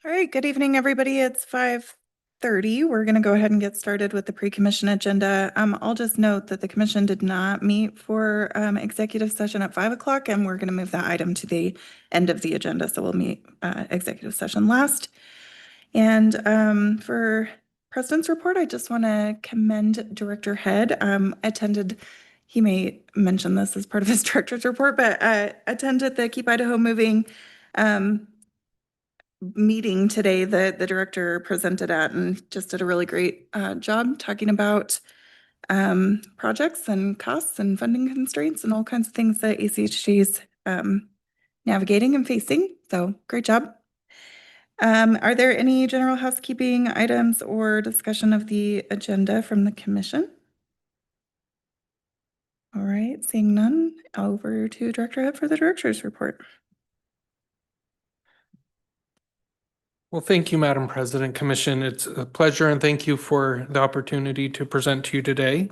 All right, good evening, everybody. It's 5:30. We're going to go ahead and get started with the pre-commission agenda. I'll just note that the commission did not meet for executive session at 5 o'clock, and we're going to move that item to the end of the agenda. So we'll meet executive session last. And for President's report, I just want to commend Director Head. He may mention this as part of his director's report, but attended the Keep Idaho Moving meeting today that the director presented at, and just did a really great job talking about projects and costs and funding constraints and all kinds of things that ACHG is navigating and facing. So great job. Are there any general housekeeping items or discussion of the agenda from the commission? All right, seeing none, over to Director Head for the director's report. Well, thank you, Madam President, Commission. It's a pleasure, and thank you for the opportunity to present to you today.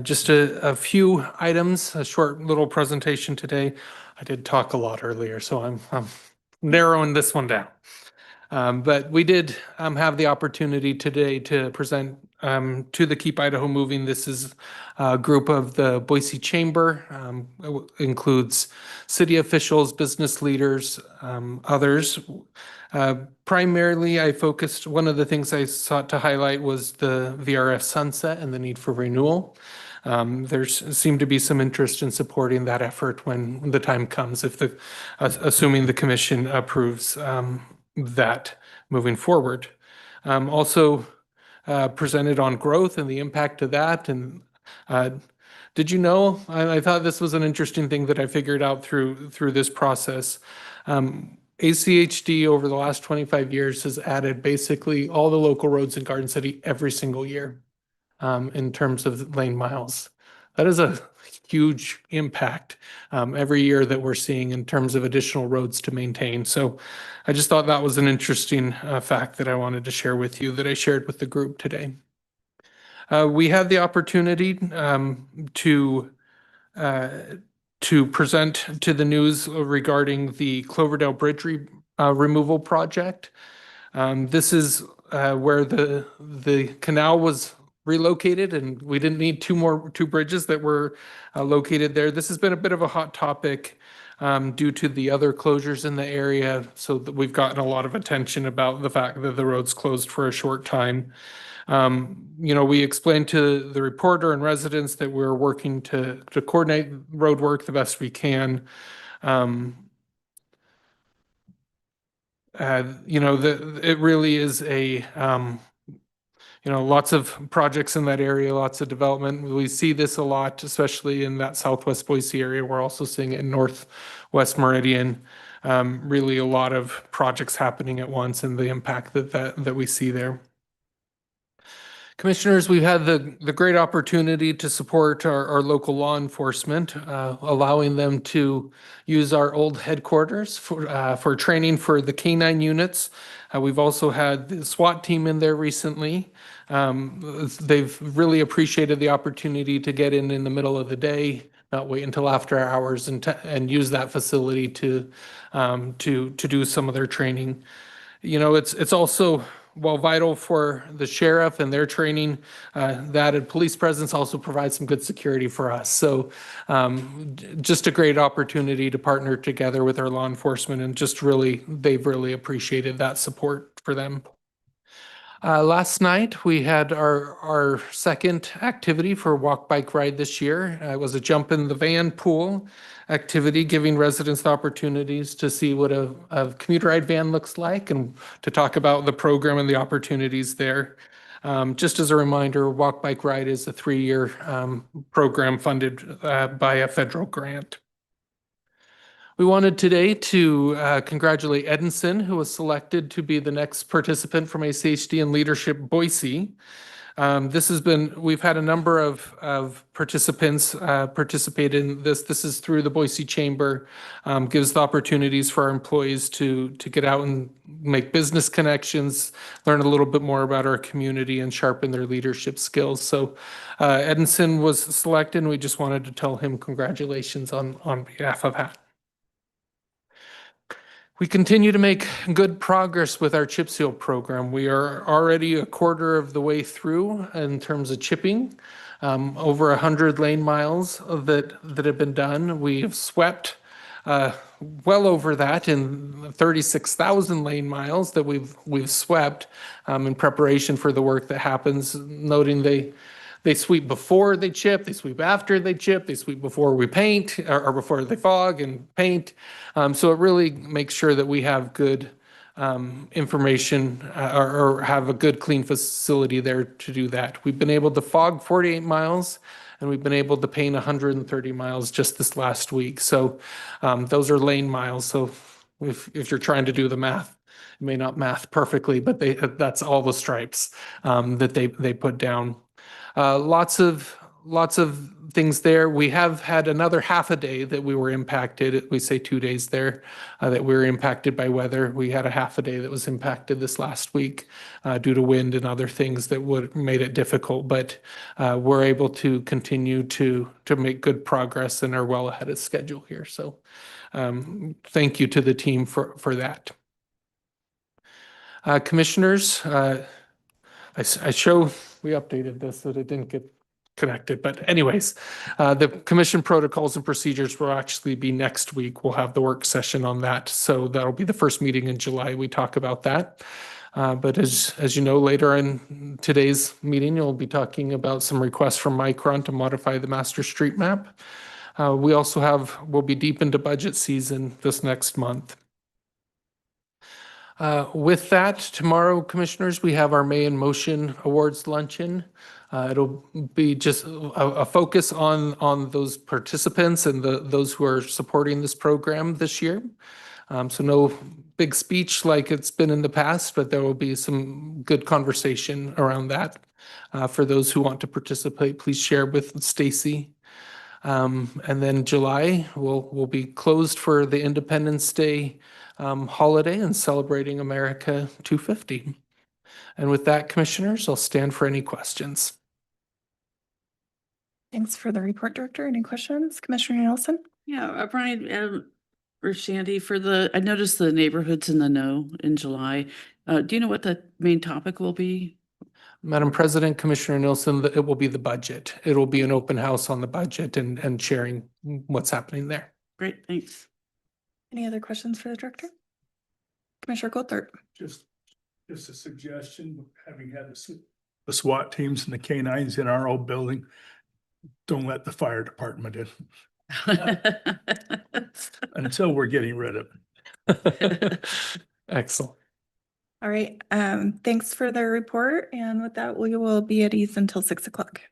Just a few items, a short little presentation today. I did talk a lot earlier, so I'm narrowing this one down. But we did have the opportunity today to present to the Keep Idaho Moving. This is a group of the Boise Chamber. It includes city officials, business leaders, others. Primarily, one of the things I sought to highlight was the VRF sunset and the need for renewal. There seemed to be some interest in supporting that effort when the time comes, assuming the commission approves that moving forward. Also presented on growth and the impact of that. And did you know, I thought this was an interesting thing that I figured out through this process. ACHD over the last 25 years has added basically all the local roads in Garden City every single year in terms of lane miles. That is a huge impact every year that we're seeing in terms of additional roads to maintain. So I just thought that was an interesting fact that I wanted to share with you, that I shared with the group today. We had the opportunity to present to the news regarding the Cloverdale Bridge removal project. This is where the canal was relocated, and we didn't need two bridges that were located there. This has been a bit of a hot topic due to the other closures in the area, so that we've gotten a lot of attention about the fact that the road's closed for a short time. We explained to the reporter and residents that we're working to coordinate road work the best we can. It really is lots of projects in that area, lots of development. We see this a lot, especially in that Southwest Boise area. We're also seeing it in Northwest Meridian. Really a lot of projects happening at once, and the impact that we see there. Commissioners, we've had the great opportunity to support our local law enforcement, allowing them to use our old headquarters for training for the K9 units. We've also had the SWAT team in there recently. They've really appreciated the opportunity to get in the middle of the day, not wait until after hours, and use that facility to do some of their training. It's also, while vital for the sheriff and their training, that and police presence also provides some good security for us. So just a great opportunity to partner together with our law enforcement, and they've really appreciated that support for them. Last night, we had our second activity for Walk Bike Ride this year. It was a jump in the van pool activity, giving residents the opportunities to see what a commuter ride van looks like, and to talk about the program and the opportunities there. Just as a reminder, Walk Bike Ride is a 3-year program funded by a federal grant. We wanted today to congratulate Edinson, who was selected to be the next participant from ACHD in Leadership Boise. We've had a number of participants participate in this. This is through the Boise Chamber, gives the opportunities for our employees to get out and make business connections, learn a little bit more about our community and sharpen their leadership skills. So Edinson was selected, and we just wanted to tell him congratulations on behalf of that. We continue to make good progress with our chip seal program. We are already a quarter of the way through in terms of chipping. Over 100 lane miles that have been done. We have swept well over that in 36,000 lane miles that we've swept in preparation for the work that happens, noting they sweep before they chip, they sweep after they chip, they sweep before we paint or before they fog and paint. So it really makes sure that we have good information or have a good clean facility there to do that. We've been able to fog 48 miles and we've been able to paint 130 miles just this last week. So those are lane miles. So if you're trying to do the math, it may not math perfectly, but that's all the stripes that they put down. Lots of things there. We have had another half a day that we were impacted. We say 2 days there that we were impacted by weather. We had a half a day that was impacted this last week due to wind and other things that would made it difficult. But we're able to continue to make good progress and are well ahead of schedule here. So thank you to the team for that. Commissioners, I show we updated this that it didn't get connected, but anyways, the commission protocols and procedures will actually be next week. We'll have the work session on that. So that'll be the first meeting in July. We talk about that. But as you know, later in today's meeting, you'll be talking about some requests from Micron to modify the master street map. We'll be deep into budget season this next month. With that, tomorrow, commissioners, we have our May in Motion Awards luncheon. It'll be just a focus on those participants and those who are supporting this program this year. So no big speech like it's been in the past, but there will be some good conversation around that. For those who want to participate, please share with Stacy. And then July will be closed for the Independence Day holiday and celebrating America 250. And with that, commissioners, I'll stand for any questions. Thanks for the report, Director. Any questions? Commissioner Nelson? Yeah, Brian, or Shandy, I noticed the neighborhoods in the know in July. Do you know what the main topic will be? Madam President, Commissioner Nilsson, it will be the budget. It will be an open house on the budget and sharing what's happening there. Great, thanks. Any other questions for the Director? Commissioner Goldthorpe? Just a suggestion, having had the SWAT teams and the K-9s in our old building, don't let the fire department in until we're getting rid of it. Excellent. All right. Thanks for the report. And with that, we will be at ease until 6 o'clock.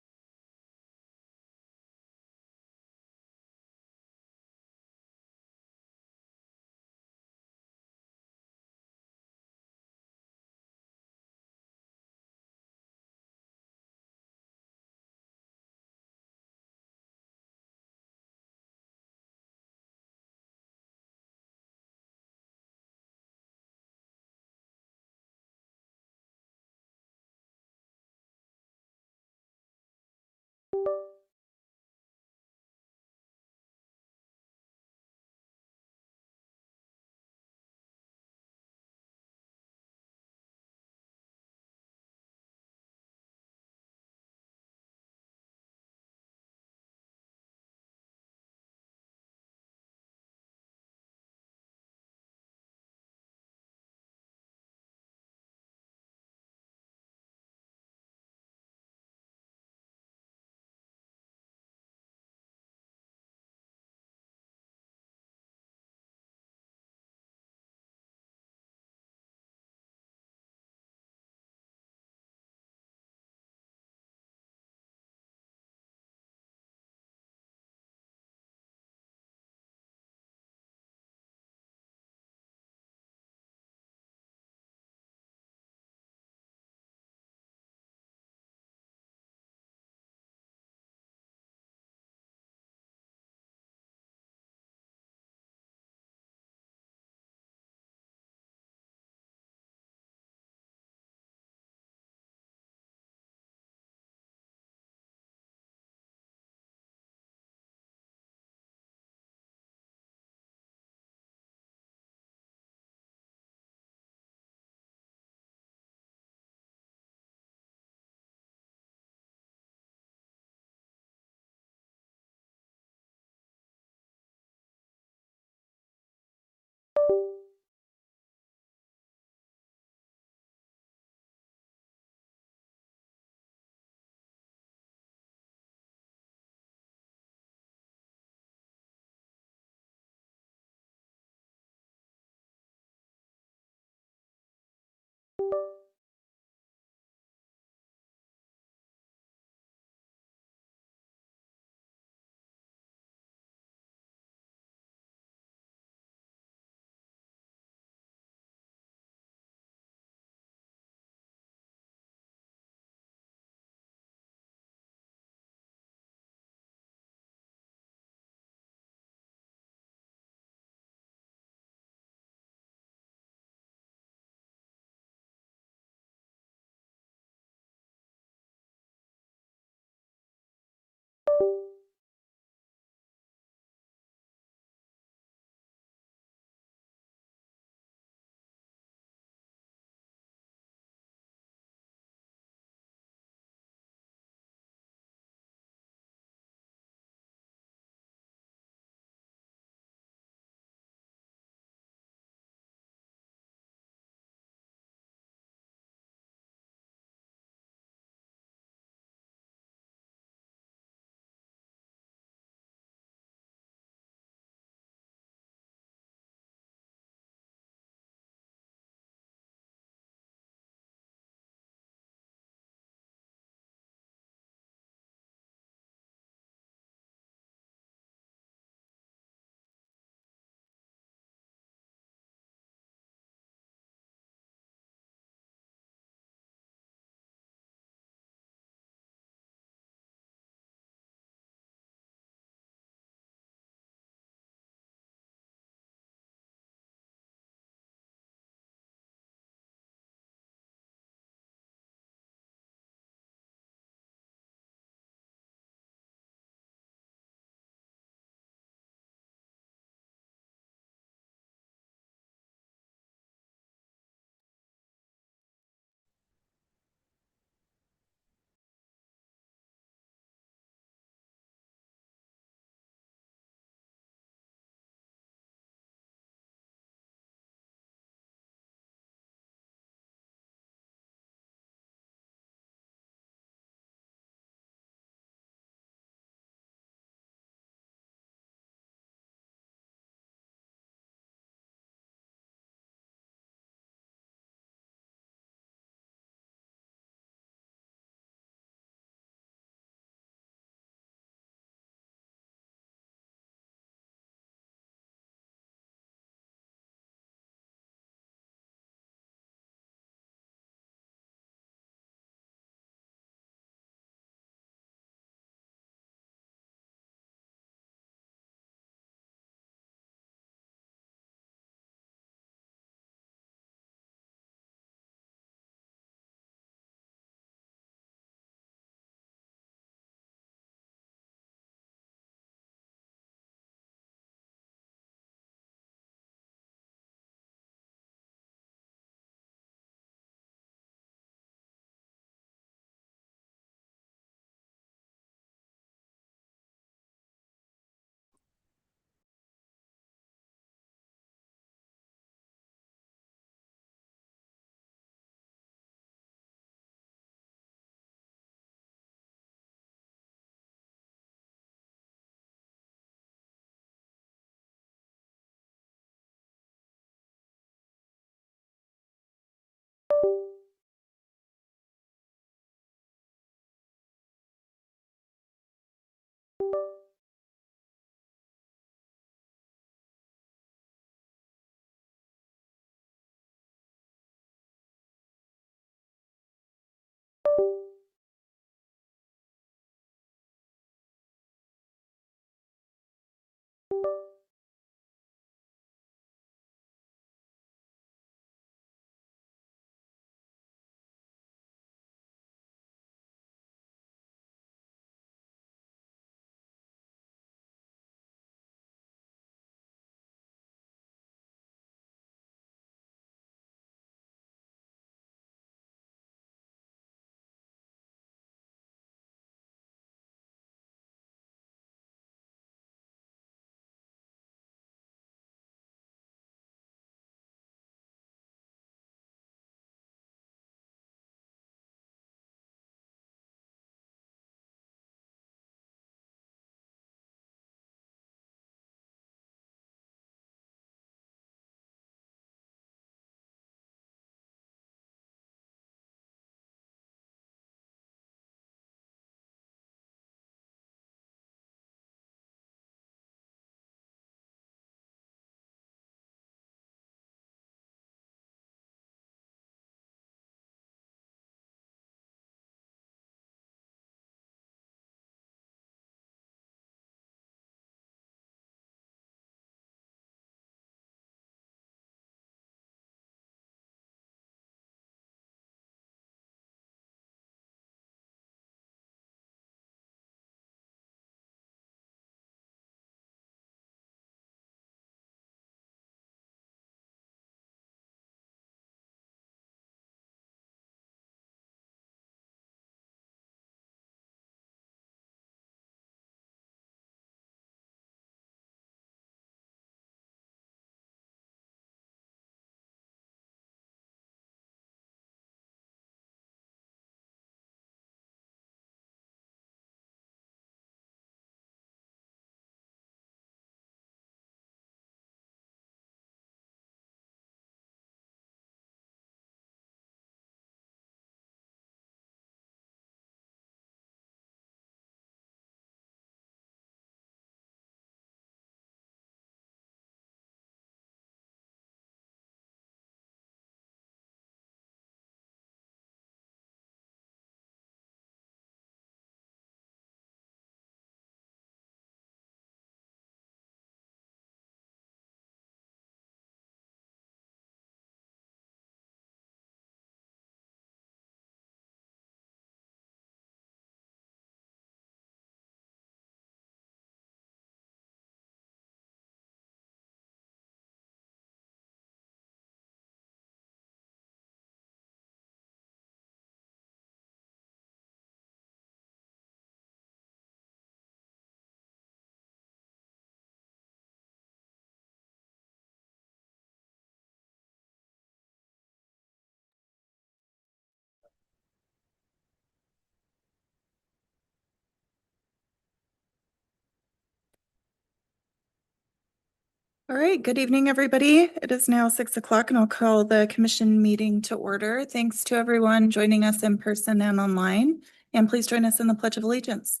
All right, good evening, everybody. It is now 6 o'clock and I'll call the commission meeting to order. Thanks to everyone joining us in person and online. And please join us in the Pledge of Allegiance.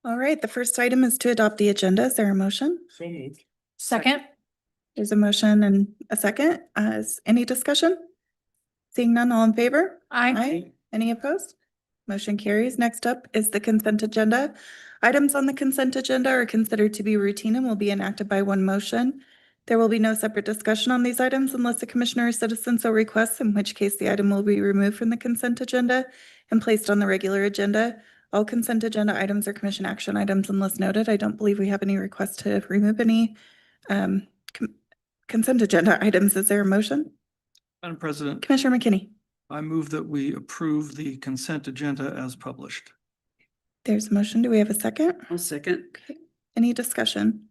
All right, the first item is to adopt the agenda. Is there a motion? So moved. Second. There's a motion and a second. Is any discussion? Seeing none, all in favor? Aye. Any opposed? Motion carries. Next up is the consent agenda. Items on the consent agenda are considered to be routine and will be enacted by one motion. There will be no separate discussion on these items unless the commissioner or citizen so requests, in which case the item will be removed from the consent agenda and placed on the regular agenda. All consent agenda items are commission action items unless noted. I don't believe we have any requests to remove any consent agenda items. Is there a motion? Madam President, Commissioner McKinney. I move that we approve the consent agenda as published. There's a motion. Do we have a second? I'll second. Okay. Any discussion?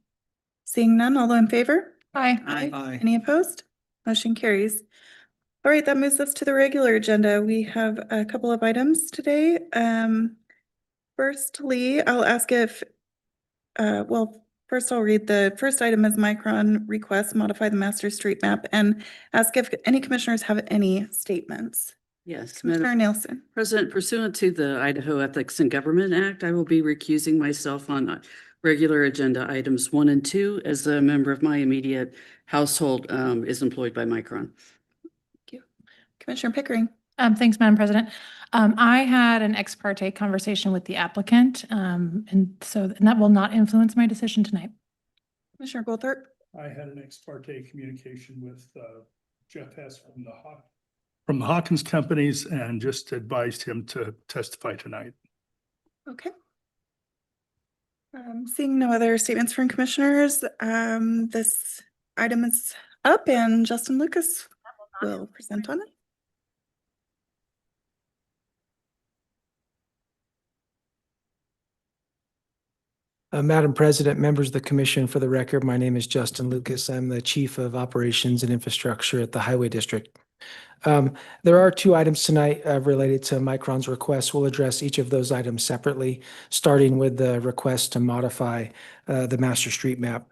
Seeing none, all in favor? Aye. Aye. Any opposed? Motion carries. All right, that moves us to the regular agenda. We have a couple of items today. Firstly, I'll ask if, first I'll read the first item is Micron request modify the master street map and ask if any commissioners have any statements. Yes, Commissioner Madam Nielsen. President, pursuant to the Idaho Ethics and Government Act, I will be recusing myself on regular agenda items 1 and 2 as a member of my immediate household is employed by Micron. Thank you. Commissioner Pickering. Thanks, Madam President. I had an ex parte conversation with the applicant, and that will not influence my decision tonight. Commissioner Goldthorpe. I had an ex parte communication with Jeff Hess from the Hawkins companies and just advised him to testify tonight. Okay. Seeing no other statements from commissioners, this item is up and Justin Lucas will present on it. Madam President, members of the commission, for the record, my name is Justin Lucas. I'm the Chief of Operations and Infrastructure at the Highway District. There are 2 items tonight related to Micron's request. We'll address each of those items separately, starting with the request to modify the master street map.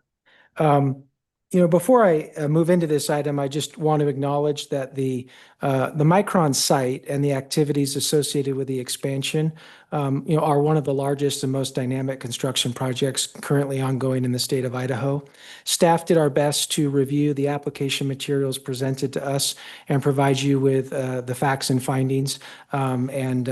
Before I move into this item, I just want to acknowledge that the Micron site and the activities associated with the expansion, are one of the largest and most dynamic construction projects currently ongoing in the state of Idaho. Staff did our best to review the application materials presented to us and provide you with the facts and findings and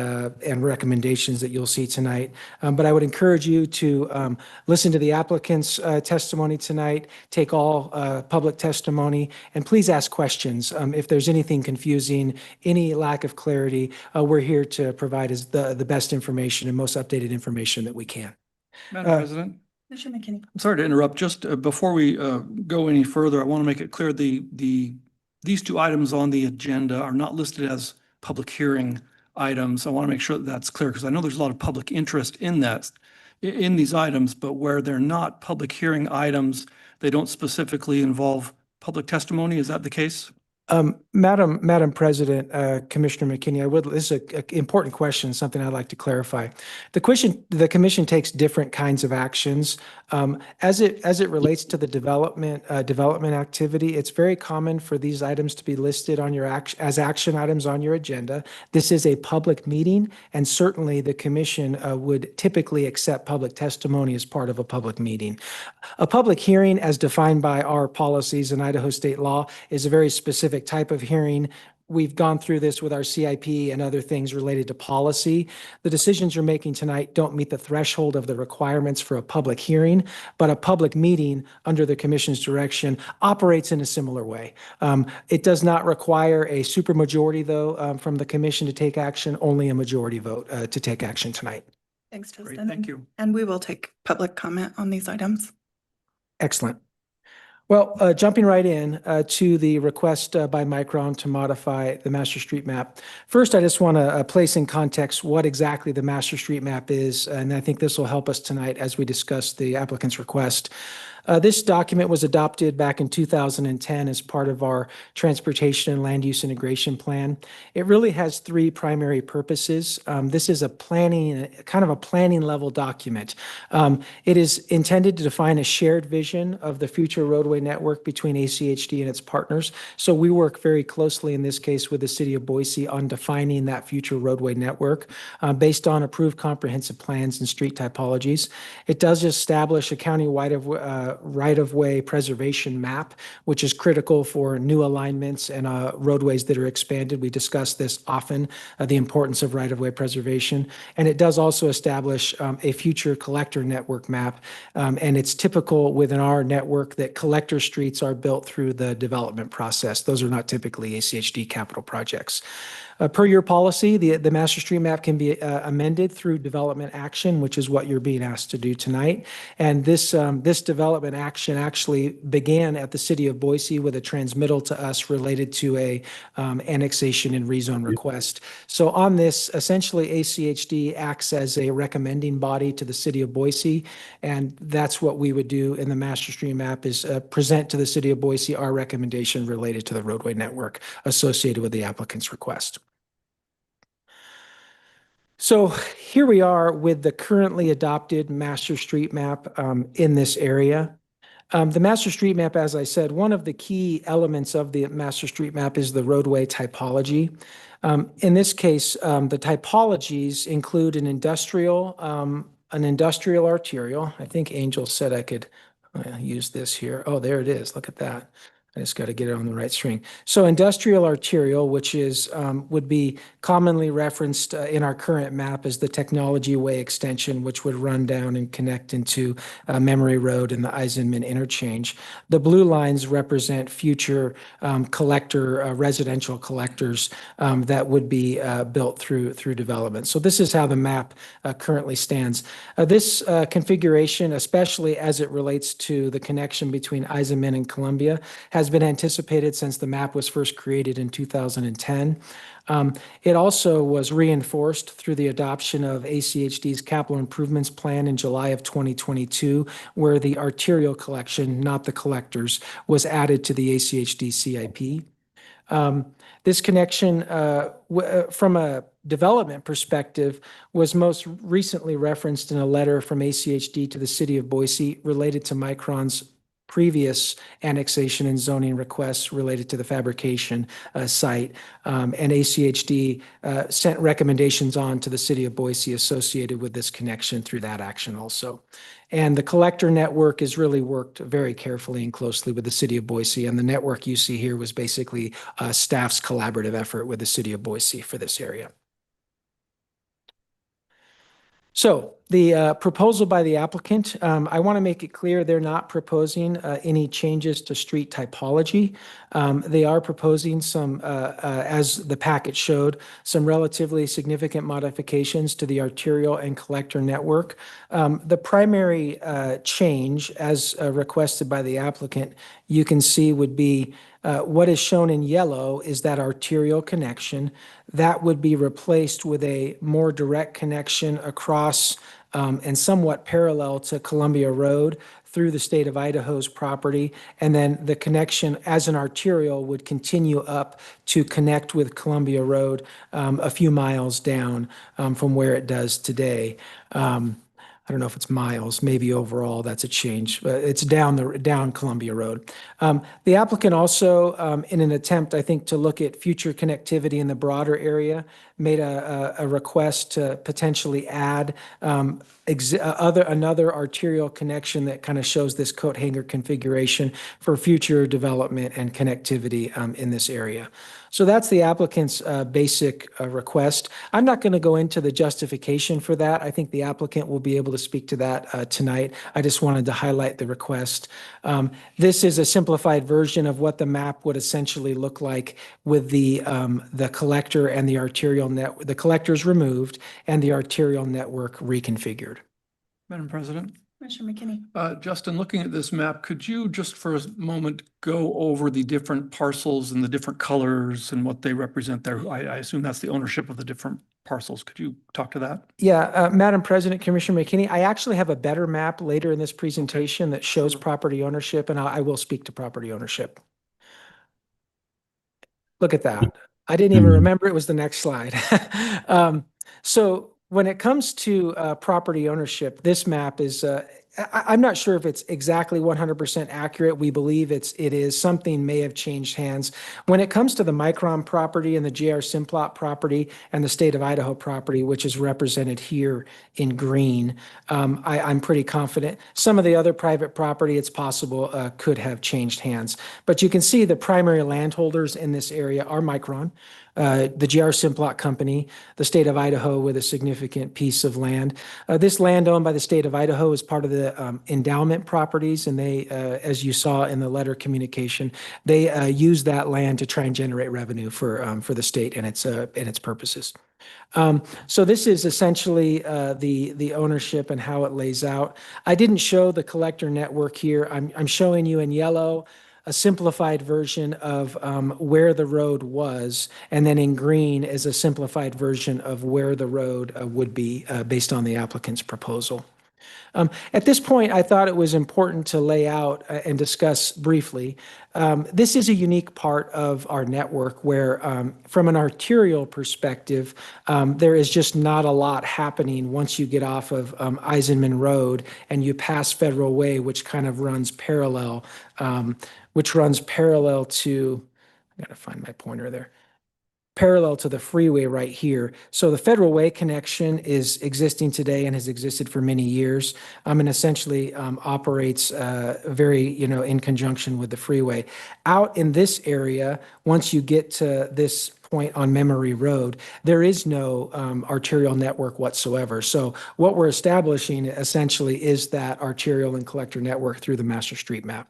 recommendations that you'll see tonight. But I would encourage you to listen to the applicant's testimony tonight, take all public testimony, and please ask questions. If there's anything confusing, any lack of clarity, we're here to provide us the best information and most updated information that we can. Madam President, Commissioner McKinney. I'm sorry to interrupt. Just before we go any further, I want to make it clear these 2 items on the agenda are not listed as public hearing items. I want to make sure that that's clear because I know there's a lot of public interest in these items, but where they're not public hearing items, they don't specifically involve public testimony. Is that the case? Madam President, Commissioner McKinney, this is an important question, something I'd like to clarify. The commission takes different kinds of actions. As it relates to the development activity, it's very common for these items to be listed on as action items on your agenda. This is a public meeting, and certainly the commission would typically accept public testimony as part of a public meeting. A public hearing, as defined by our policies in Idaho state law, is a very specific type of hearing. We've gone through this with our CIP and other things related to policy. The decisions you're making tonight don't meet the threshold of the requirements for a public hearing, but a public meeting under the commission's direction operates in a similar way. It does not require a supermajority, though, from the commission to take action, only a majority vote to take action tonight. Thanks, Justin. Great, thank you. And we will take public comment on these items. Excellent. Well, jumping right in to the request by Micron to modify the master street map. First, I just want to place in context what exactly the master street map is, and I think this will help us tonight as we discuss the applicant's request. This document was adopted back in 2010 as part of our Transportation and Land Use Integration Plan. It really has three primary purposes. This is a planning, kind of a planning level document. It is intended to define a shared vision of the future roadway network between ACHD and its partners. So we work very closely in this case with the city of Boise on defining that future roadway network based on approved comprehensive plans and street typologies. It does establish a county-wide right-of-way preservation map, which is critical for new alignments and roadways that are expanded. We discuss this often, the importance of right-of-way preservation. And it does also establish a future collector network map. And it's typical within our network that collector streets are built through the development process. Those are not typically ACHD capital projects. Per your policy, the master street map can be amended through development action, which is what you're being asked to do tonight. And this development action actually began at the city of Boise with a transmittal to us related to a annexation and rezone request. So on this, essentially ACHD acts as a recommending body to the city of Boise, and that's what we would do in the master street map is present to the city of Boise our recommendation related to the roadway network associated with the applicant's request. So here we are with the currently adopted master street map in this area. The master street map, as I said, one of the key elements of the master street map is the roadway typology. In this case, the typologies include an industrial arterial. I think Angel said I could use this here. Oh, there it is. Look at that. I just got to get it on the right string. So industrial arterial, which is would be commonly referenced in our current map as the Technology Way extension, which would run down and connect into Memory Road and the Eisenman interchange. The blue lines represent future residential collectors that would be built through development. So this is how the map currently stands. This configuration, especially as it relates to the connection between Eisenman and Columbia, has been anticipated since the map was first created in 2010. It also was reinforced through the adoption of ACHD's capital improvements plan in July of 2022, where the arterial collection, not the collectors, was added to the ACHD CIP. This connection, from a development perspective, was most recently referenced in a letter from ACHD to the city of Boise related to Micron's previous annexation and zoning requests related to the fabrication site. And ACHD sent recommendations on to the city of Boise associated with this connection through that action also. And the collector network is really worked very carefully and closely with the city of Boise. And the network you see here was basically staff's collaborative effort with the city of Boise for this area. So the proposal by the applicant, I want to make it clear they're not proposing any changes to street typology. They are proposing some, as the packet showed, some relatively significant modifications to the arterial and collector network. The primary change, as requested by the applicant, you can see would be what is shown in yellow is that arterial connection. That would be replaced with a more direct connection across and somewhat parallel to Columbia Road through the state of Idaho's property. And then the connection as an arterial would continue up to connect with Columbia Road a few miles down from where it does today. I don't know if it's miles, maybe overall that's a change. It's down Columbia Road. The applicant also, in an attempt, I think, to look at future connectivity in the broader area, made a request to potentially add another arterial connection that kind of shows this coat hanger configuration for future development and connectivity in this area. So that's the applicant's basic request. I'm not going to go into the justification for that. I think the applicant will be able to speak to that tonight. I just wanted to highlight the request. This is a simplified version of what the map would essentially look like with the collector and the arterial network. The collectors removed and the arterial network reconfigured. Madam President? Commissioner McKinney. Justin, looking at this map, could you just for a moment go over the different parcels and the different colors and what they represent there? I assume that's the ownership of the different parcels. Could you talk to that? Yeah, Madam President, Commissioner McKinney, I actually have a better map later in this presentation that shows property ownership, and I will speak to property ownership. Look at that. I didn't even remember it was the next slide. So when it comes to property ownership, this map is, I'm not sure if it's exactly 100% accurate. We believe it is. Something may have changed hands. When it comes to the Micron property and the JR Simplot property and the state of Idaho property, which is represented here in green, I'm pretty confident. Some of the other private property, it's possible, could have changed hands. But you can see the primary landholders in this area are Micron, the JR Simplot company, the state of Idaho with a significant piece of land. This land owned by the state of Idaho is part of the endowment properties, and they, as you saw in the letter communication, they use that land to try and generate revenue for the state and its purposes. So this is essentially the ownership and how it lays out. I didn't show the collector network here. I'm showing you in yellow a simplified version of where the road was, and then in green is a simplified version of where the road would be based on the applicant's proposal. At this point, I thought it was important to lay out and discuss briefly. This is a unique part of our network where, from an arterial perspective, there is just not a lot happening once you get off of Eisenman Road and you pass Federal Way, which kind of runs parallel, to, I gotta find my pointer there, parallel to the freeway right here. So the Federal Way connection is existing today and has existed for many years, and essentially operates very, in conjunction with the freeway. Out in this area, once you get to this point on Memory Road, there is no arterial network whatsoever. So what we're establishing essentially is that arterial and collector network through the master street map.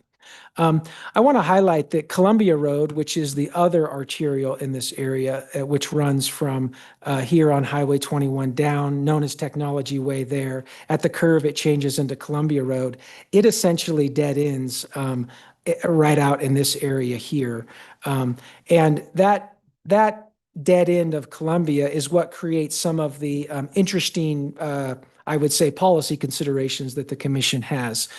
I want to highlight that Columbia Road, which is the other arterial in this area, which runs from here on Highway 21 down, known as Technology Way there. At the curve, it changes into Columbia Road. It essentially dead ends right out in this area here. And that dead end of Columbia is what creates some of the interesting I would say, policy considerations that the commission has.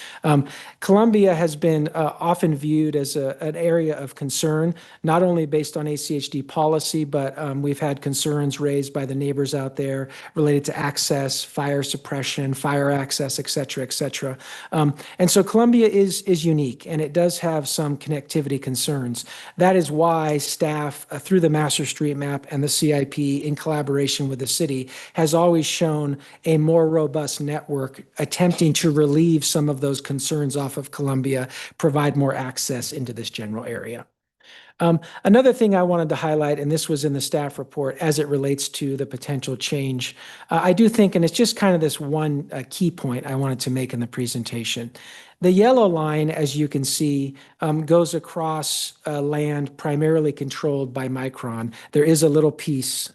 Columbia has been often viewed as an area of concern, not only based on ACHD policy, but we've had concerns raised by the neighbors out there related to access, fire suppression, fire access, et cetera, et cetera. And so Columbia is unique, and it does have some connectivity concerns. That is why staff, through the master street map and the CIP in collaboration with the city, has always shown a more robust network attempting to relieve some of those concerns off of Columbia, provide more access into this general area. Another thing I wanted to highlight, and this was in the staff report as it relates to the potential change, I do think, and it's just kind of this one key point I wanted to make in the presentation. The yellow line, as you can see, goes across land primarily controlled by Micron. There is a little piece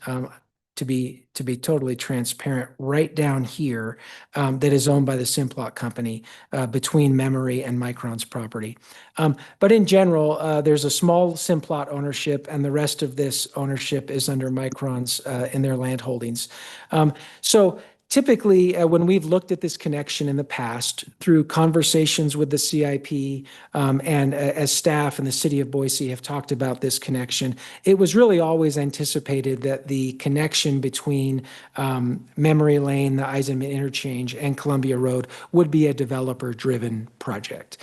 to be totally transparent right down here that is owned by the Simplot company between Memory and Micron's property. But in general, there's a small Simplot ownership, and the rest of this ownership is under Micron's in their land holdings. So typically, when we've looked at this connection in the past through conversations with the CIP and as staff and the city of Boise have talked about this connection, it was really always anticipated that the connection between Memory Lane, the Eisenman interchange, and Columbia Road would be a developer-driven project.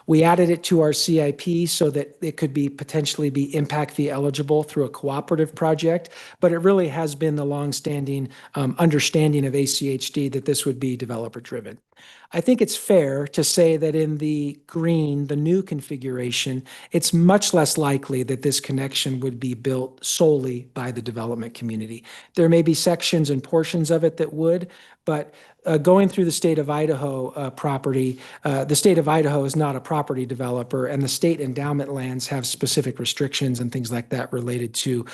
We added it to our CIP so that it could be potentially be impact fee eligible through a cooperative project, but it really has been the longstanding understanding of ACHD that this would be developer driven. I think it's fair to say that in the green, the new configuration, it's much less likely that this connection would be built solely by the development community. There may be sections and portions of it that would, but going through the state of Idaho property, the state of Idaho is not a property developer, and the state endowment lands have specific restrictions and things like that related to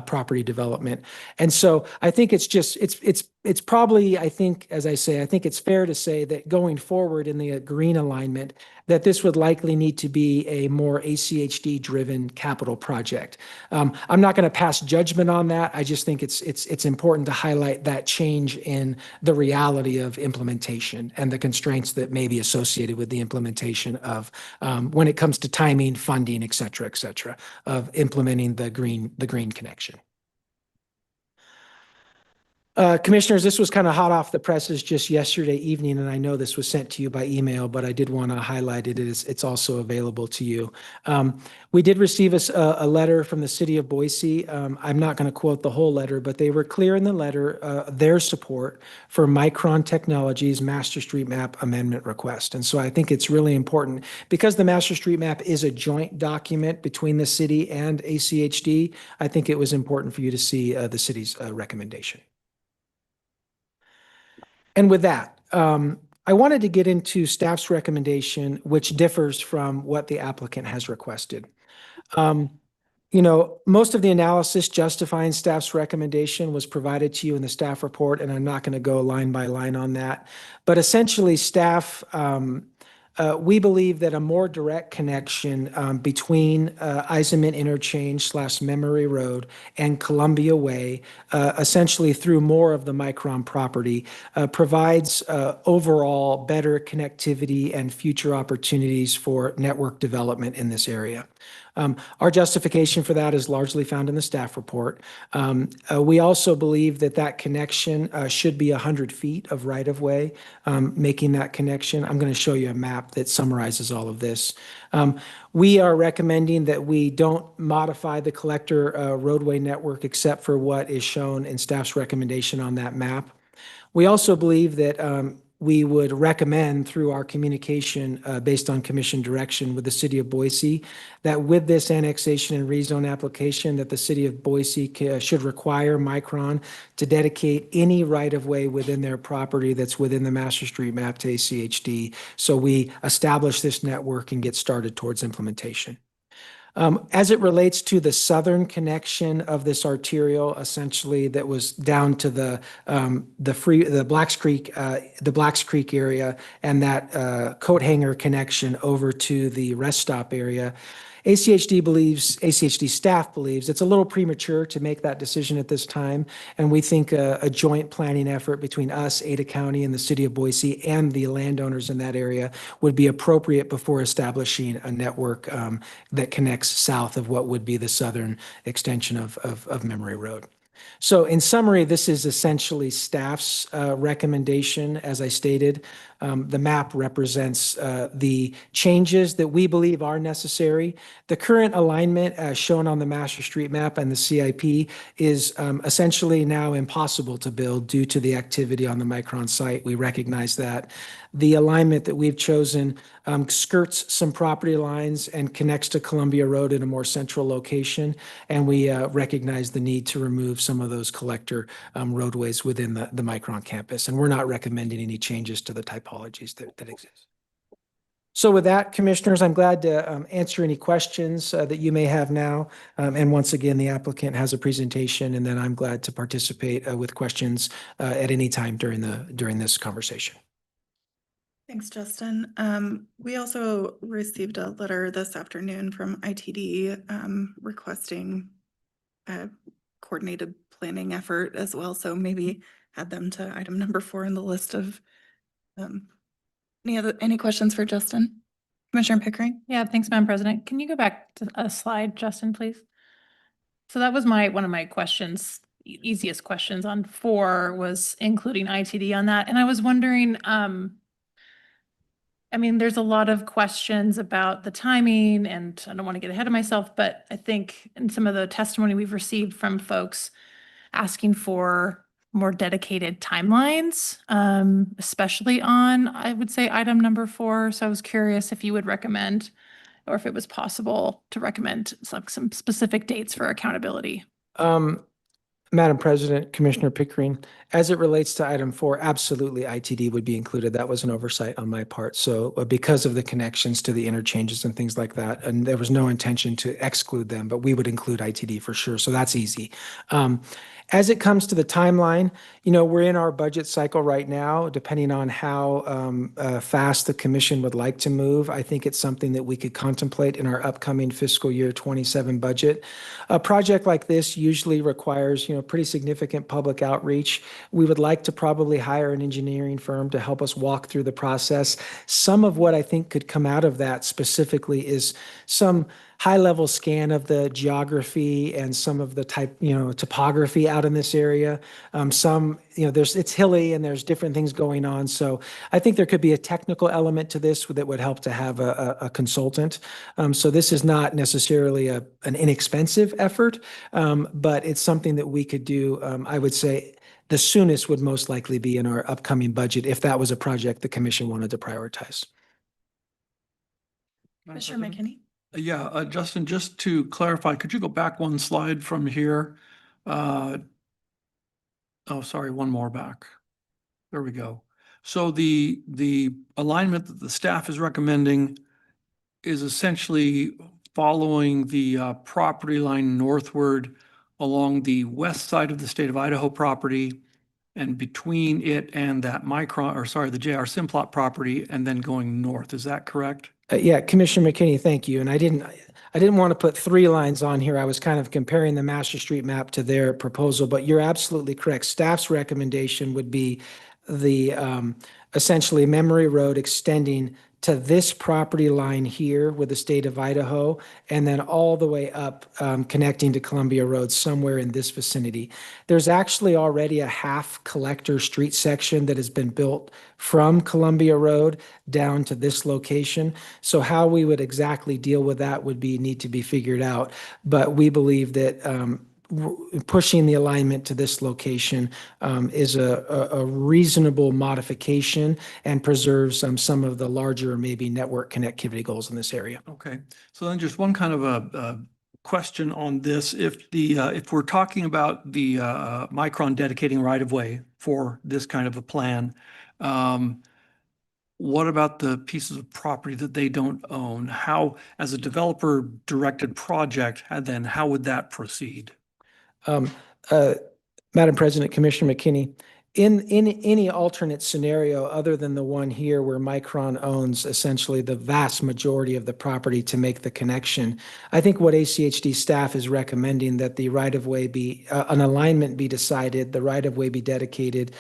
property development. And so I think it's just, it's probably, I think, as I say, I think it's fair to say that going forward in the green alignment, that this would likely need to be a more ACHD-driven capital project. I'm not going to pass judgment on that. I just think it's important to highlight that change in the reality of implementation and the constraints that may be associated with the implementation of when it comes to timing, funding, et cetera, of implementing the green connection. Commissioners, this was kind of hot off the presses just yesterday evening, and I know this was sent to you by email, but I did want to highlight it. It's also available to you. We did receive a letter from the city of Boise. I'm not going to quote the whole letter, but they were clear in the letter their support for Micron Technologies Master Street Map Amendment request. And so I think it's really important because the Master Street Map is a joint document between the city and ACHD. I think it was important for you to see the city's recommendation. And with that, I wanted to get into staff's recommendation, which differs from what the applicant has requested. Most of the analysis justifying staff's recommendation was provided to you in the staff report, and I'm not going to go line by line on that. But essentially, staff, we believe that a more direct connection between Eisenman Interchange / Memory Road and Columbia Way, essentially through more of the Micron property, provides overall better connectivity and future opportunities for network development in this area. Our justification for that is largely found in the staff report. We also believe that connection should be 100 feet of right-of-way, making that connection. I'm going to show you a map that summarizes all of this. We are recommending that we don't modify the collector roadway network except for what is shown in staff's recommendation on that map. We also believe that we would recommend through our communication based on commission direction with the city of Boise that with this annexation and rezone application that the city of Boise should require Micron to dedicate any right-of-way within their property that's within the Master Street Map to ACHD. So we establish this network and get started towards implementation. As it relates to the southern connection of this arterial, essentially that was down to the Blacks Creek area and that coat hanger connection over to the rest stop area, ACHD staff believes it's a little premature to make that decision at this time, and we think a joint planning effort between us, Ada County, and the city of Boise and the landowners in that area would be appropriate before establishing a network that connects south of what would be the southern extension of Memory Road. So in summary, this is essentially staff's recommendation. As I stated, the map represents the changes that we believe are necessary. The current alignment as shown on the Master Street Map and the CIP is essentially now impossible to build due to the activity on the Micron site. We recognize that. The alignment that we've chosen skirts some property lines and connects to Columbia Road in a more central location. And we recognize the need to remove some of those collector roadways within the Micron campus. And we're not recommending any changes to the typologies that exist. So with that, commissioners, I'm glad to answer any questions that you may have now. And once again, the applicant has a presentation, and then I'm glad to participate with questions at any time during this conversation. Thanks, Justin. We also received a letter this afternoon from ITD requesting a coordinated planning effort as well. So maybe add them to item number 4 in the list of any questions for Justin? Commissioner Pickering? Yeah, thanks, Madam President. Can you go back to a slide, Justin, please? So that was one of my questions, easiest questions on 4 was including ITD on that. And I was wondering, there's a lot of questions about the timing, and I don't want to get ahead of myself, but I think in some of the testimony we've received from folks asking for more dedicated timelines, especially on, I would say, item number 4. So I was curious if you would recommend, or if it was possible to recommend some specific dates for accountability. Madam President, Commissioner Pickering, as it relates to item 4, absolutely ITD would be included. That was an oversight on my part. So because of the connections to the interchanges and things like that, and there was no intention to exclude them, but we would include ITD for sure. So that's easy. As it comes to the timeline, we're in our budget cycle right now, depending on how fast the commission would like to move. I think it's something that we could contemplate in our upcoming fiscal year 27 budget. A project like this usually requires, pretty significant public outreach. We would like to probably hire an engineering firm to help us walk through the process. Some of what I think could come out of that specifically is some high-level scan of the geography and some of the topography out in this area. It's hilly and there's different things going on. So I think there could be a technical element to this that would help to have a consultant. So this is not necessarily an inexpensive effort, but it's something that we could do. I would say the soonest would most likely be in our upcoming budget if that was a project the commission wanted to prioritize. Commissioner McKinney? Yeah, Justin, just to clarify, could you go back one slide from here? Oh, sorry, one more back. There we go. So the alignment that the staff is recommending is essentially following the property line northward along the west side of the state of Idaho property and between it and that the JR Simplot property and then going north. Is that correct? Yeah, Commissioner McKinney, thank you. And I didn't want to put 3 lines on here. I was kind of comparing the master street map to their proposal, but you're absolutely correct. Staff's recommendation would be the essentially Memory Road extending to this property line here with the state of Idaho, and then all the way up connecting to Columbia Road somewhere in this vicinity. There's actually already a half collector street section that has been built from Columbia Road down to this location. So how we would exactly deal with that would need to be figured out. But we believe that pushing the alignment to this location is a reasonable modification and preserves some of the larger maybe network connectivity goals in this area. Okay, so then just one kind of a question on this. If we're talking about the Micron dedicating right-of-way for this kind of a plan, what about the pieces of property that they don't own? How, as a developer-directed project, then how would that proceed? Madam President, Commissioner McKinney, in any alternate scenario other than the one here where Micron owns essentially the vast majority of the property to make the connection, I think what ACHD staff is recommending that the right-of-way be, an alignment be decided, the right-of-way be dedicated,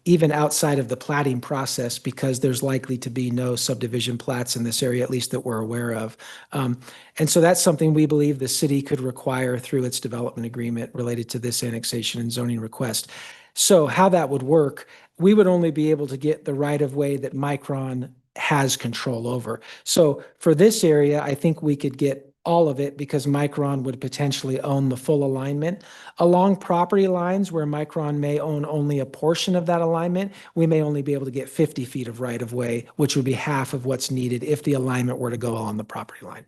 even outside of the platting process, because there's likely to be no subdivision plats in this area, at least that we're aware of. And so that's something we believe the city could require through its development agreement related to this annexation and zoning request. So how that would work, we would only be able to get the right-of-way that Micron has control over. So for this area, I think we could get all of it because Micron would potentially own the full alignment. Along property lines where Micron may own only a portion of that alignment, we may only be able to get 50 feet of right-of-way, which would be half of what's needed if the alignment were to go on the property line.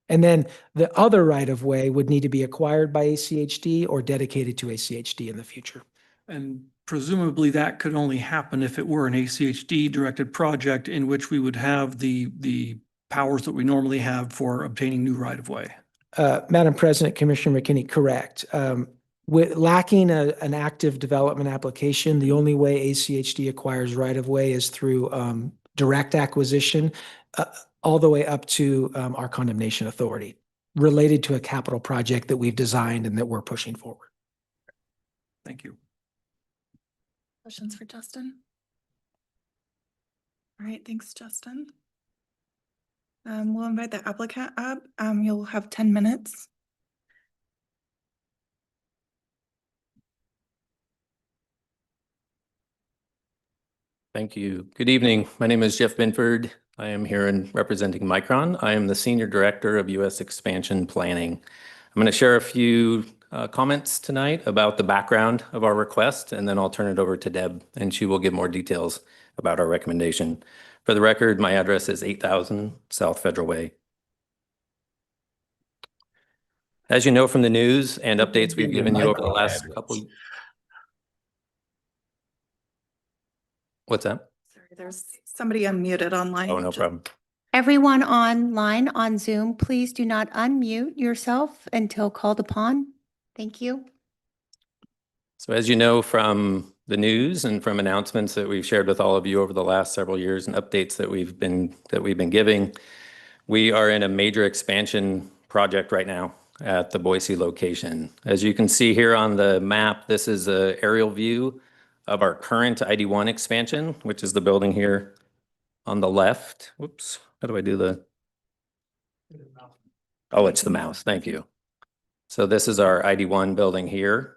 And then the other right-of-way would need to be acquired by ACHD or dedicated to ACHD in the future. And presumably that could only happen if it were an ACHD directed project in which we would have the powers that we normally have for obtaining new right-of-way. Madam President, Commissioner McKinney, correct. With lacking an active development application, the only way ACHD acquires right-of-way is through direct acquisition, all the way up to our condemnation authority related to a capital project that we've designed and that we're pushing forward. Thank you. Questions for Justin? All right, thanks, Justin. We'll invite the applicant up. You'll have 10 minutes. Thank you. Good evening. My name is Jeff Binford. I am here representing Micron. I am the Senior Director of U.S. Expansion Planning. I'm going to share a few comments tonight about the background of our request, and then I'll turn it over to Deb, and she will give more details about our recommendation. For the record, my address is 8000 South Federal Way. As you know from the news and updates we've given you over the last couple. What's that? Sorry, there's somebody unmuted online. Oh, no Just- problem. Everyone online on Zoom, please do not unmute yourself until called upon. Thank you. So as you know from the news and from announcements that we've shared with all of you over the last several years and updates that we've been giving, we are in a major expansion project right now at the Boise location. As you can see here on the map, this is an aerial view of our current ID1 expansion, which is the building here on the left. Whoops, how do I do the? Oh, it's the mouse. Thank you. So this is our ID1 building here.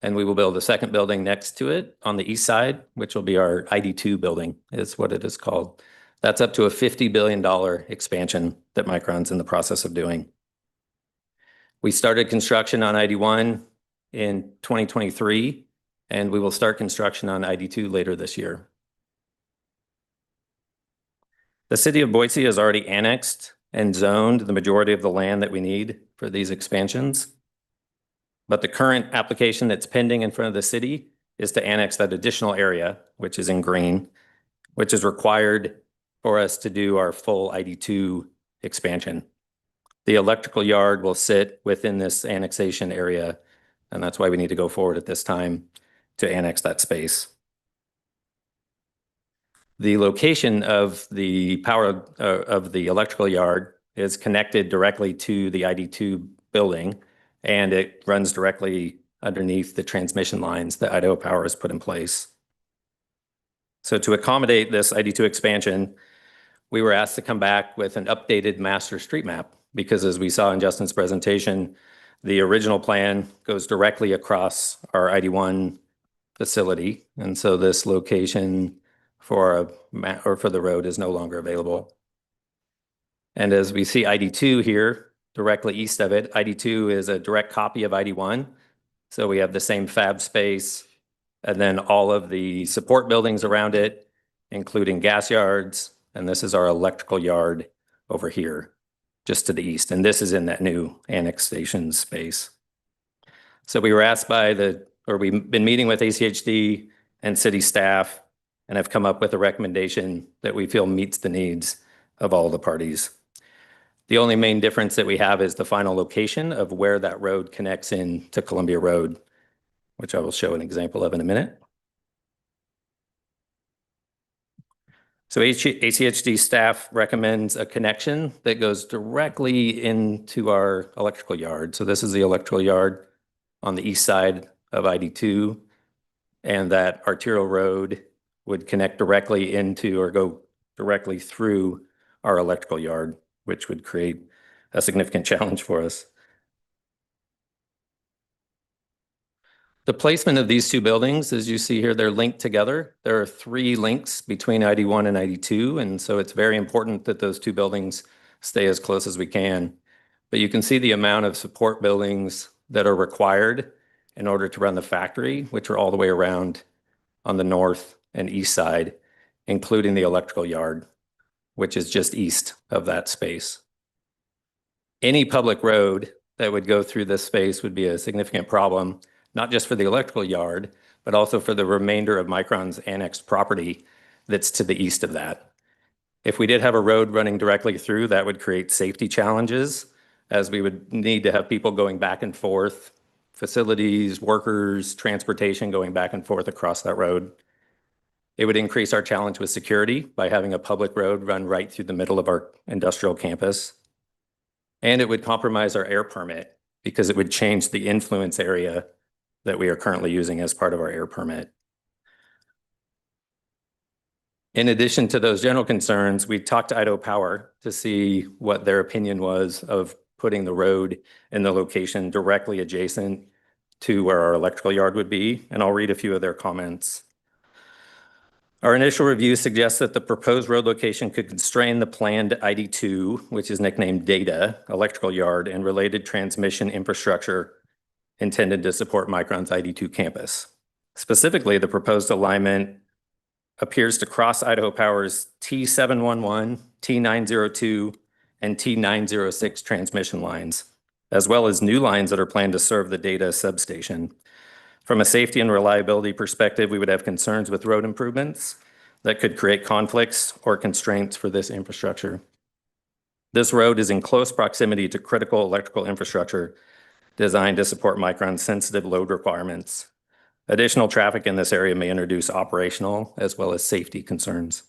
And we will build a second building next to it on the east side, which will be our ID2 building, is what it is called. That's up to a $50 billion expansion that Micron's in the process of doing. We started construction on ID1 in 2023, and we will start construction on ID2 later this year. The city of Boise has already annexed and zoned the majority of the land that we need for these expansions. But the current application that's pending in front of the city is to annex that additional area, which is in green, which is required for us to do our full ID2 expansion. The electrical yard will sit within this annexation area, and that's why we need to go forward at this time to annex that space. The location of the power of the electrical yard is connected directly to the ID2 building, and it runs directly underneath the transmission lines that Idaho Power has put in place. So to accommodate this ID2 expansion, we were asked to come back with an updated master street map, because as we saw in Justin's presentation, the original plan goes directly across our ID1 facility. And so this location for the road is no longer available. And as we see ID2 here, directly east of it, ID2 is a direct copy of ID1. So we have the same fab space, and then all of the support buildings around it, including gas yards. And this is our electrical yard over here, just to the east. And this is in that new annexation space. So we were asked we've been meeting with ACHD and city staff and have come up with a recommendation that we feel meets the needs of all the parties. The only main difference that we have is the final location of where that road connects in to Columbia Road, which I will show an example of in a minute. So ACHD staff recommends a connection that goes directly into our electrical yard. So this is the electrical yard on the east side of ID2, and that arterial road would connect directly into or go directly through our electrical yard, which would create a significant challenge for us. The placement of these two buildings, as you see here, they're linked together. There are 3 links between ID1 and ID2, and so it's very important that those two buildings stay as close as we can. But you can see the amount of support buildings that are required in order to run the factory, which are all the way around on the north and east side, including the electrical yard, which is just east of that space. Any public road that would go through this space would be a significant problem, not just for the electrical yard, but also for the remainder of Micron's annexed property that's to the east of that. If we did have a road running directly through, that would create safety challenges, as we would need to have people going back and forth, facilities, workers, transportation going back and forth across that road. It would increase our challenge with security by having a public road run right through the middle of our industrial campus. And it would compromise our air permit, because it would change the influence area that we are currently using as part of our air permit. In addition to those general concerns, we talked to Idaho Power to see what their opinion was of putting the road in the location directly adjacent to where our electrical yard would be, and I'll read a few of their comments. Our initial review suggests that the proposed road location could constrain the planned ID2, which is nicknamed Data, electrical yard, and related transmission infrastructure intended to support Micron's ID2 campus. Specifically, the proposed alignment appears to cross Idaho Power's T711, T902, and T906 transmission lines, as well as new lines that are planned to serve the data substation. From a safety and reliability perspective, we would have concerns with road improvements that could create conflicts or constraints for this infrastructure. This road is in close proximity to critical electrical infrastructure designed to support Micron's sensitive load requirements. Additional traffic in this area may introduce operational as well as safety concerns.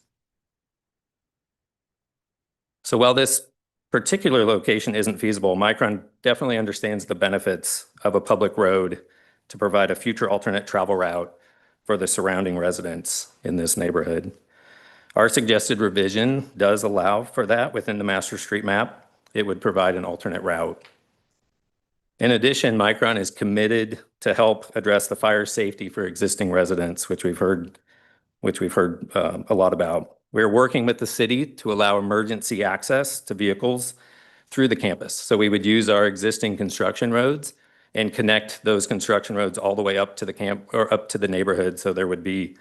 So while this particular location isn't feasible, Micron definitely understands the benefits of a public road to provide a future alternate travel route for the surrounding residents in this neighborhood. Our suggested revision does allow for that within the master street map. It would provide an alternate route. In addition, Micron is committed to help address the fire safety for existing residents, which we've heard a lot about. We're working with the city to allow emergency access to vehicles through the campus. So we would use our existing construction roads and connect those construction roads all the way up to the camp or up to the neighborhood. So there would be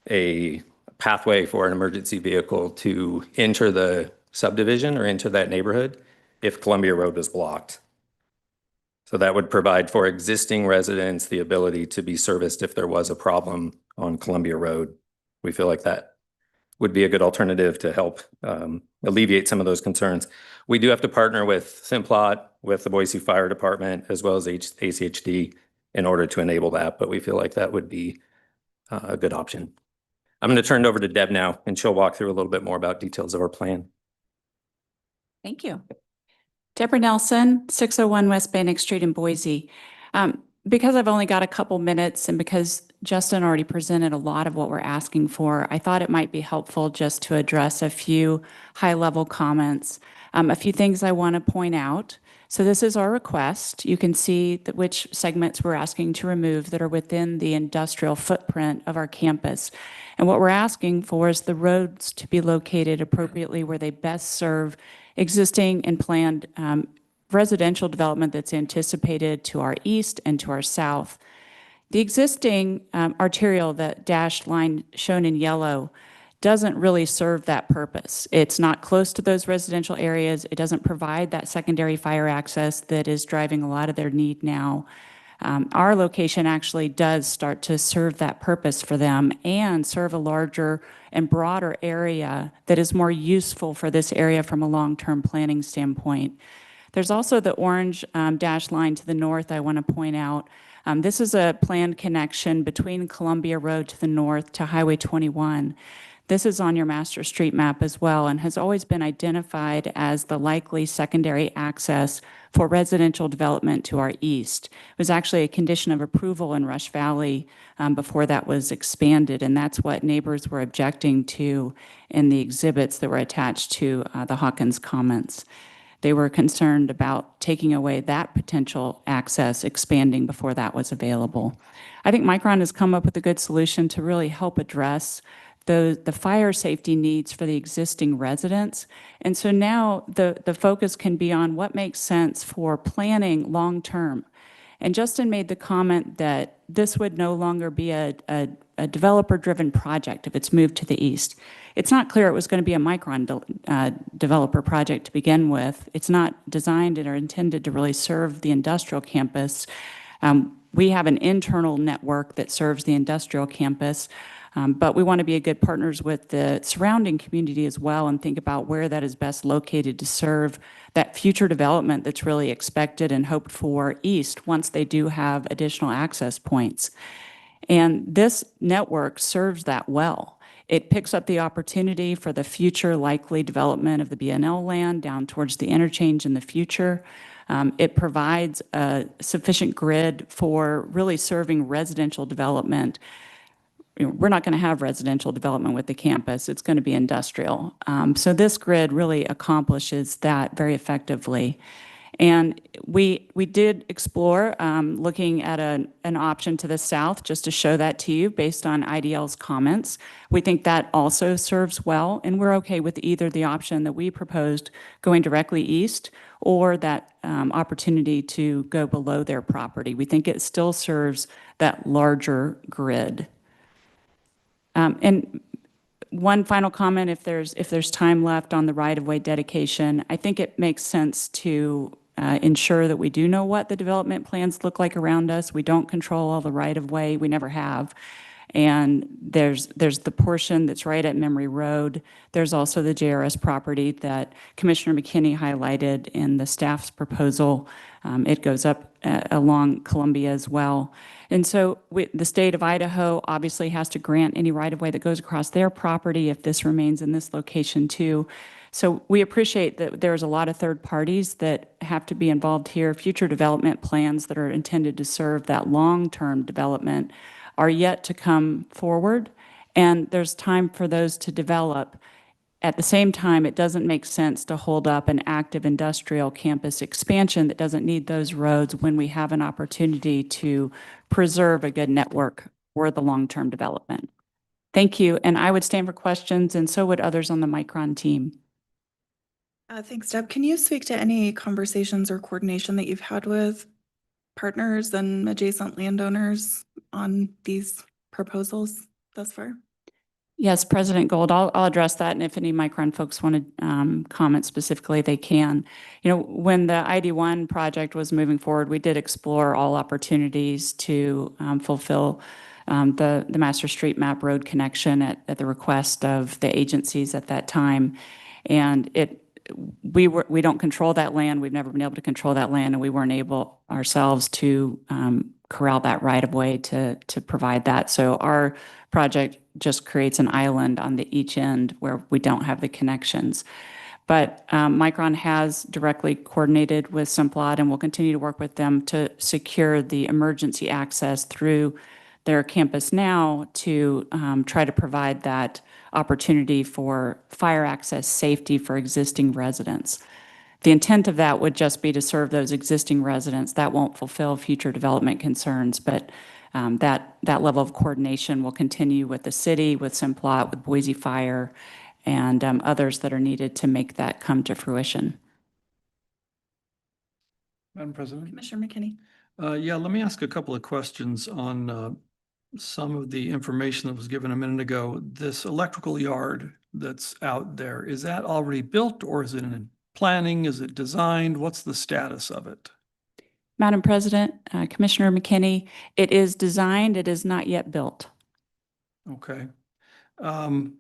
a pathway for an emergency vehicle to enter the subdivision or enter that neighborhood if Columbia Road was blocked. So that would provide for existing residents the ability to be serviced if there was a problem on Columbia Road. We feel like that would be a good alternative to help alleviate some of those concerns. We do have to partner with Simplot, with the Boise Fire Department, as well as ACHD in order to enable that, but we feel like that would be a good option. I'm going to turn it over to Deb now, and she'll walk through a little bit more about details of our plan. Thank you. Deborah Nelson, 601 West Bannock Street in Boise. Because I've only got a couple minutes and because Justin already presented a lot of what we're asking for, I thought it might be helpful just to address a few high-level comments. A few things I want to point out. So this is our request. You can see which segments we're asking to remove that are within the industrial footprint of our campus. And what we're asking for is the roads to be located appropriately where they best serve existing and planned residential development that's anticipated to our east and to our south. The existing arterial, that dashed line shown in yellow, doesn't really serve that purpose. It's not close to those residential areas. It doesn't provide that secondary fire access that is driving a lot of their need now. Our location actually does start to serve that purpose for them and serve a larger and broader area that is more useful for this area from a long-term planning standpoint. There's also the orange dashed line to the north I want to point out. This is a planned connection between Columbia Road to the north to Highway 21. This is on your master street map as well and has always been identified as the likely secondary access for residential development to our east. It was actually a condition of approval in Rush Valley before that was expanded, and that's what neighbors were objecting to in the exhibits that were attached to the Hawkins comments. They were concerned about taking away that potential access, expanding before that was available. I think Micron has come up with a good solution to really help address the fire safety needs for the existing residents. And so now the focus can be on what makes sense for planning long-term. And Justin made the comment that this would no longer be a developer-driven project if it's moved to the east. It's not clear it was going to be a Micron developer project to begin with. It's not designed or intended to really serve the industrial campus. We have an internal network that serves the industrial campus, but we want to be good partners with the surrounding community as well and think about where that is best located to serve that future development that's really expected and hoped for east once they do have additional access points. And this network serves that well. It picks up the opportunity for the future likely development of the BNL land down towards the interchange in the future. It provides a sufficient grid for really serving residential development. We're not going to have residential development with the campus. It's going to be industrial. So this grid really accomplishes that very effectively. And we did explore looking at an option to the south, just to show that to you based on IDL's comments. We think that also serves well, and we're okay with either the option that we proposed going directly east or that opportunity to go below their property. We think it still serves that larger grid. And one final comment, if there's time left on the right-of-way dedication, I think it makes sense to ensure that we do know what the development plans look like around us. We don't control all the right-of-way. We never have. And there's the portion that's right at Memory Road. There's also the JRS property that Commissioner McKinney highlighted in the staff's proposal. It goes up along Columbia as well. And so the state of Idaho obviously has to grant any right-of-way that goes across their property if this remains in this location too. So we appreciate that there's a lot of third parties that have to be involved here. Future development plans that are intended to serve that long-term development are yet to come forward, and there's time for those to develop. At the same time, it doesn't make sense to hold up an active industrial campus expansion that doesn't need those roads when we have an opportunity to preserve a good network for the long-term development. Thank you, and I would stand for questions, and so would others on the Micron team. Thanks, Deb. Can you speak to any conversations or coordination that you've had with partners and adjacent landowners on these proposals thus far? Yes, President Gold, I'll address that, and if any Micron folks want to comment specifically, they can. You know, when the ID1 project was moving forward, we did explore all opportunities to fulfill the master street map road connection at the request of the agencies at that time. And we don't control that land. We've never been able to control that land, and we weren't able ourselves to corral that right of way to provide that. So our project just creates an island on each end where we don't have the connections. But Micron has directly coordinated with Simplot and will continue to work with them to secure the emergency access through their campus now to try to provide that opportunity for fire access safety for existing residents. The intent of that would just be to serve those existing residents. That won't fulfill future development concerns, but that level of coordination will continue with the city, with Simplot, with Boise Fire, and others that are needed to make that come to fruition. Madam President? Commissioner McKinney. Yeah, let me ask a couple of questions on some of the information that was given a minute ago. This electrical yard that's out there, is that already built or is it in planning? Is it designed? What's the status of it? Madam President, Commissioner McKinney, it is designed, it is not yet built. Okay. And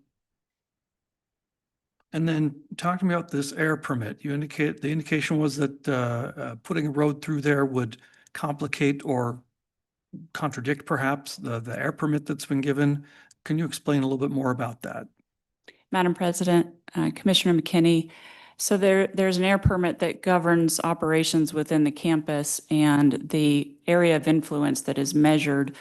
then talk to me about this air permit. The indication was that putting a road through there would complicate or contradict perhaps the air permit that's been given. Can you explain a little bit more about that? Madam President, Commissioner McKinney, so there's an air permit that governs operations within the campus, and the area of influence that is measured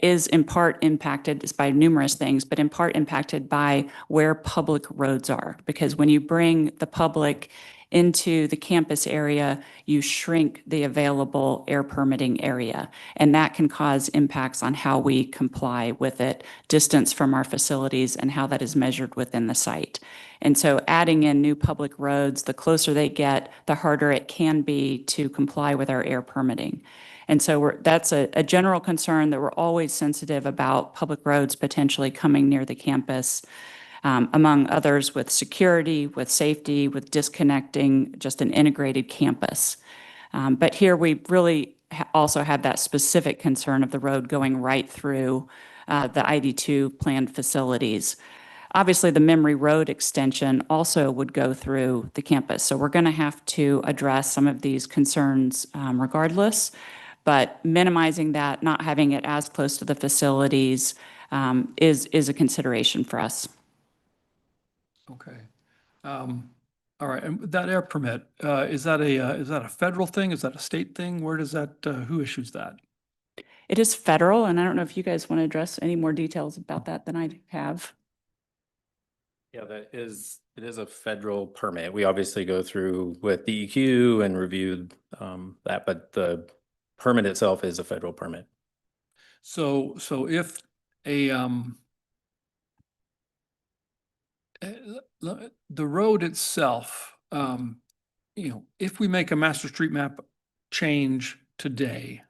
is in part impacted by numerous things, but in part impacted by where public roads are. Because when you bring the public into the campus area, you shrink the available air permitting area. And that can cause impacts on how we comply with it, distance from our facilities, and how that is measured within the site. And so adding in new public roads, the closer they get, the harder it can be to comply with our air permitting. And so that's a general concern that we're always sensitive about public roads potentially coming near the campus. Among others with security, with safety, with disconnecting just an integrated campus. But here we really also have that specific concern of the road going right through the ID2 planned facilities. Obviously, the Memory Road extension also would go through the campus. So we're going to have to address some of these concerns regardless. But minimizing that, not having it as close to the facilities is a consideration for us. Okay. All right. And that air permit, is that a federal thing? Is that a state thing? Where does that, who issues that? It is federal, and I don't know if you guys want to address any more details about that than I have. Yeah, it is a federal permit. We obviously go through with DEQ and review that, but the permit itself is a federal permit. So if a, the road itself, if we make a master street map change today,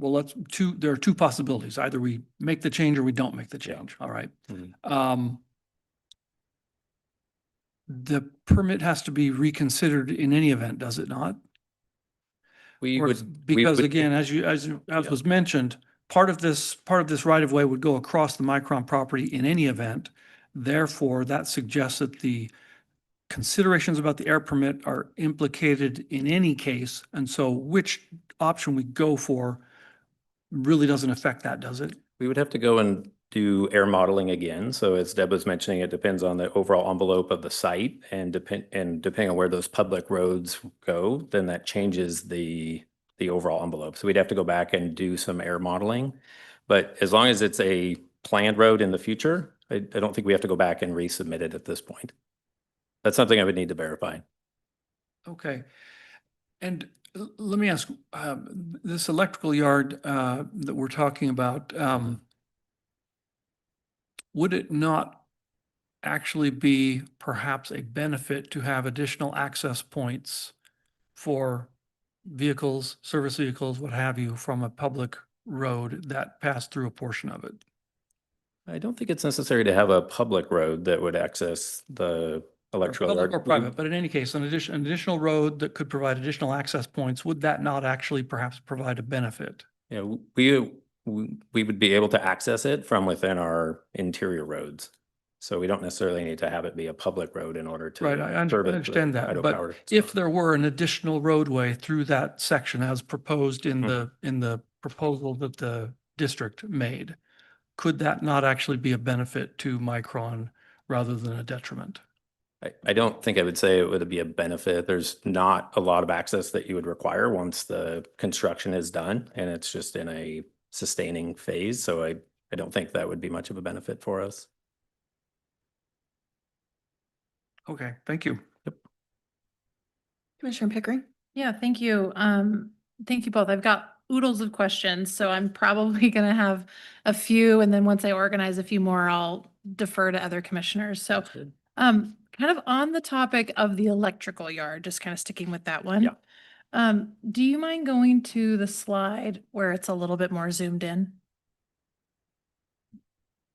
well, there are two possibilities. Either we make the change or we don't make the change. All right. Mhm. The permit has to be reconsidered in any event, does it not? We Or would. because again, as was mentioned, part of this right of way would go across the Micron property in any event. Therefore, that suggests that the considerations about the air permit are implicated in any case. And so which option we go for really doesn't affect that, does it? We would have to go and do air modeling again. So as Deb was mentioning, it depends on the overall envelope of the site and depending on where those public roads go, then that changes the overall envelope. So we'd have to go back and do some air modeling. But as long as it's a planned road in the future, I don't think we have to go back and resubmit it at this point. That's something I would need to verify. Okay. And let me ask, this electrical yard that we're talking about, would it not actually be perhaps a benefit to have additional access points for vehicles, service vehicles, what have you, from a public road that pass through a portion of it? I don't think it's necessary to have a public road that would access the electrical Public yard. or private, but in any case, an additional road that could provide additional access points, would that not actually perhaps provide a benefit? Yeah, we would be able to access it from within our interior roads. So we don't necessarily need to have it be a public road in order to. Right, I service the understand that, Idaho but Power if stuff. there were an additional roadway through that section as proposed in the proposal that the district made, could that not actually be a benefit to Micron rather than a detriment? I don't think I would say it would be a benefit. There's not a lot of access that you would require once the construction is done and it's just in a sustaining phase. So I don't think that would be much of a benefit for us. Okay, thank you. Commissioner Pickering? Yeah, thank you. Thank you both. I've got oodles of questions, so I'm probably going to have a few, and then once I organize a few more, I'll defer to other commissioners. So, Good. kind of on the topic of the electrical yard, just kind of sticking with that one. Yeah. Do you mind going to the slide where it's a little bit more zoomed in?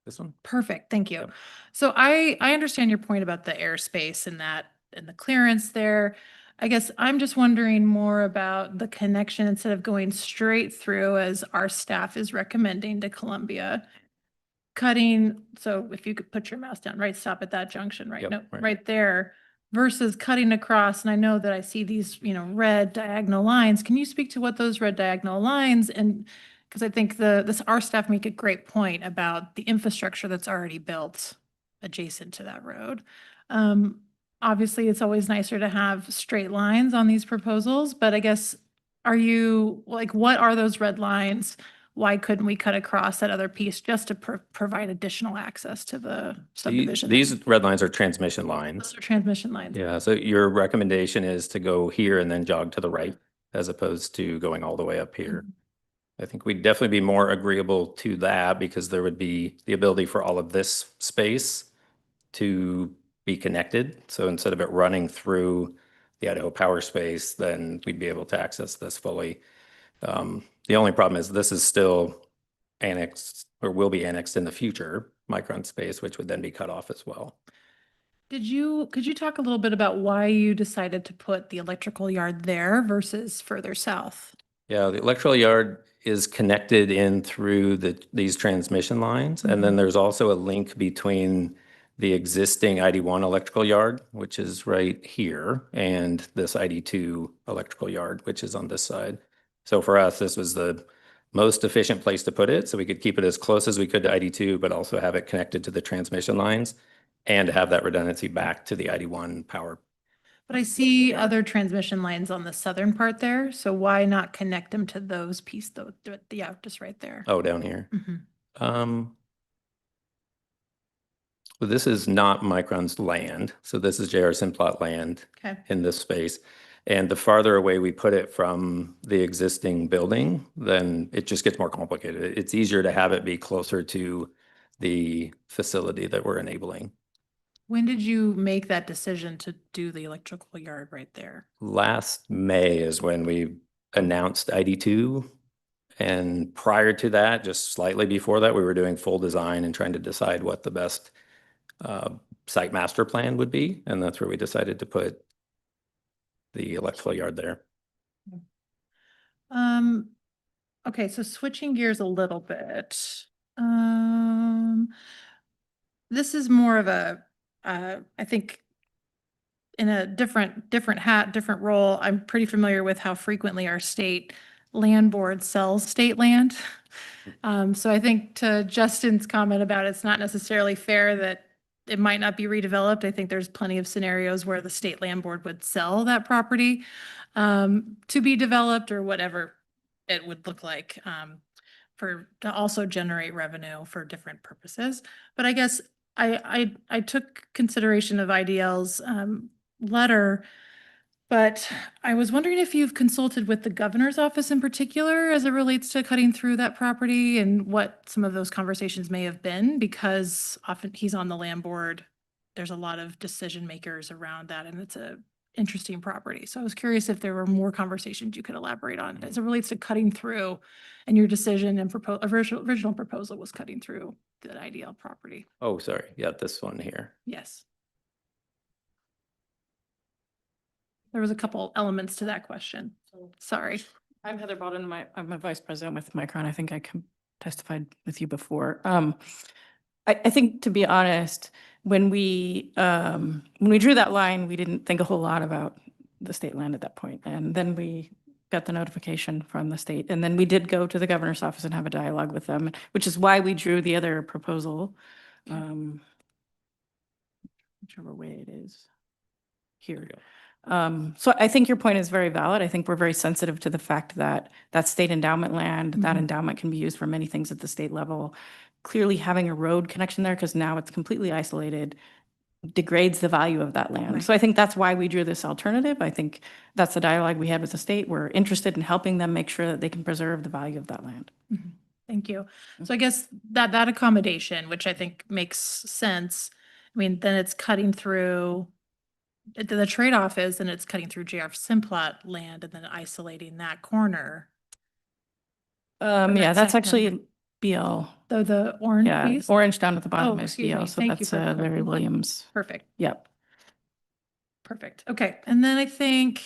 This one? Perfect, thank you. Yep. So I understand your point about the airspace and that, and the clearance there. I guess I'm just wondering more about the connection instead of going straight through as our staff is recommending to Columbia. Cutting, so if you could put your mouse down, right, stop at that junction, right? Yep, No, right. right there versus cutting across. And I know that I see these, red diagonal lines. Can you speak to what those red diagonal lines and because I think our staff make a great point about the infrastructure that's already built adjacent to that road. Obviously, it's always nicer to have straight lines on these proposals, but I guess, what are those red lines? Why couldn't we cut across that other piece just to provide additional access to the subdivision? These red lines are transmission lines. Those are transmission lines. Yeah, so your recommendation is to go here and then jog to the right as opposed to going all the way up here. Mhm. I think we'd definitely be more agreeable to that because there would be the ability for all of this space to be connected. So instead of it running through the Idaho Power space, then we'd be able to access this fully. The only problem is this is still annexed or will be annexed in the future, Micron space, which would then be cut off as well. Could you talk a little bit about why you decided to put the electrical yard there versus further south? Yeah, the electrical yard is connected in through these transmission lines. And then there's also a link between the existing ID1 electrical yard, which is right here, and this ID2 electrical yard, which is on this side. So for us, this was the most efficient place to put it. So we could keep it as close as we could to ID2, but also have it connected to the transmission lines and have that redundancy back to the ID1 power. But I see other transmission lines on the southern part there, so why not connect them to those pieces though? Yeah, just right there. Oh, down here. Mhm. Well, this is not Micron's land. So this is J.R. Simplot land Okay. in this space. And the farther away we put it from the existing building, then it just gets more complicated. It's easier to have it be closer to the facility that we're enabling. When did you make that decision to do the electrical yard right there? Last May is when we announced ID2 And prior to that, just slightly before that, we were doing full design and trying to decide what the best site master plan would be. And that's where we decided to put the electrical yard there. Okay, so switching gears a little bit. This is more of a, I think in a different hat, different role. I'm pretty familiar with how frequently our state land board sells state land. So I think to Justin's comment about it's not necessarily fair that it might not be redeveloped. I think there's plenty of scenarios where the state land board would sell that property to be developed or whatever it would look like to also generate revenue for different purposes. But I guess I took consideration of IDL's letter, but I was wondering if you've consulted with the governor's office in particular as it relates to cutting through that property and what some of those conversations may have been, because often he's on the land board. There's a lot of decision makers around that, and it's a interesting property. So I was curious if there were more conversations you could elaborate on as it relates to cutting through, and your decision and original proposal was cutting through the IDL property. Oh, sorry. Yeah, this one here. Yes. There was a couple elements to that question. Sorry. I'm Heather Baldwin. I'm a vice president with Micron. I think I testified with you before. I think, to be honest, when we drew that line, we didn't think a whole lot about the state land at that point. And then we got the notification from the state. And then we did go to the governor's office and have a dialogue with them, which is why we drew the other proposal. Whichever way it is. Here. So I think your point is very valid. I think we're very sensitive to the fact that that state endowment land, that endowment can be used for many things at the state level. Clearly having a road connection there, because now it's completely isolated, degrades the value of that land. Right. So I think that's why we drew this alternative. I think that's the dialogue we had with the state. We're interested in helping them make sure that they can preserve the value of that land. Thank you. So I guess that accommodation, which I think makes sense. I mean, then it's cutting through, the trade-off is, then it's cutting through JF Simplot land and then isolating that corner. Yeah, that that's section. actually BL. The orange Yeah, piece? orange down at the Oh, bottom is excuse BL. me. So Thank you that's for Larry correcting. Williams. Perfect. Yep. Perfect. Okay. And then I think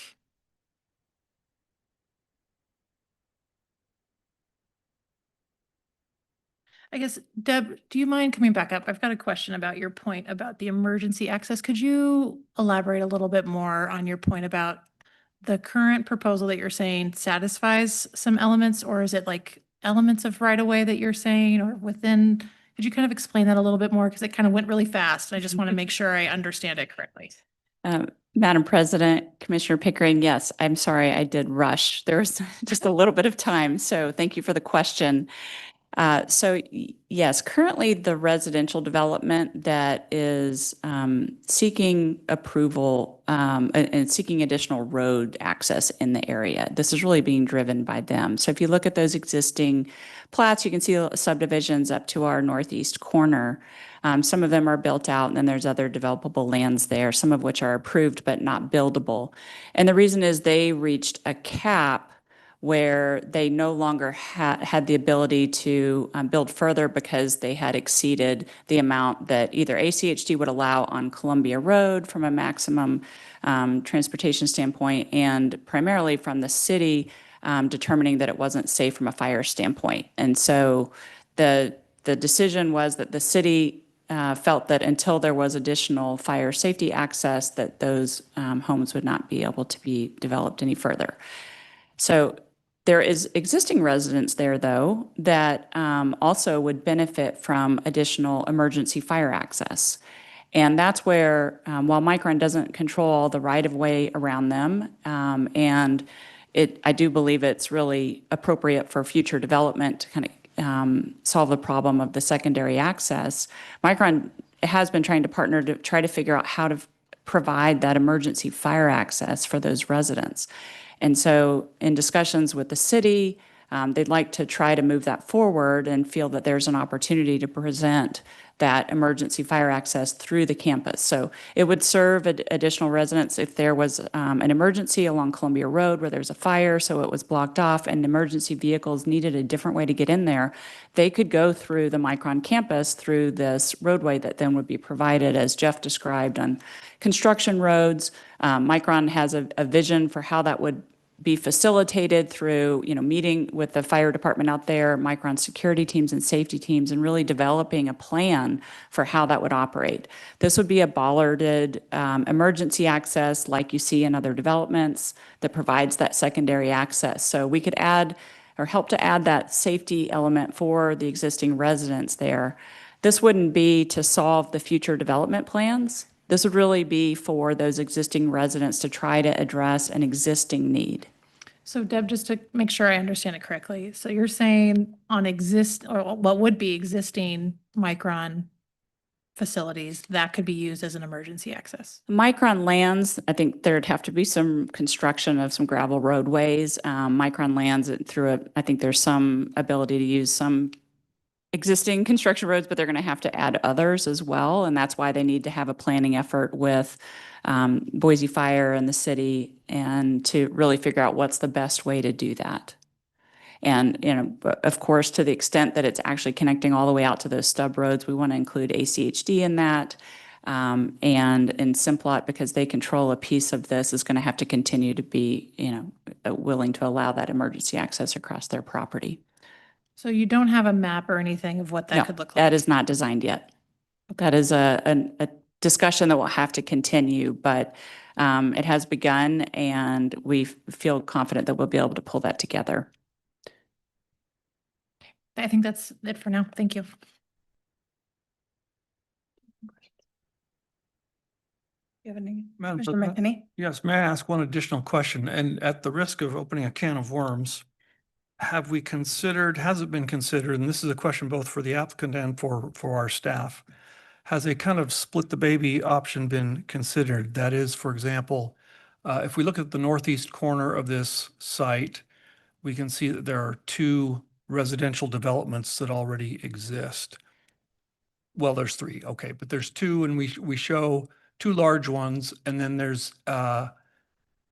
Deb, do you mind coming back up? I've got a question about your point about the emergency access. Could you elaborate a little bit more on your point about the current proposal that you're saying satisfies some elements, or is it like elements of right of way that you're saying, or within? Could you kind of explain that a little bit more? Because it kind of went really fast. And I just want to make sure I understand it correctly. Madam President, Commissioner Pickering, yes, I'm sorry, I did rush. There was just a little bit of time, so thank you for the question. Yes, currently the residential development that is seeking approval and seeking additional road access in the area. This is really being driven by them. So if you look at those existing plats, you can see subdivisions up to our northeast corner. Some of them are built out, and then there's other developable lands there, some of which are approved but not buildable. And the reason is they reached a cap where they no longer had the ability to build further because they had exceeded the amount that either ACHD would allow on Columbia Road from a maximum transportation standpoint, and primarily from the city determining that it wasn't safe from a fire standpoint. And so the decision was that the city felt that until there was additional fire safety access, that those homes would not be able to be developed any further. So there is existing residents there, though, that also would benefit from additional emergency fire access. And that's where, while Micron doesn't control all the right-of-way around them, and I do believe it's really appropriate for future development to kind of solve the problem of the secondary access, Micron has been trying to partner to try to figure out how to provide that emergency fire access for those residents. And so in discussions with the city, They'd like to try to move that forward and feel that there's an opportunity to present that emergency fire access through the campus. So it would serve additional residents if there was an emergency along Columbia Road where there's a fire, so it was blocked off and emergency vehicles needed a different way to get in there. They could go through the Micron campus through this roadway that then would be provided, as Jeff described, on construction roads. Micron has a vision for how that would be facilitated through, meeting with the fire department out there, Micron security teams and safety teams, and really developing a plan for how that would operate. This would be a bollarded emergency access like you see in other developments that provides that secondary access. So we could add or help to add that safety element for the existing residents there. This wouldn't be to solve the future development plans. This would really be for those existing residents to try to address an existing need. So Deb, just to make sure I understand it correctly, so you're saying on or what would be existing Micron facilities, that could be used as an emergency access? Micron lands, I think there'd have to be some construction of some gravel roadways. Micron lands I think there's some ability to use some existing construction roads, but they're going to have to add others as well. And that's why they need to have a planning effort with Boise Fire and the city, and to really figure out what's the best way to do that. And, of course, to the extent that it's actually connecting all the way out to those stub roads, we want to include ACHD in that. And in Simplot, because they control a piece of this, is going to have to continue to be, willing to allow that emergency access across their property. So you don't have a map or anything of what that No, could look like? that is not designed yet. That is a discussion that will have to continue, but it has begun, and we feel confident that we'll be able to pull that together. I think that's it for now. Thank you. You have any, Madam Commissioner President? McKinney? Yes, may I ask one additional question? And at the risk of opening a can of worms, has it been considered, and this is a question both for the applicant and for our staff, has a kind of split the baby option been considered? That is, for example, if we look at the northeast corner of this site, we can see that there are 2 residential developments that already exist. Well, there's 3, okay, but there's 2, and we show 2 large ones, and then there's a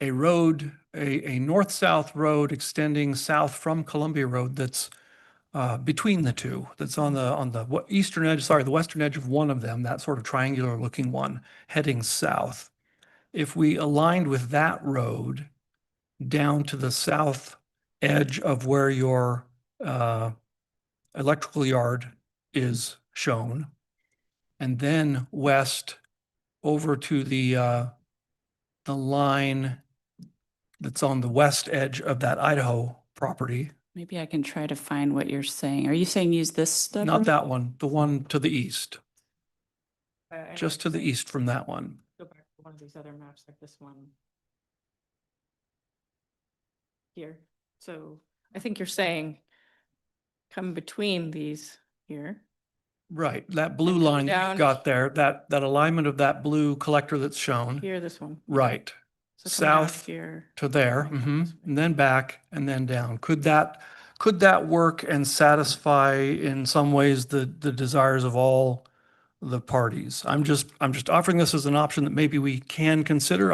road, a north-south road extending south from Columbia Road that's between the 2, that's on the eastern edge, the western edge of one of them, that sort of triangular looking one heading south. If we aligned with that road down to the south edge of where your electrical yard is shown, and then west over to the line that's on the west edge of that Idaho property. Maybe I can try to find what you're saying. Are you saying use this stuff? Not that one, the one to the east, just to the east from that one. Go back to one of these other maps like this one. Here. So I think you're saying come between these here. Right, that blue And then line down got there, that alignment of that blue collector that's shown. Here, this one. Right, So come down south here. to there, Right down this way. and then back and then down. Could that work and satisfy in some ways the desires of all the parties? I'm just offering this as an option that maybe we can consider.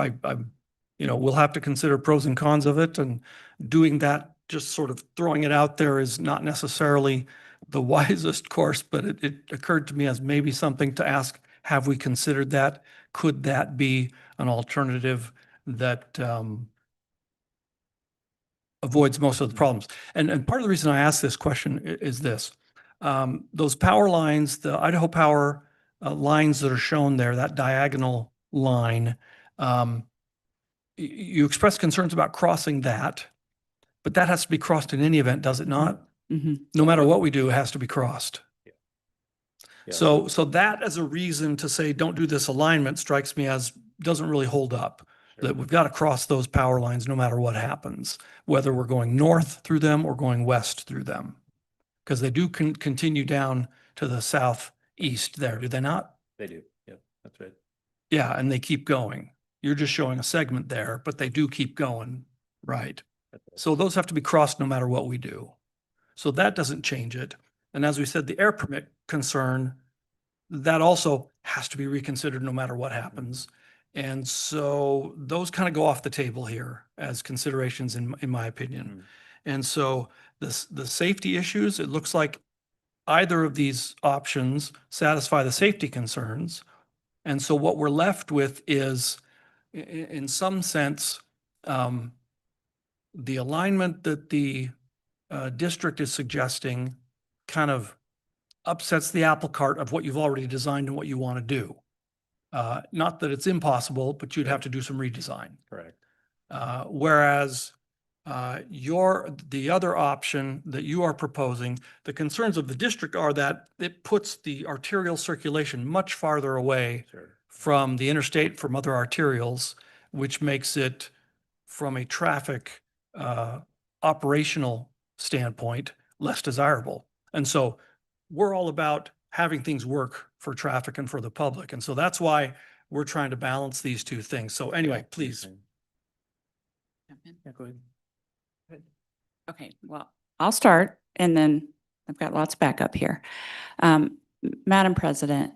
We'll have to consider pros and cons of it, and doing that, just sort of throwing it out there, is not necessarily the wisest course, but it occurred to me as maybe something to ask, have we considered that? Could that be an alternative that avoids most of the problems? And part of the reason I ask this question is this. Those power lines, the Idaho Power lines that are shown there, that diagonal line, you express concerns about crossing that, but that has to be crossed in any event, does it not? Mm-hmm. No matter what we do, it has to be crossed. Yeah. So that as a reason to say, don't do this alignment, strikes me as doesn't really hold up. That we've got to cross those power lines no matter what happens, whether we're going north through them or going west through them. Because they do continue down to the southeast there, do they not? They do. Yeah, that's right. Yeah, and they keep going. You're just showing a segment there, but they do keep going, right? So those have to be crossed no matter what we do. So that doesn't change it. And as we said, the air permit concern, that also has to be reconsidered no matter what happens. And so those kind of go off the table here as considerations in my opinion. And so the safety issues, it looks like either of these options satisfy the safety concerns. And so what we're left with is, in some sense, the alignment that the district is suggesting kind of upsets the apple cart of what you've already designed and what you want to do. Not that it's impossible, but you'd have to do some redesign. Correct. Whereas the other option that you are proposing, the concerns of the district are that it puts the arterial circulation much farther away from the interstate, from other arterials, which makes it, from a traffic operational standpoint, less desirable. And so we're all about having things work for traffic and for the public. And so that's why we're trying to balance these two things. So anyway, please. Yeah, go ahead. Okay, well, I'll start and then I've got lots of backup here. Madam President,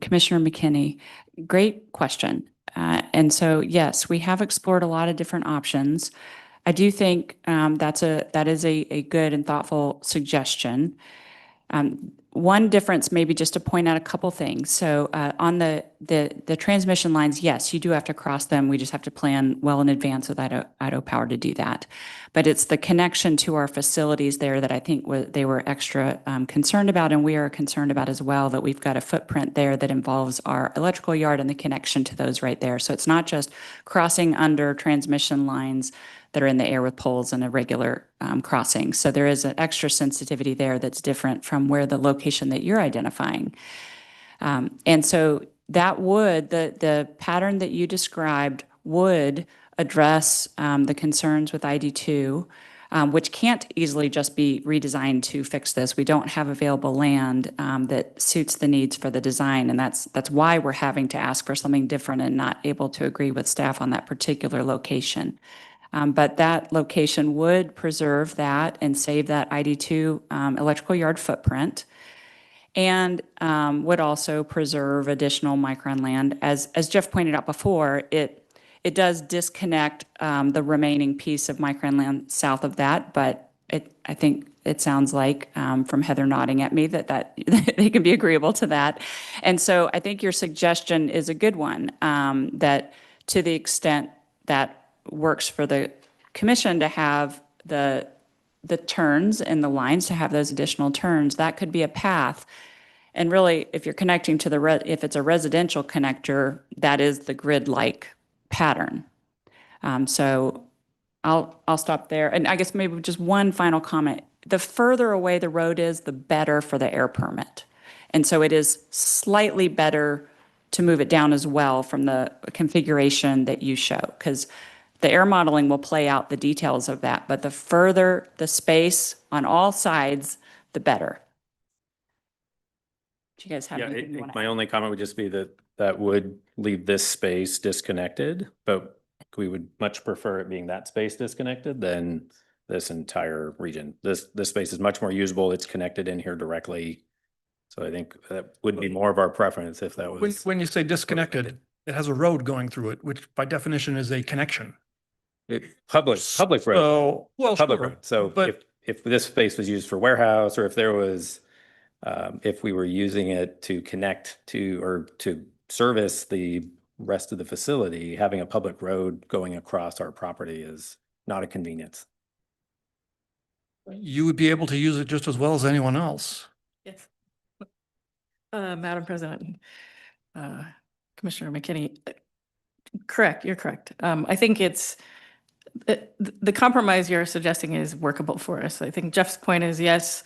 Commissioner McKinney, great question. And so, yes, we have explored a lot of different options. I do think that is a good and thoughtful suggestion. One difference, maybe just to point out a couple things. So on the transmission lines, yes, you do have to cross them. We just have to plan well in advance with Idaho Power to do that. But it's the connection to our facilities there that I think they were extra concerned about, and we are concerned about as well, that we've got a footprint there that involves our electrical yard and the connection to those right there. So it's not just crossing under transmission lines that are in the air with poles and a regular crossing. So there is an extra sensitivity there that's different from where the location that you're identifying. And so that would, the pattern that you described would address the concerns with ID2, which can't easily just be redesigned to fix this. We don't have available land that suits the needs for the design. And that's why we're having to ask for something different and not able to agree with staff on that particular location. But that location would preserve that and save that ID2 electrical yard footprint, and would also preserve additional Micron land. As Jeff pointed out before, it does disconnect the remaining piece of Micron land south of that, but I think it sounds like from Heather nodding at me that they can be agreeable to that. And so I think your suggestion is a good one, that to the extent that works for the commission to have the turns and the lines, to have those additional turns, that could be a path. And really, if you're connecting to if it's a residential connector, that is the grid-like pattern. So I'll stop there. And I guess maybe just one final comment. The further away the road is, the better for the air permit. And so it is slightly better to move it down as well from the configuration that you show, because the air modeling will play out the details of that, but the further the space on all sides, the better. Do you guys have Yeah, anything you want to my add? only comment would just be that would leave this space disconnected, but we would much prefer it being that space disconnected than this entire region. This space is much more usable. It's connected in here directly. So I think that would be more of our preference if that was. When you say disconnected, it has a road going through it, which by definition is a connection. Public road. So, well, Public sure, road. So but if this space was used for warehouse, or if there was, if we were using it to connect to, or to service the rest of the facility, having a public road going across our property is not a convenience. you would be able to use it just as well as anyone else. Yes. Madam President, Commissioner McKinney, correct, you're correct. I think the compromise you're suggesting is workable for us. I think Jeff's point is, yes,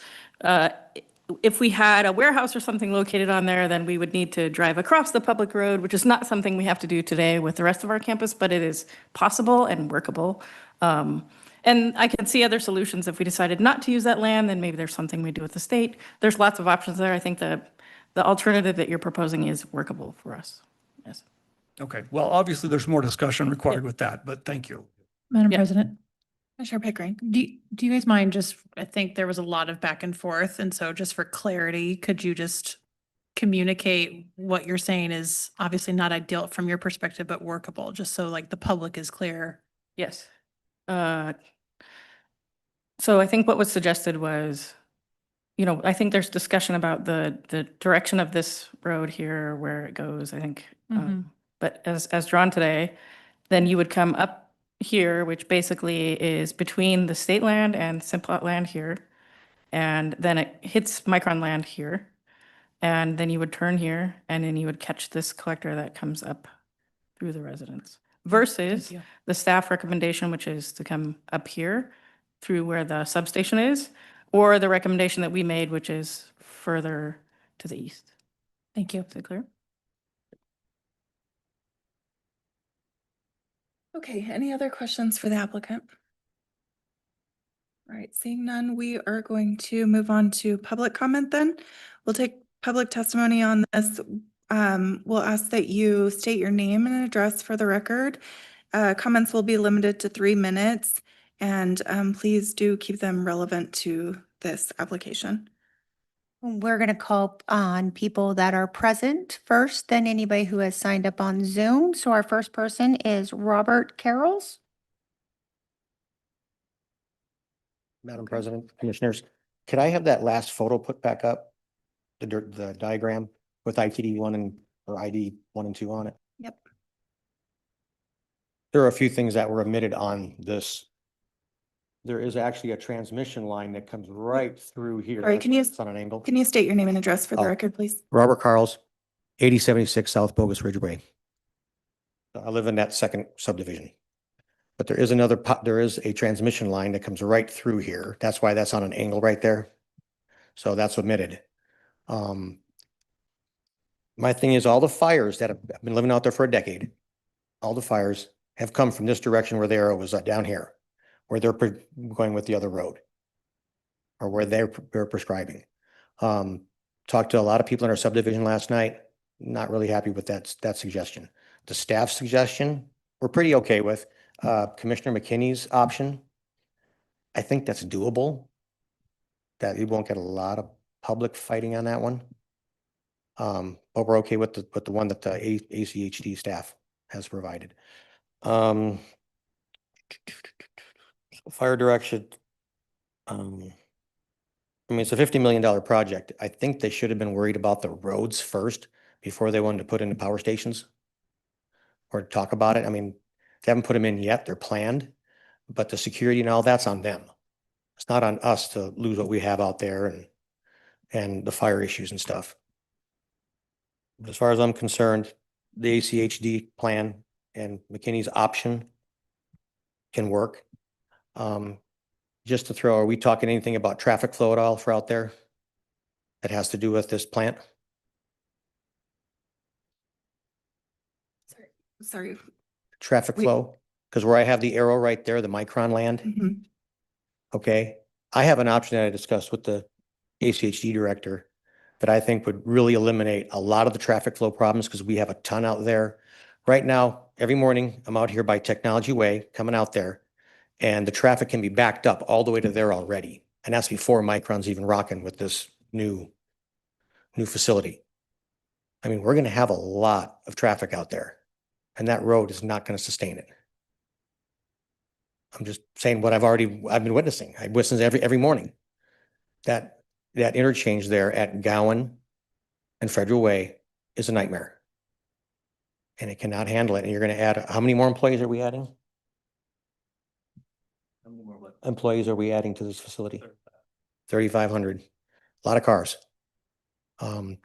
if we had a warehouse or something located on there, then we would need to drive across the public road, which is not something we have to do today with the rest of our campus, but it is possible and workable. And I can see other solutions. If we decided not to use that land, then maybe there's something we do with the state. There's lots of options there. I think the alternative that you're proposing is workable for us. Yes. Okay, well, obviously there's more discussion required with that, but thank you. Madam Yeah. President, Commissioner Pickering, do you guys mind just, I think there was a lot of back and forth, and so just for clarity, could you just communicate what you're saying is obviously not ideal from your perspective, but workable, just so like the public is clear? Yes. So I think what was suggested was, I think there's discussion about the direction of this road here, where it goes, I think. Mhm. But as drawn today, then you would come up here, which basically is between the state land and Simplot land here. And then it hits Micron land here. And then you would turn here and then you would catch this collector that comes up through the residence. Versus you. the staff recommendation, which is to come up here through where the substation is, or the recommendation that we made, which is further to the east. Thank you. Is it clear? Okay, any other questions for the applicant? All right, seeing none, we are going to move on to public comment then. We'll take public testimony on this. We'll ask that you state your name and address for the record. Comments will be limited to 3 minutes, and please do keep them relevant to this application. We're going to call on people that are present first, then anybody who has signed up on Zoom. So our first person is Robert Carrolls. Madam President, Commissioners, could I have that last photo put back up? The diagram with ITD 1 or ID 1 and 2 on it? Yep. There are a few things that were omitted on this. There is actually a transmission line that comes right through here. Sorry, can you- It's on an angle. Can you state your name and address for the Oh. record, please? Robert Carls, 8076 South Bogus Ridgeway. I live in that second subdivision. But there is there is a transmission line that comes right through here. That's why that's on an angle right there. So that's omitted. My thing is all the fires that have been living out there for a decade, all the fires have come from this direction where the arrow was down here, where they're going with the other road or where they're prescribing. Talked to a lot of people in our subdivision last night, not really happy with that suggestion. The staff suggestion, we're pretty okay with. Commissioner McKinney's option, I think that's doable. That you won't get a lot of public fighting on that one. But we're okay with the one that the ACHD staff has provided. Fire direction. I mean, it's a $50 million project. I think they should have been worried about the roads first before they wanted to put in the power stations or talk about it. I mean, they haven't put them in yet. They're planned, but the security and all that's on them. It's not on us to lose what we have out there and the fire issues and stuff. As far as I'm concerned, the ACHD plan and McKinney's option can work. Just to throw, are we talking anything about traffic flow at all for out there that has to do with this plant? Sorry. Traffic We- flow? Because where I have the arrow right there, the Micron land, Mhm. okay? I have an option that I discussed with the ACHD director that I think would really eliminate a lot of the traffic flow problems because we have a ton out there. Right now, every morning, I'm out here by Technology Way, coming out there, and the traffic can be backed up all the way to there already. And that's before Micron's even rocking with this new facility. I mean, we're going to have a lot of traffic out there, and that road is not going to sustain it. I'm just saying what I've been witnessing. I witness every morning. That interchange there at Gowan and Federal Way is a nightmare. And it cannot handle it. And you're going to add, how many more employees are we adding? How many more employees are we adding to this facility? 3,500. A lot of cars. I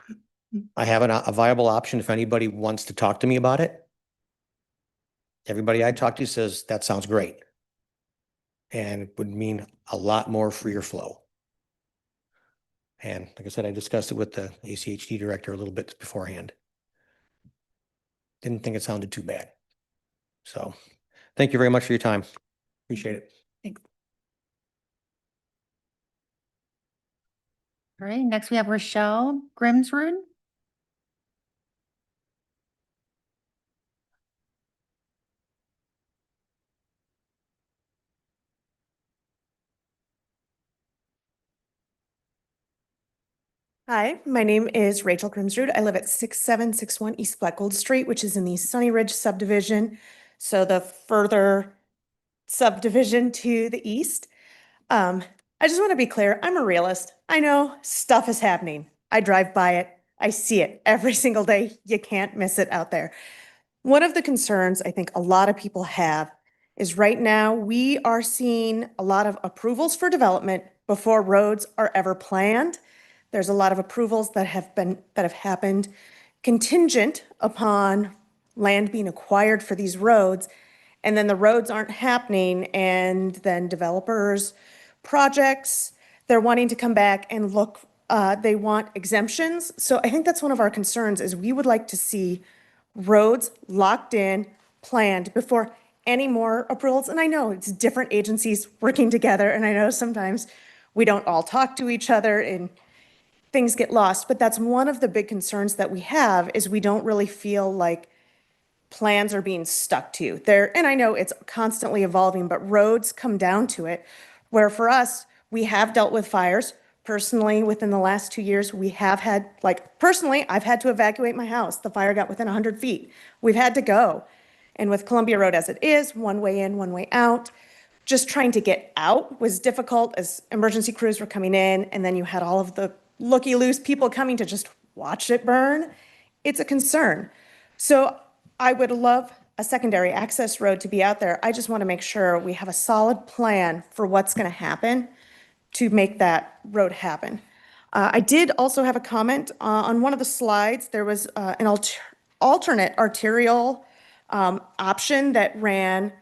have a viable option if anybody wants to talk to me about it. Everybody I talk to says that sounds great. And it would mean a lot more freer flow. And like I said, I discussed it with the ACHD director a little bit beforehand. Didn't think it sounded too bad. So thank you very much for your time. Appreciate it. Thanks. All right, next we have Rochelle Grimsrud. Hi, my name is Rachel Grimsrud. I live at 6761 East Black Gold Street, which is in the Sunny Ridge subdivision. So the further subdivision to the east. I just want to be clear, I'm a realist. I know stuff is happening. I drive by it. I see it every single day. You can't miss it out there. One of the concerns I think a lot of people have is right now we are seeing a lot of approvals for development before roads are ever planned. There's a lot of approvals that have happened contingent upon land being acquired for these roads. And then the roads aren't happening and then developers, projects, they're wanting to come back and look, they want exemptions. So I think that's one of our concerns is we would like to see roads locked in, planned before any more approvals. And I know it's different agencies working together, and I know sometimes we don't all talk to each other and things get lost, but that's one of the big concerns that we have is we don't really feel like plans are being stuck to there. And I know it's constantly evolving, but roads come down to it, where for us, we have dealt with fires. Personally, within the last 2 years, we have had, like, personally, I've had to evacuate my house. The fire got within 100 feet. We've had to go. And with Columbia Road as it is, one way in, one way out, just trying to get out was difficult as emergency crews were coming in, and then you had all of the looky-loose people coming to just watch it burn. It's a concern. So I would love a secondary access road to be out there. I just want to make sure we have a solid plan for what's going to happen to make that road happen. I did also have a comment on one of the slides. There was an alternate arterial option that ran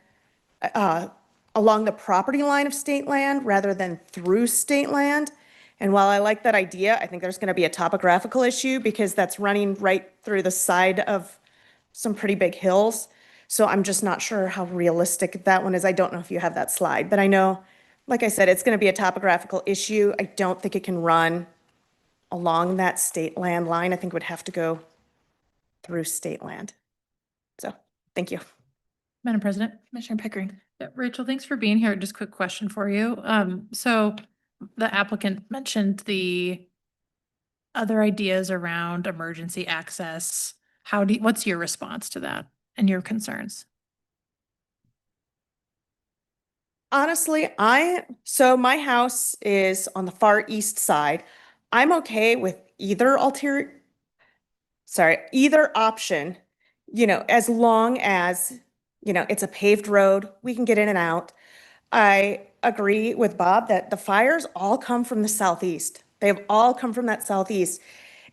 along the property line of state land rather than through state land. And while I like that idea, I think there's going to be a topographical issue because that's running right through the side of some pretty big hills. So I'm just not sure how realistic that one is. I don't know if you have that slide, but I know, like I said, it's going to be a topographical issue. I don't think it can run along that state land line. I think it would have to go through state land. So, thank you. Madam President. Commissioner Pickering. Yeah, Rachel, thanks for being here. Just quick question for you. So the applicant mentioned the other ideas around emergency access. What's your response to that and your concerns? Honestly, so my house is on the far east side. I'm okay with either either option, as long as, it's a paved road, we can get in and out. I agree with Bob that the fires all come from the southeast. They've all come from that southeast.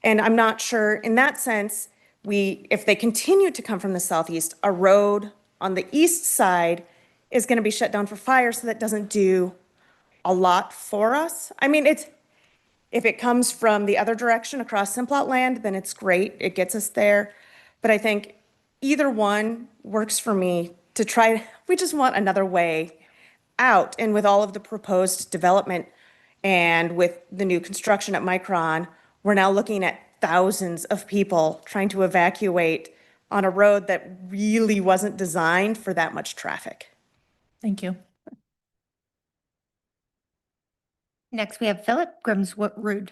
And I'm not sure, in that sense, if they continue to come from the southeast, a road on the east side is going to be shut down for fire, so that doesn't do a lot for us. I mean, if it comes from the other direction across Simplot land, then it's great. It gets us there. But I think either one works for me to try. We just want another way out. And with all of the proposed development and with the new construction at Micron, we're now looking at thousands of people trying to evacuate on a road that really wasn't designed for that much traffic. Thank you. Next, we have Philip Grimsrud.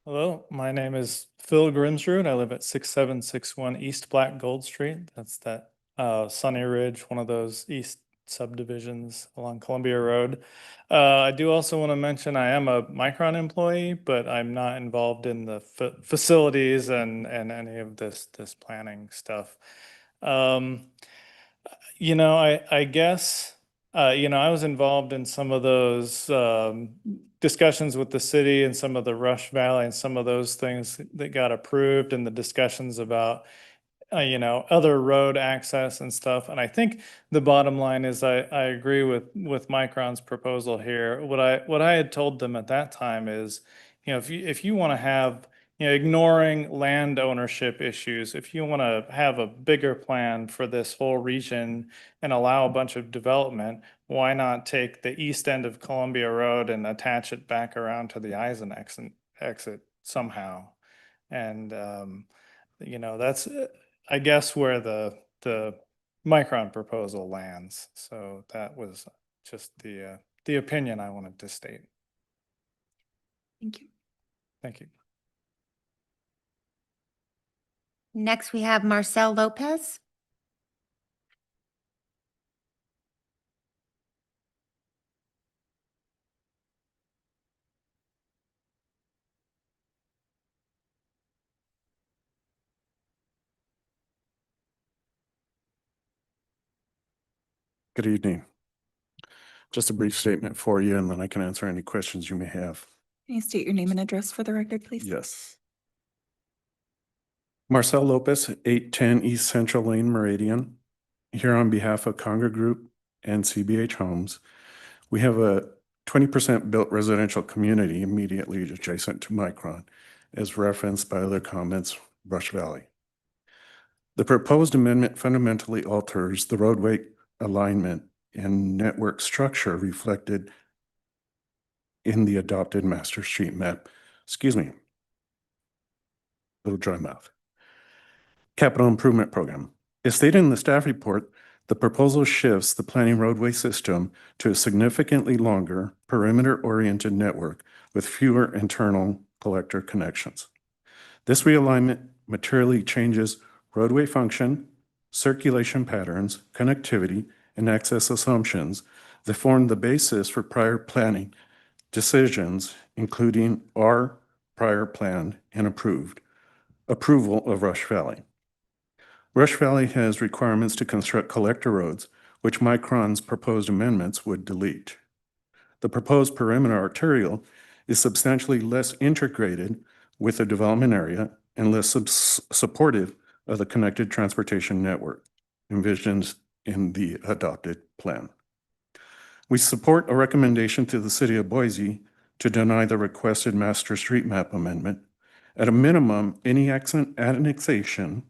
Hello, my name is Phil Grimsrud. I live at 6761 East Black Gold Street. That's that Sunny Ridge, one of those east subdivisions along Columbia Road. I do also want to mention I am a Micron employee, but I'm not involved in the facilities and any of this planning stuff. I guess, I was involved in some of those discussions with the city and some of the Rush Valley and some of those things that got approved and the discussions about, other road access and stuff. And I think the bottom line is I agree with Micron's proposal here. What I had told them at that time is, if you want to have, ignoring land ownership issues, if you want to have a bigger plan for this whole region and allow a bunch of development, why not take the east end of Columbia Road and attach it back around to the Eisen exit somehow? And you know, that's, I guess, where the Micron proposal lands. So that was just the opinion I wanted to state. Thank you. Thank you. Next, we have Marcel Lopez. Good evening. Just a brief statement for you, and then I can answer any questions you may have. Can you state your name and address for the record, please? Yes. Marcel Lopez, 810 East Central Lane, Meridian. Here on behalf of Conger Group and CBH Homes. We have a 20% built residential community immediately adjacent to Micron, as referenced by other comments, Rush Valley. The proposed amendment fundamentally alters the roadway alignment and network structure reflected in the adopted master street map. Excuse me. Little dry mouth. Capital Improvement Program. As stated in the staff report, the proposal shifts the planning roadway system to a significantly longer perimeter-oriented network with fewer internal collector connections. This realignment materially changes roadway function, circulation patterns, connectivity, and access assumptions that form the basis for prior planning decisions, including our prior planned and approval of Rush Valley. Rush Valley has requirements to construct collector roads, which Micron's proposed amendments would delete. The proposed perimeter arterial is substantially less integrated with the development area and less supportive of the connected transportation network envisioned in the adopted plan. We support a recommendation to the City of Boise to deny the requested master street map amendment. At a minimum, any annexation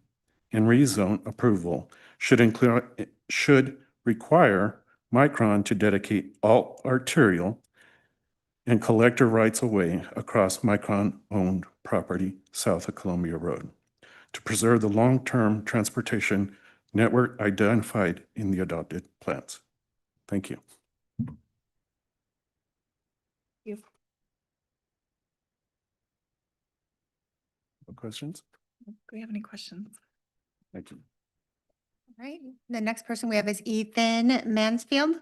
and rezone approval should require Micron to dedicate all arterial and collector rights of way across Micron-owned property south of Columbia Road to preserve the long-term transportation network identified in the adopted plans. Thank you. Questions? Do we have any questions? Thank you. All right, the next person we have is Ethan Mansfield.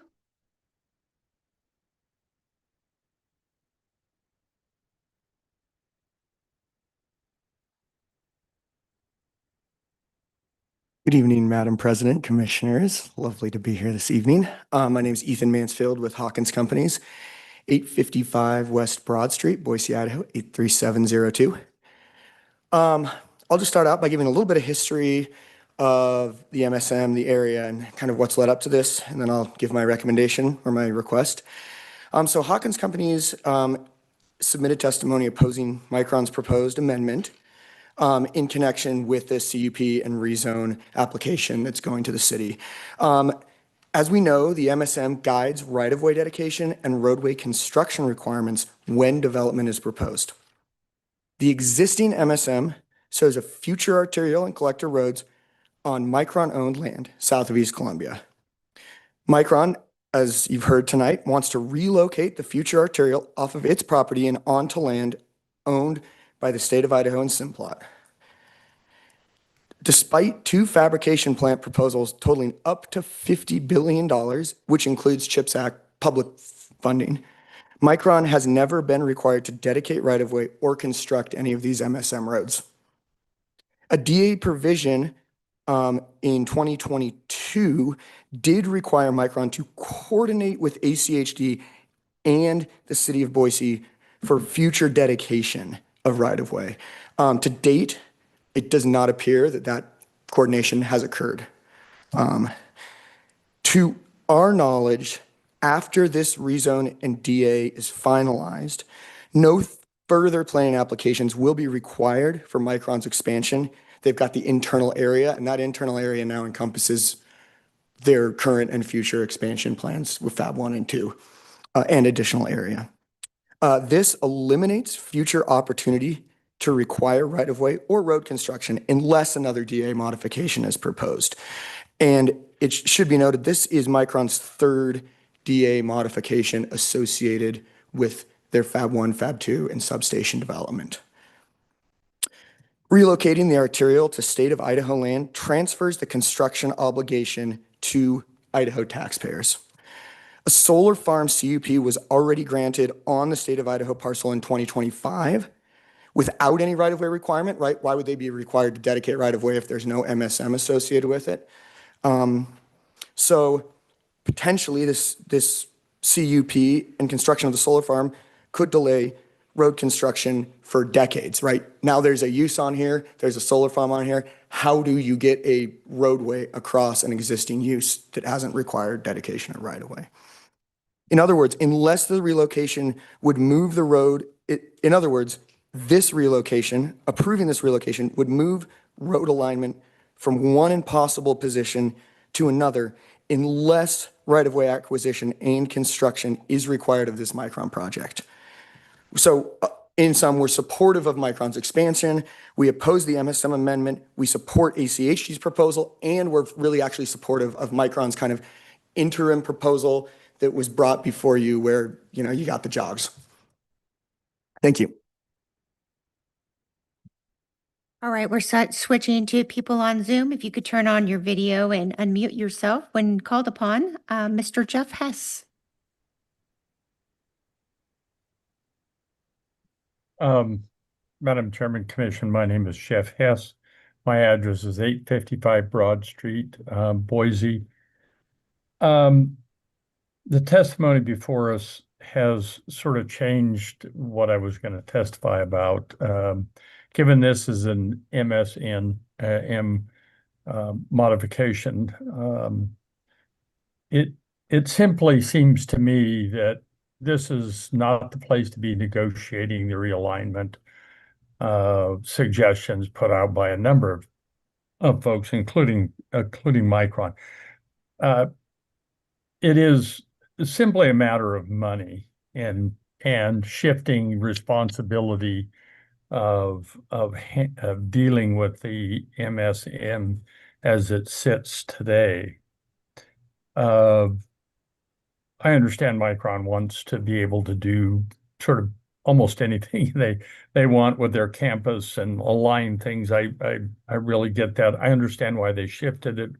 Good evening, Madam President, Commissioners. Lovely to be here this evening. My name is Ethan Mansfield with Hawkins Companies, 855 West Broad Street, Boise, Idaho, 83702. I'll just start out by giving a little bit of history of the MSM, the area, and kind of what's led up to this, and then I'll give my recommendation or my request. So Hawkins Companies submitted testimony opposing Micron's proposed amendment in connection with this CUP and rezone application that's going to the city. As we know, the MSM guides right-of-way dedication and roadway construction requirements when development is proposed. The existing MSM shows a future arterial and collector roads on Micron-owned land south of East Columbia. Micron, as you've heard tonight, wants to relocate the future arterial off of its property and onto land owned by the state of Idaho and Simplot. Despite two fabrication plant proposals totaling up to $50 billion, which includes CHIPS Act public funding, Micron has never been required to dedicate right-of-way or construct any of these MSM roads. A DA provision in 2022 did require Micron to coordinate with ACHD and the city of Boise for future dedication of right-of-way. To date, it does not appear that that coordination has occurred. To our knowledge, after this rezone and DA is finalized, no further planning applications will be required for Micron's expansion. They've got the internal area, and that internal area now encompasses their current and future expansion plans with Fab 1 and 2 and additional area. This eliminates future opportunity to require right-of-way or road construction unless another DA modification is proposed. And it should be noted, this is Micron's third DA modification associated with their Fab 1, Fab 2, and substation development. Relocating the arterial to state of Idaho land transfers the construction obligation to Idaho taxpayers. A solar farm CUP was already granted on the state of Idaho parcel in 2025 without any right-of-way requirement, right? Why would they be required to dedicate right-of-way if there's no MSM associated with it? So potentially this CUP and construction of the solar farm could delay road construction for decades, right? Now there's a use on here, there's a solar farm on here. How do you get a roadway across an existing use that hasn't required dedication of right-of-way? In other words, unless the relocation would move the road, in other words, this relocation, approving this relocation would move road alignment from one impossible position to another unless right-of-way acquisition and construction is required of this Micron project. So in sum, we're supportive of Micron's expansion. We oppose the MSM amendment. We support ACHG's proposal, and we're really actually supportive of Micron's kind of interim proposal that was brought before you where, you know, you got the jogs. Thank you. All right, we're switching to people on Zoom. If you could turn on your video and unmute yourself when called upon. Mr. Jeff Hess. Madam Chairman Commission, my name is Jeff Hess. My address is 855 Broad Street, Boise. The testimony before us has sort of changed what I was going to testify about. Given this is an MSN modification, it simply seems to me that this is not the place to be negotiating the realignment suggestions put out by a number of folks, including Micron. It is simply a matter of money and shifting responsibility of dealing with the MSM as it sits today. I understand Micron wants to be able to do sort of almost anything they want with their campus and align things. I really get that. I understand why they shifted it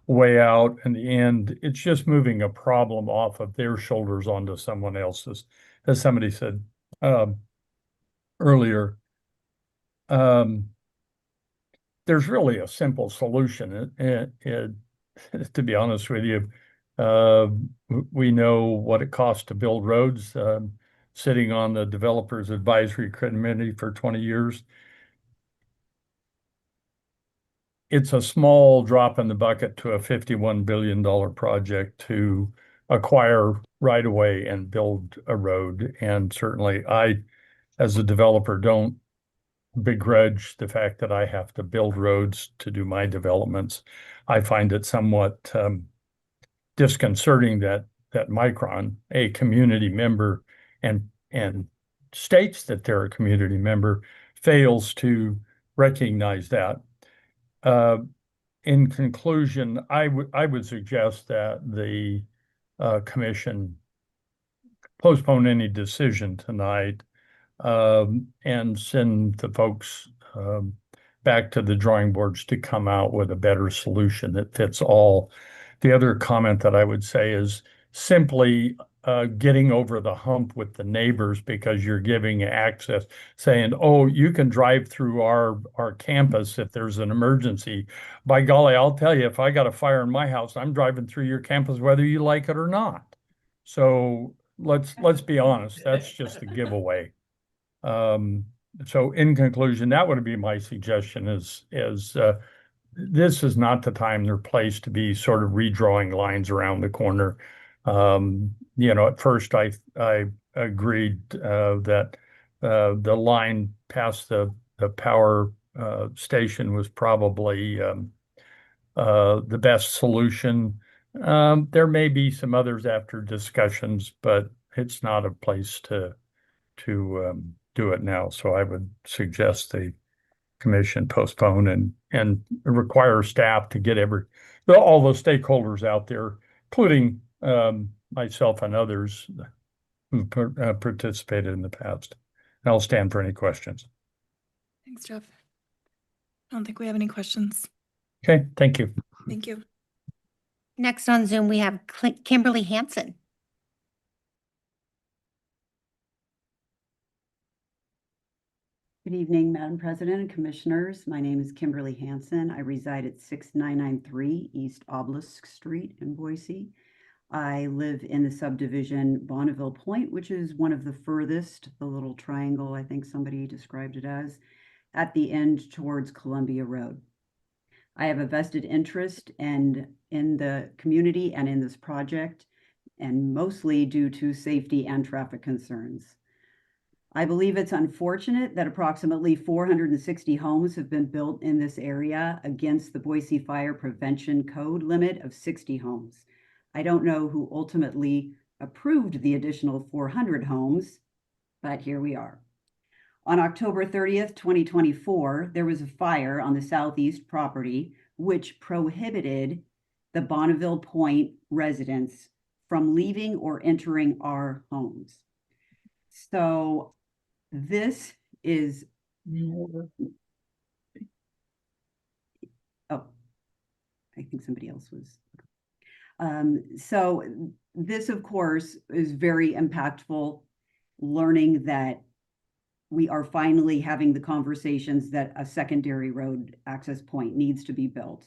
way out. In the end, it's just moving a problem off of their shoulders onto someone else's, as somebody said earlier. There's really a simple solution. To be honest with you, we know what it costs to build roads. Sitting on the Developers Advisory Committee for 20 years. It's a small drop in the bucket to a $51 billion project to acquire right-of-way and build a road. And certainly I, as a developer, don't begrudge the fact that I have to build roads to do my developments. I find it somewhat disconcerting that Micron, a community member, and states that they're a community member, fails to recognize that. In conclusion, I would suggest that the commission postpone any decision tonight and send the folks back to the drawing boards to come out with a better solution that fits all. The other comment that I would say is simply getting over the hump with the neighbors because you're giving access, saying, oh, you can drive through our campus if there's an emergency. By golly, I'll tell you, if I got a fire in my house, I'm driving through your campus whether you like it or not. So let's be honest, that's just a giveaway. So in conclusion, that would be my suggestion is this is not the time or place to be sort of redrawing lines around the corner. At first I agreed that the line past the power station was probably the best solution. There may be some others after discussions, but it's not a place to do it now. So I would suggest the commission postpone and require staff to get all the stakeholders out there, including myself and others who participated in the past. And I'll stand for any questions. Thanks, Jeff. I don't think we have any questions. Okay, thank you. Thank you. Next on Zoom, we have Kimberly Hansen. Good evening, Madam President and Commissioners. My name is Kimberly Hansen. I reside at 6993 East Obelisk Street in Boise. I live in the subdivision Bonneville Point, which is one of the furthest, the little triangle, I think somebody described it as, at the end towards Columbia Road. I have a vested interest in the community and in this project, and mostly due to safety and traffic concerns. I believe it's unfortunate that approximately 460 homes have been built in this area against the Boise Fire Prevention Code limit of 60 homes. I don't know who ultimately approved the additional 400 homes, but here we are. On October 30th, 2024, there was a fire on the southeast property, which prohibited the Bonneville Point residents from leaving or entering our homes. So this is, oh, I think somebody else was. So this, of course, is very impactful, learning that we are finally having the conversations that a secondary road access point needs to be built.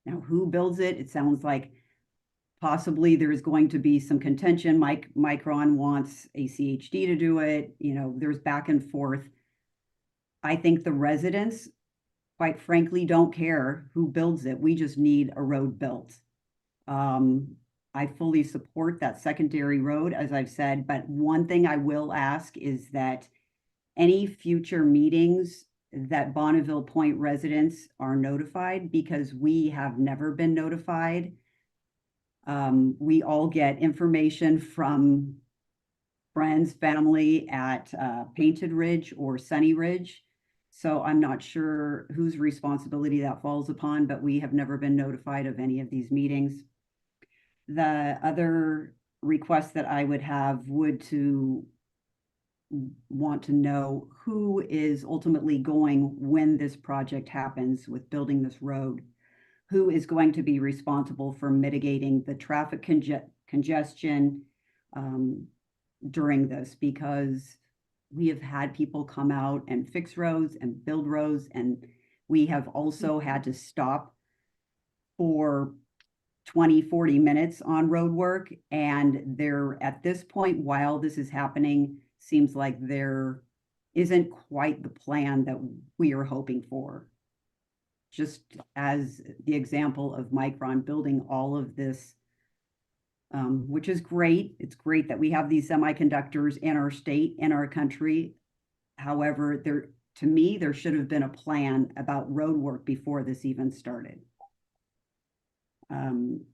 Now, who builds it? It sounds like possibly there's going to be some contention. Micron wants ACHD to do it. You know, there's back and forth. I think the residents, quite frankly, don't care who builds it. We just need a road built. I fully support that secondary road, as I've said, but one thing I will ask is that any future meetings that Bonneville Point residents are notified, because we have never been notified. We all get information from friends, family at Painted Ridge or Sunny Ridge. So I'm not sure whose responsibility that falls upon, but we have never been notified of any of these meetings. The other request that I would have would want to know who is ultimately going, when this project happens with building this road, who is going to be responsible for mitigating the traffic congestion during this, because we have had people come out and fix roads and build roads, and we have also had to stop for 20-40 minutes on road work. And there, at this point, while this is happening, seems like there isn't quite the plan that we are hoping for. Just as the example of Micron building all of this, which is great. It's great that we have these semiconductors in our state, in our country. However, to me, there should have been a plan about road work before this even started.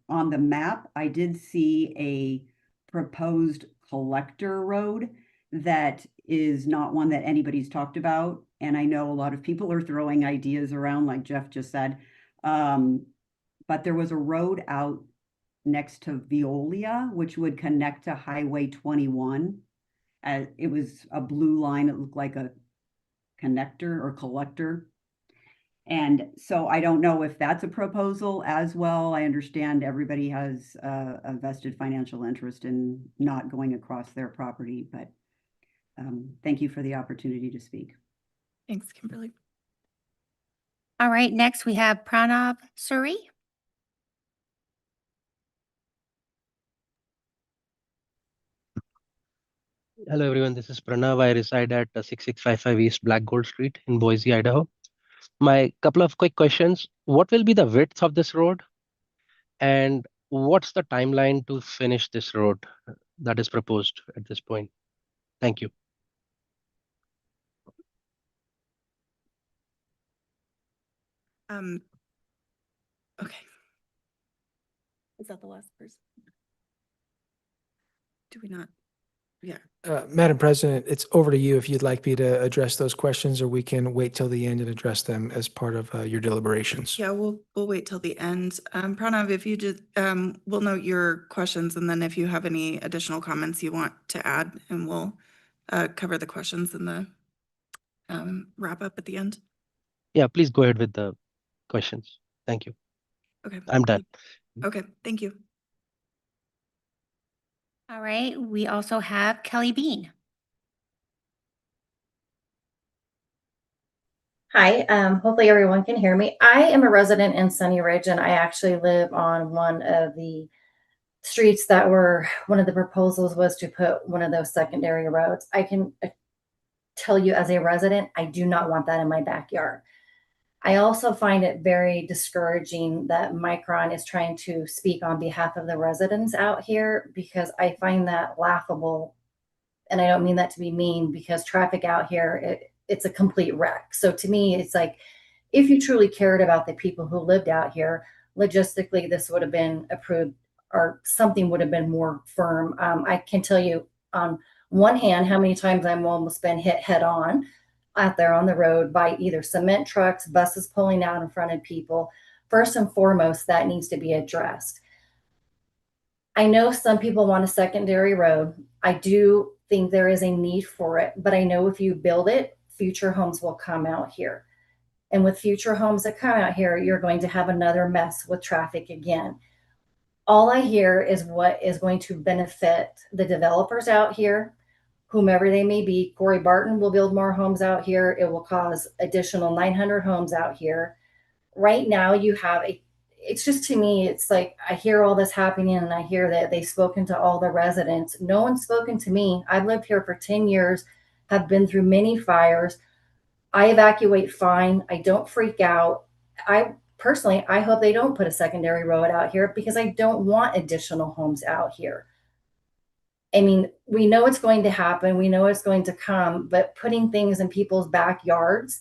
On the map, I did see a proposed collector road that is not one that anybody's talked about. And I know a lot of people are throwing ideas around, like Jeff just said. But there was a road out next to Veolia, which would connect to Highway 21. It was a blue line. It looked like a connector or collector. And so I don't know if that's a proposal as well. I understand everybody has a vested financial interest in not going across their property, but thank you for the opportunity to speak. Thanks, Kimberly. All right, next we have Pranav Suri. Hello everyone, this is Pranav. I reside at 6655 East Black Gold Street in Boise, Idaho. My couple of quick questions. What will be the width of this road? And what's the timeline to finish this road that is proposed at this point? Thank you. Okay. Is that the last person? Do we not? Madam President, it's over to you if you'd like me to address those questions, or we can wait till the end and address them as part of your deliberations. Yeah, we'll wait till the end. Pranav, if you just, we'll note your questions, and then if you have any additional comments you want to add, and we'll cover the questions in the wrap up at the end. Yeah, please go ahead with the questions. Thank you. Okay. I'm done. Okay, thank you. All right, we also have Kelly Bean. Hi, hopefully everyone can hear me. I am a resident in Sunny Ridge, and I actually live on one of the streets that were, one of the proposals was to put one of those secondary roads. I can tell you as a resident, I do not want that in my backyard. I also find it very discouraging that Micron is trying to speak on behalf of the residents out here, because I find that laughable. And I don't mean that to be mean, because traffic out here, it's a complete wreck. So to me, it's like, if you truly cared about the people who lived out here, logistically, this would have been approved, or something would have been more firm. I can tell you on one hand how many times I've almost been hit head on out there on the road by either cement trucks, buses pulling out in front of people. First and foremost, that needs to be addressed. I know some people want a secondary road. I do think there is a need for it, but I know if you build it, future homes will come out here. And with future homes that come out here, you're going to have another mess with traffic again. All I hear is what is going to benefit the developers out here, whomever they may be. Corey Barton will build more homes out here. It will cause additional 900 homes out here. Right now you have it's just, to me, it's like, I hear all this happening and I hear that they've spoken to all the residents. No one's spoken to me. I've lived here for 10 years, have been through many fires. I evacuate fine. I don't freak out. I hope they don't put a secondary road out here, because I don't want additional homes out here. I mean, we know it's going to happen. We know it's going to come, but putting things in people's backyards,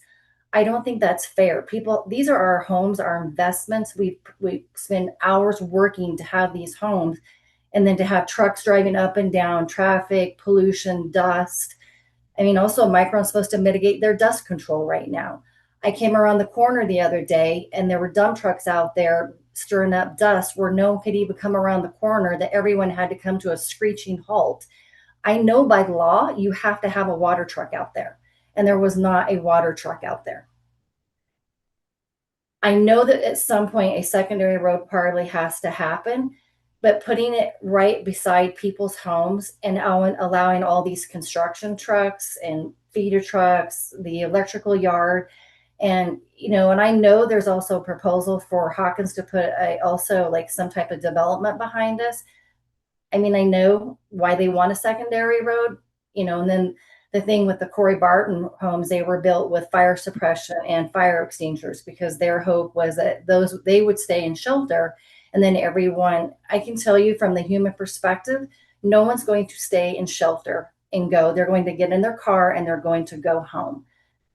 I don't think that's fair. People, these are our homes, our investments. We spend hours working to have these homes, and then to have trucks driving up and down, traffic, pollution, dust. I mean, also Micron's supposed to mitigate their dust control right now. I came around the corner the other day and there were dump trucks out there stirring up dust where no one could even come around the corner, that everyone had to come to a screeching halt. I know by law you have to have a water truck out there, and there was not a water truck out there. I know that at some point a secondary road probably has to happen, but putting it right beside people's homes and allowing all these construction trucks and feeder trucks, the electrical yard, and and I know there's also a proposal for Hawkins to put also like some type of development behind us. I mean, I know why they want a secondary road, and then the thing with the Corey Barton homes, they were built with fire suppression and fire extinguishers, because their hope was that they would stay in shelter. And then everyone, I can tell you from the human perspective, no one's going to stay in shelter and go. They're going to get in their car and they're going to go home.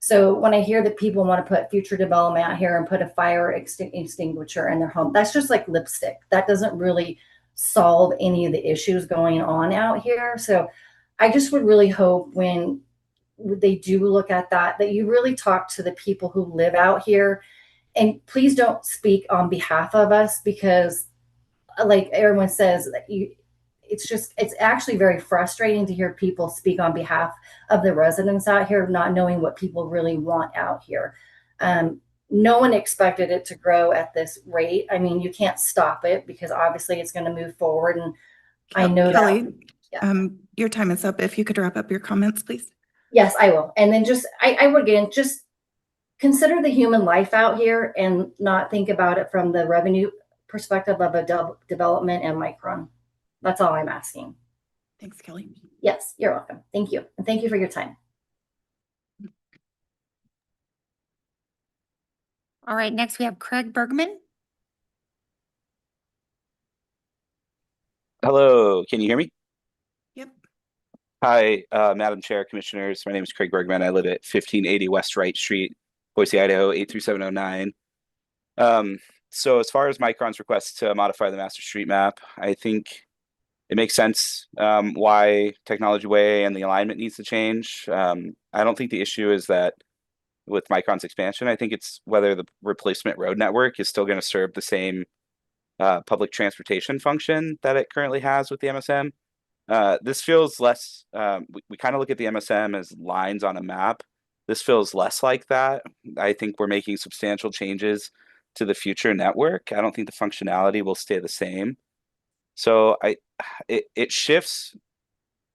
So when I hear that people want to put future development out here and put a fire extinguisher in their home, that's just like lipstick. That doesn't really solve any of the issues going on out here. So I just would really hope when they do look at that you really talk to the people who live out here. And please don't speak on behalf of us, because like everyone says, it's actually very frustrating to hear people speak on behalf of the residents out here, not knowing what people really want out here. No one expected it to grow at this rate. I mean, you can't stop it, because obviously it's going to move forward. And I know Kelly, that. Yeah. Your time is up. If you could wrap up your comments, please. Yes, I will. And then I would, again, just consider the human life out here and not think about it from the revenue perspective of a development and Micron. That's all I'm asking. Thanks, Kelly. Yes, you're welcome. Thank you. And thank you for your time. All right, next we have Craig Bergman. Hello, can you hear me? Yep. Hi, Madam Chair, Commissioners. My name is Craig Bergman. I live at 1580 West Wright Street, Boise, Idaho, 83709. So as far as Micron's request to modify the master street map, I think it makes sense why Technology Way and the alignment needs to change. I don't think the issue is that with Micron's expansion, I think it's whether the replacement road network is still going to serve the same public transportation function that it currently has with the MSM. This feels less, we kind of look at the MSM as lines on a map. This feels less like that. I think we're making substantial changes to the future network. I don't think the functionality will stay the same. So it shifts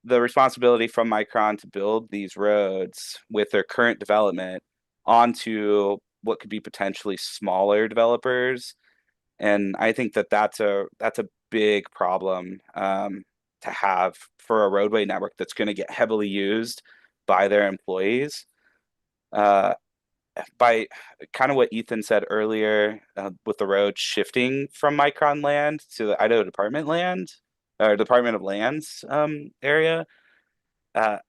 the responsibility from Micron to build these roads with their current development onto what could be potentially smaller developers. And I think that that's a big problem to have for a roadway network that's going to get heavily used by their employees. By kind of what Ethan said earlier, with the road shifting from Micron land to the Idaho Department land or Department of Lands area, I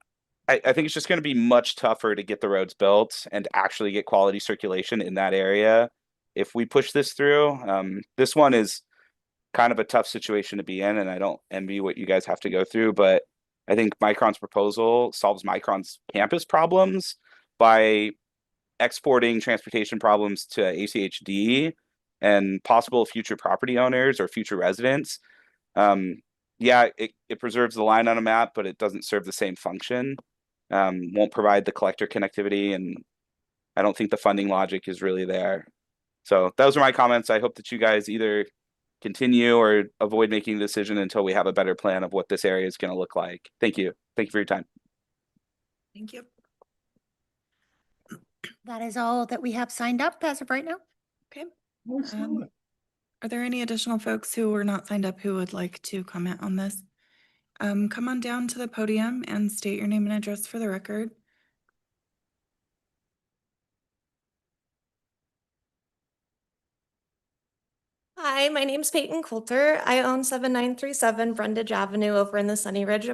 think it's just going to be much tougher to get the roads built and actually get quality circulation in that area if we push this through. This one is kind of a tough situation to be in, and I don't envy what you guys have to go through, but I think Micron's proposal solves Micron's campus problems by exporting transportation problems to ACHD and possible future property owners or future residents. Yeah, it preserves the line on a map, but it doesn't serve the same function. Won't provide the collector connectivity, and I don't think the funding logic is really there. So those are my comments. I hope that you guys either continue or avoid making a decision until we have a better plan of what this area is going to look like. Thank you. Thank you for your time. Thank you. That is all that we have signed up as of right now. Okay. Are there any additional folks who were not signed up who would like to comment on this? Come on down to the podium and state your name and address for the record. Hi, my name's Peyton Coulter. I own 7937 Brundage Avenue over in the Sunny Ridge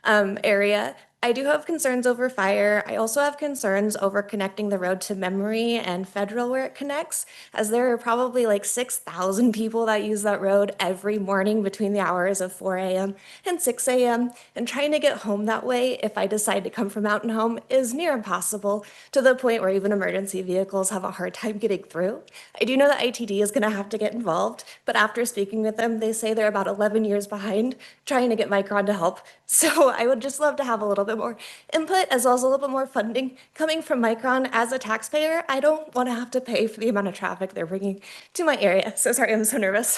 area. I do have concerns over fire. I also have concerns over connecting the road to Memory and Federal where it connects, as there are probably like 6,000 people that use that road every morning between the hours of 4 a.m. and 6 a.m. And trying to get home that way, if I decide to come from Mountain Home, is near impossible, to the point where even emergency vehicles have a hard time getting through. I do know that ITD is going to have to get involved, but after speaking with them, they say they're about 11 years behind trying to get Micron to help. So I would just love to have a little bit more input, as well as a little bit more funding coming from Micron. As a taxpayer, I don't want to have to pay for the amount of traffic they're bringing to my area. So sorry, I'm so nervous.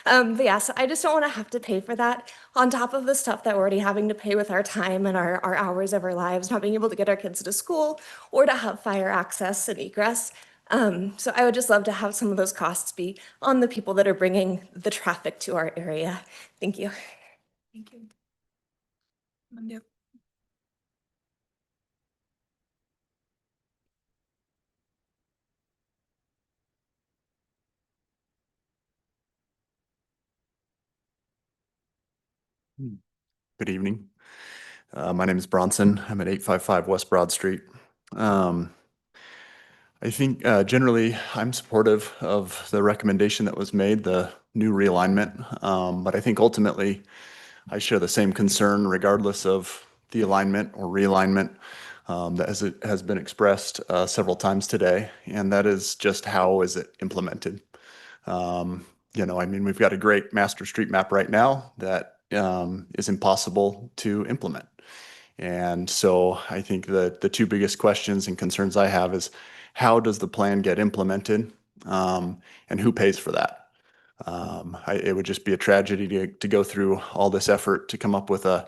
But yeah, so I just don't want to have to pay for that on top of the stuff that we're already having to pay with our time and our hours of our lives, not being able to get our kids to school or to have fire access and egress. So I would just love to have some of those costs be on the people that are bringing the traffic to our area. Thank you. Thank you. Monday. Good evening. My name is Bronson. I'm at 855 West Broad Street. I think generally I'm supportive of the recommendation that was made, the new realignment. But I think ultimately I share the same concern regardless of the alignment or realignment that as it has been expressed several times today. And that is just how is it implemented? You know, I mean, we've got a great master street map right now that is impossible to implement. And so I think that the two biggest questions and concerns I have is how does the plan get implemented and who pays for that? It would just be a tragedy to go through all this effort to come up with a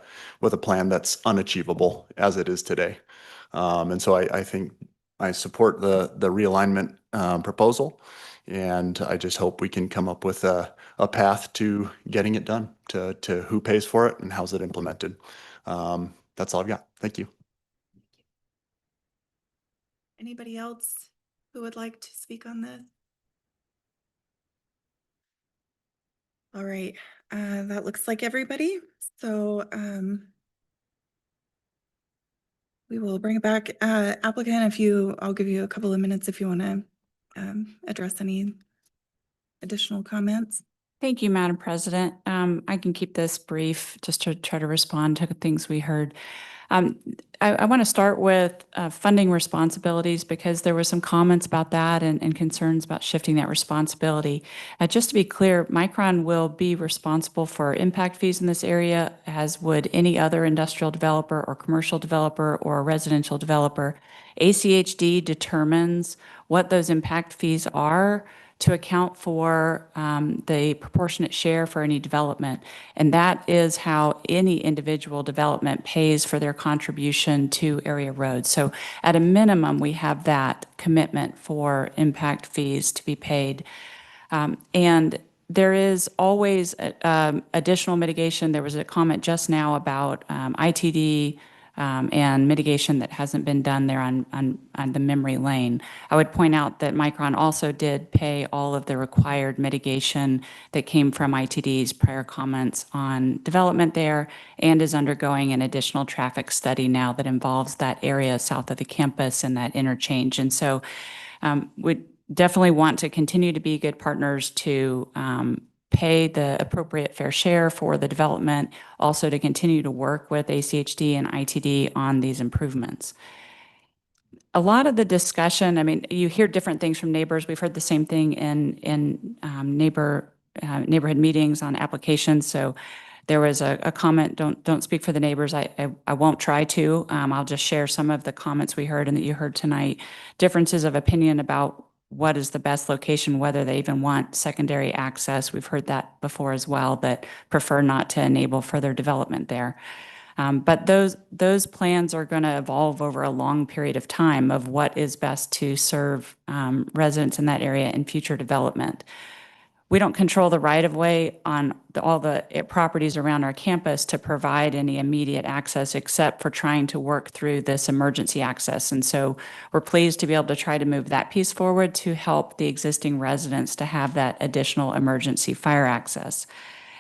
plan that's unachievable as it is today. And so I think I support the realignment proposal, and I just hope we can come up with a path to getting it done, to who pays for it and how's it implemented. That's all I've got. Thank you. Anybody else who would like to speak on this? All right, that looks like everybody. So we will bring it back. Applicant, I'll give you a couple of minutes if you want to address any additional comments. Thank you, Madam President. I can keep this brief just to try to respond to things we heard. I want to start with funding responsibilities because there were some comments about that and concerns about shifting that responsibility. Just to be clear, Micron will be responsible for impact fees in this area, as would any other industrial developer or commercial developer or residential developer. ACHD determines what those impact fees are to account for the proportionate share for any development. And that is how any individual development pays for their contribution to area roads. So at a minimum, we have that commitment for impact fees to be paid. And there is always additional mitigation. There was a comment just now about ITD and mitigation that hasn't been done there on the memory lane. I would point out that Micron also did pay all of the required mitigation that came from ITD's prior comments on development there and is undergoing an additional traffic study now that involves that area south of the campus and that interchange. And so we definitely want to continue to be good partners to pay the appropriate fair share for the development, also to continue to work with ACHD and ITD on these improvements. A lot of the discussion, I mean, you hear different things from neighbors. We've heard the same thing in neighborhood meetings on applications. So there was a comment, don't speak for the neighbors. I won't try to. I'll just share some of the comments we heard and that you heard tonight. Differences of opinion about what is the best location, whether they even want secondary access. We've heard that before as well, that prefer not to enable further development there. But those plans are going to evolve over a long period of time of what is best to serve residents in that area in future development. We don't control the right-of-way on all the properties around our campus to provide any immediate access except for trying to work through this emergency access. And so we're pleased to be able to try to move that piece forward to help the existing residents to have that additional emergency fire access.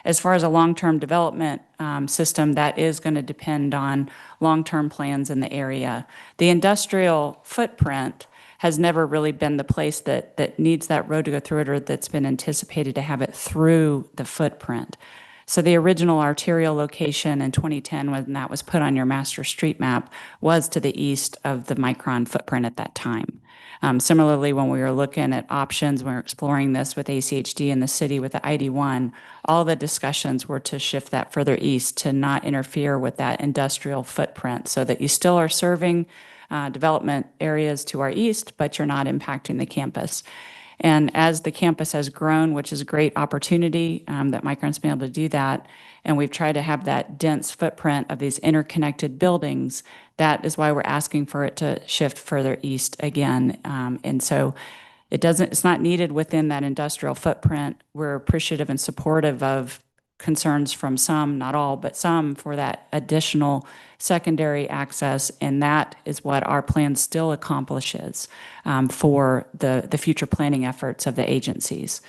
As far as a long-term development system, that is going to depend on long-term plans in the area. The industrial footprint has never really been the place that needs that road to go through it or that's been anticipated to have it through the footprint. So the original arterial location in 2010, when that was put on your master street map, was to the east of the Micron footprint at that time. Similarly, when we were looking at options, when we were exploring this with ACHD in the city with the ID1, all the discussions were to shift that further east to not interfere with that industrial footprint so that you still are serving development areas to our east, but you're not impacting the campus. And as the campus has grown, which is a great opportunity that Micron's been able to do that, and we've tried to have that dense footprint of these interconnected buildings, that is why we're asking for it to shift further east again. And so it's not needed within that industrial footprint. We're appreciative and supportive of concerns from some, not all, but some, for that additional secondary access, and that is what our plan still accomplishes for the future planning efforts of the agencies.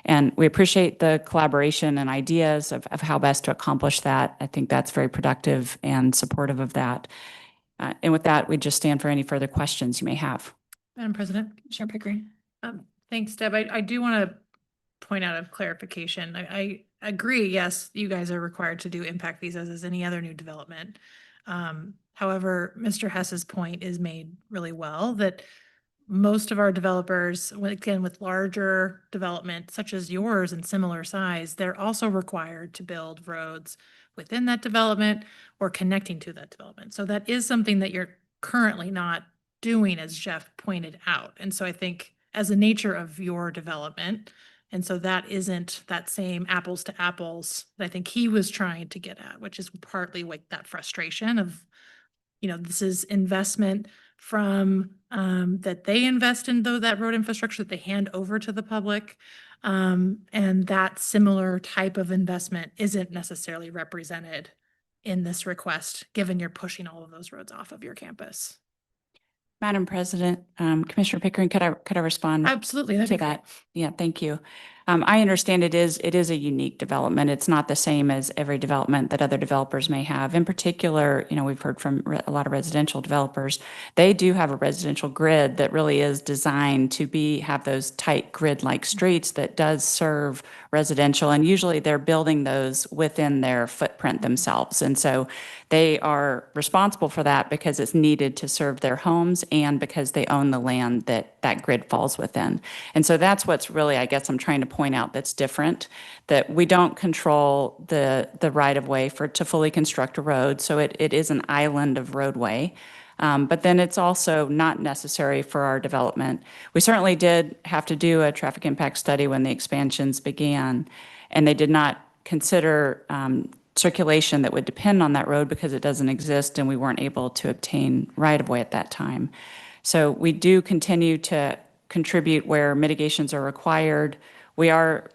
And we appreciate the collaboration and ideas of how best to accomplish that. I think that's very productive and supportive of that. And with that, we just stand for any further questions you may have. Madam President, Commissioner Pickering. Thanks, Deb. I do want to point out a clarification. I agree, yes, you guys are required to do impact fees as any other new development. However, Mr. Hess's point is made really well that most of our developers, again, with larger development such as yours and similar size, they're also required to build roads within that development or connecting to that development. So that is something that you're currently not doing, as Jeff pointed out. And so I think as the nature of your development, and so that isn't that same apples to apples that I think he was trying to get at, which is partly like that frustration of, this is investment from that they invest in that road infrastructure that they hand over to the public. And that similar type of investment isn't necessarily represented in this request, given you're pushing all of those roads off of your campus. Madam President, Commissioner Pickering, could I respond? Absolutely, that'd to be great. that? Yeah, thank you. I understand it is a unique development. It's not the same as every development that other developers may have. In particular, we've heard from a lot of residential developers. They do have a residential grid that really is designed to have those tight grid-like streets that does serve residential. And usually they're building those within their footprint themselves. And so they are responsible for that because it's needed to serve their homes and because they own the land that grid falls within. And so that's what's really, I guess I'm trying to point out that's different, that we don't control the right of way to fully construct a road. So it is an island of roadway. But then it's also not necessary for our development. We certainly did have to do a traffic impact study when the expansions began, and they did not consider circulation that would depend on that road because it doesn't exist and we weren't able to obtain right-of-way at that time. So we do continue to contribute where mitigations are required. We are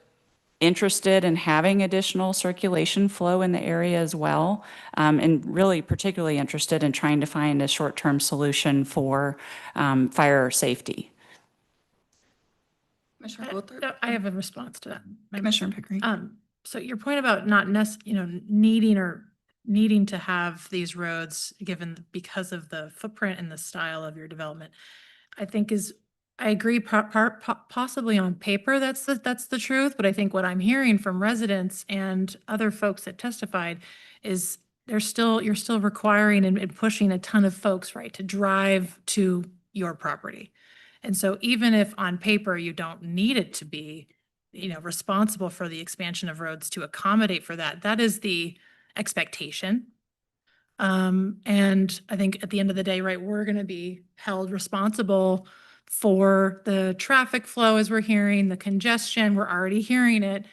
interested in having additional circulation flow in the area as well, and really particularly interested in trying to find a short-term solution for fire safety. Commissioner Goldthorpe? I have a response to that. Commissioner Pickering. So your point about not needing to have these roads because of the footprint and the style of your development, I think I agree possibly on paper that's the truth, but I think what I'm hearing from residents and other folks that testified is you're still requiring and pushing a ton of folks, right, to drive to your property. And so even if on paper you don't need it to be, responsible for the expansion of roads to accommodate for that, that is the expectation. And I think at the end of the day, right, we're going to be held responsible for the traffic flow as we're hearing, the congestion, we're already hearing it.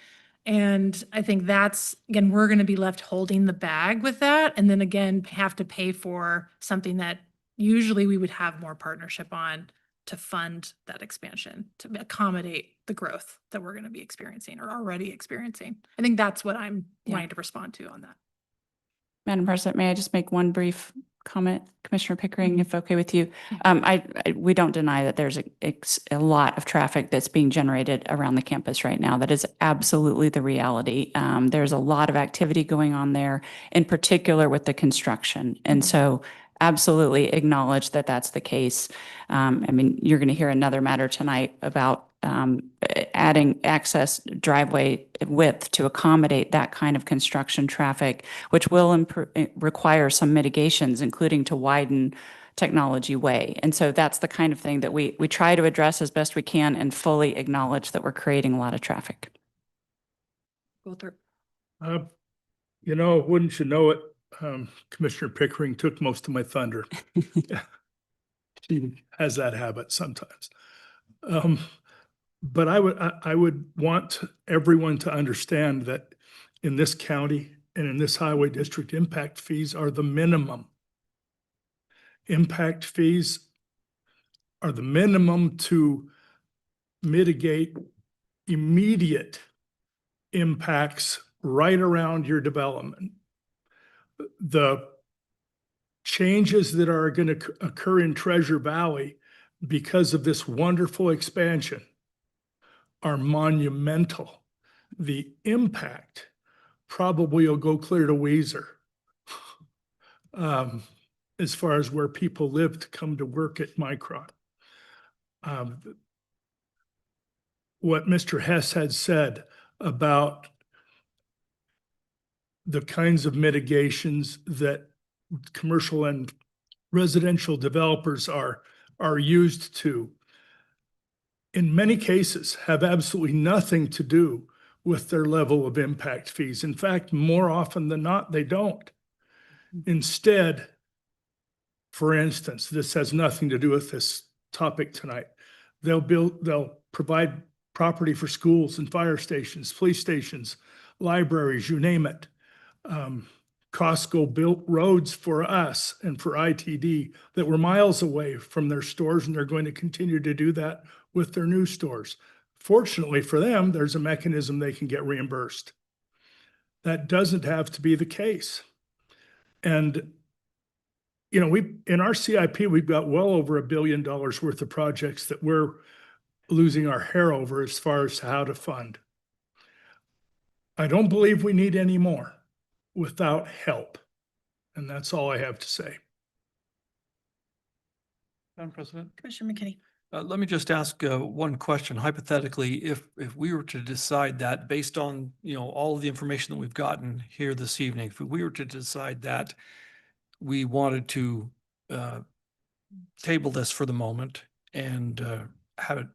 And I think again, we're going to be left holding the bag with that. And then again, have to pay for something that usually we would have more partnership on to fund that expansion, to accommodate the growth that we're going to be experiencing or already experiencing. I think that's what I'm wanting to respond to on that. Madam President, may I just make one brief comment, Commissioner Pickering, if okay with you? We don't deny that there's a lot of traffic that's being generated around the campus right now. That is absolutely the reality. There's a lot of activity going on there, in particular with the construction. And so absolutely acknowledge that that's the case. You're going to hear another matter tonight about adding access driveway width to accommodate that kind of construction traffic, which will require some mitigations, including to widen Technology Way. And so that's the kind of thing that we try to address as best we can and fully acknowledge that we're creating a lot of traffic. Goldthorpe. Wouldn't you know it, Commissioner Pickering took most of my thunder. She has that habit sometimes. But I would want everyone to understand that in this county and in this highway district, impact fees are the minimum. Impact fees are the minimum to mitigate immediate impacts right around your development. The changes that are going to occur in Treasure Valley because of this wonderful expansion are monumental. The impact probably will go clear to Weiser as far as where people live to come to work at Micron. What Mr. Hess had said about the kinds of mitigations that commercial and residential developers are used to, in many cases, have absolutely nothing to do with their level of impact fees. In fact, more often than not, they don't. Instead, for instance, this has nothing to do with this topic tonight. They'll provide property for schools and fire stations, police stations, libraries, you name it. Costco built roads for us and for ITD that were miles away from their stores, and they're going to continue to do that with their new stores. Fortunately for them, there's a mechanism they can get reimbursed. That doesn't have to be the case. And, in our CIP, we've got well over $1 billion worth of projects that we're losing our hair over as far as how to fund. I don't believe we need any more without help. And that's all I have to say. Madam President, Commissioner McKinney. let me just ask one question. Hypothetically, if we were to decide that based on, all of the information that we've gotten here this evening, if we were to decide that we wanted to table this for the moment and have it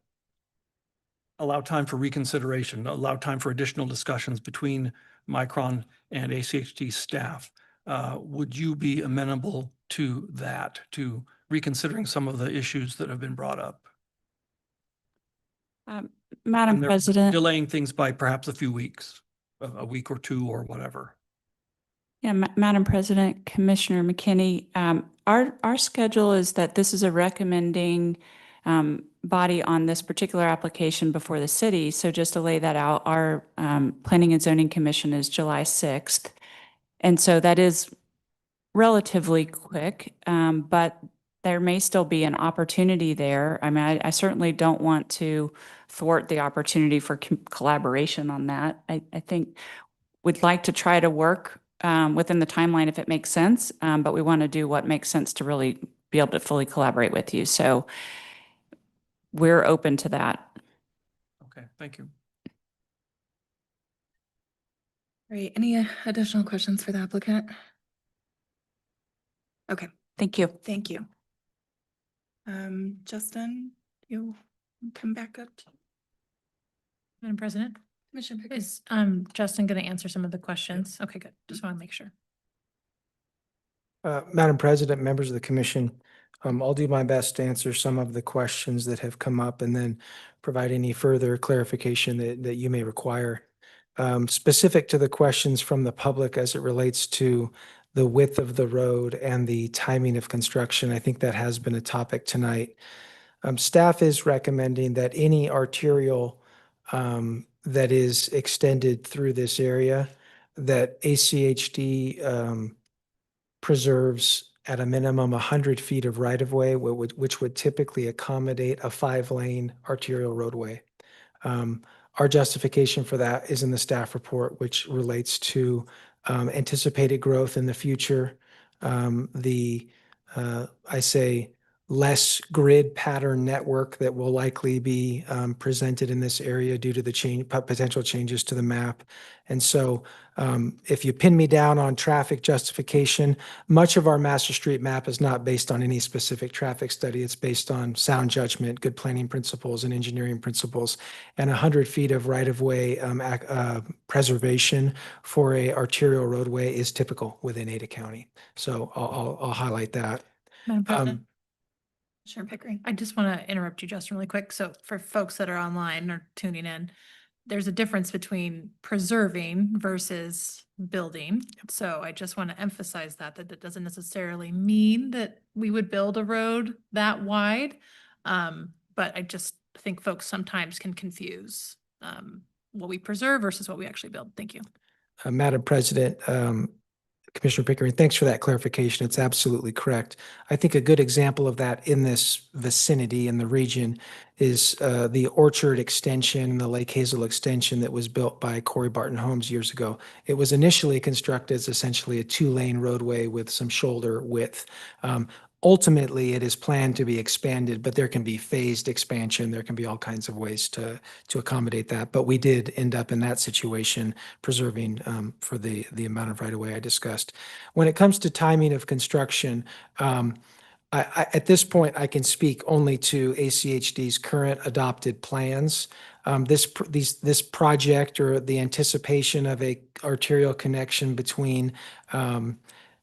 allow time for reconsideration, allow time for additional discussions between Micron and ACHD staff, would you be amenable to that, to reconsidering some of the issues that have been brought up? Madam And they're President. delaying things by perhaps a few weeks, a week or two or whatever. Yeah, Madam President, Commissioner McKinney, our schedule is that this is a recommending body on this particular application before the city. So just to lay that out, our Planning and Zoning Commission is July 6th. And so that is relatively quick, but there may still be an opportunity there. I mean, I certainly don't want to thwart the opportunity for collaboration on that. I think we'd like to try to work within the timeline if it makes sense, but we want to do what makes sense to really be able to fully collaborate with you. So we're open to that. Okay, thank you. All right, any additional questions for the applicant? Okay, Thank you. thank you. Justin, you come back up. Madam President, Commissioner Pickering. is Justin going to answer some of the questions? Okay, good. Just want to make sure. Madam President, members of the commission, I'll do my best to answer some of the questions that have come up and then provide any further clarification that you may require. Specific to the questions from the public as it relates to the width of the road and the timing of construction, I think that has been a topic tonight. Staff is recommending that any arterial that is extended through this area, that ACHD preserves at a minimum 100 feet of right-of-way, which would typically accommodate a 5-lane arterial roadway. Our justification for that is in the staff report, which relates to anticipated growth in the future. I say less grid pattern network that will likely be presented in this area due to the potential changes to the map. And so if you pin me down on traffic justification, much of our master street map is not based on any specific traffic study. It's based on sound judgment, good planning principles, and engineering principles. And 100 feet of right-of-way preservation for a arterial roadway is typical within Ada County. So I'll highlight that. Madam President. Commissioner Pickering. I just want to interrupt you, Justin, really quick. So for folks that are online or tuning in, there's a difference between preserving versus building. So I just want to emphasize that it doesn't necessarily mean that we would build a road that wide. But I just think folks sometimes can confuse what we preserve versus what we actually build. Thank you. Madam President, Commissioner Pickering, thanks for that clarification. It's absolutely correct. I think a good example of that in this vicinity in the region is the Orchard extension, the Lake Hazel extension that was built by Corey Barton Homes years ago. It was initially constructed as essentially a 2-lane roadway with some shoulder width. Ultimately, it is planned to be expanded, but there can be phased expansion. There can be all kinds of ways to accommodate that. But we did end up in that situation, preserving for the amount of right-of-way I discussed. When it comes to timing of construction, at this point, I can speak only to ACHD's current adopted plans. This project, or the anticipation of a arterial connection between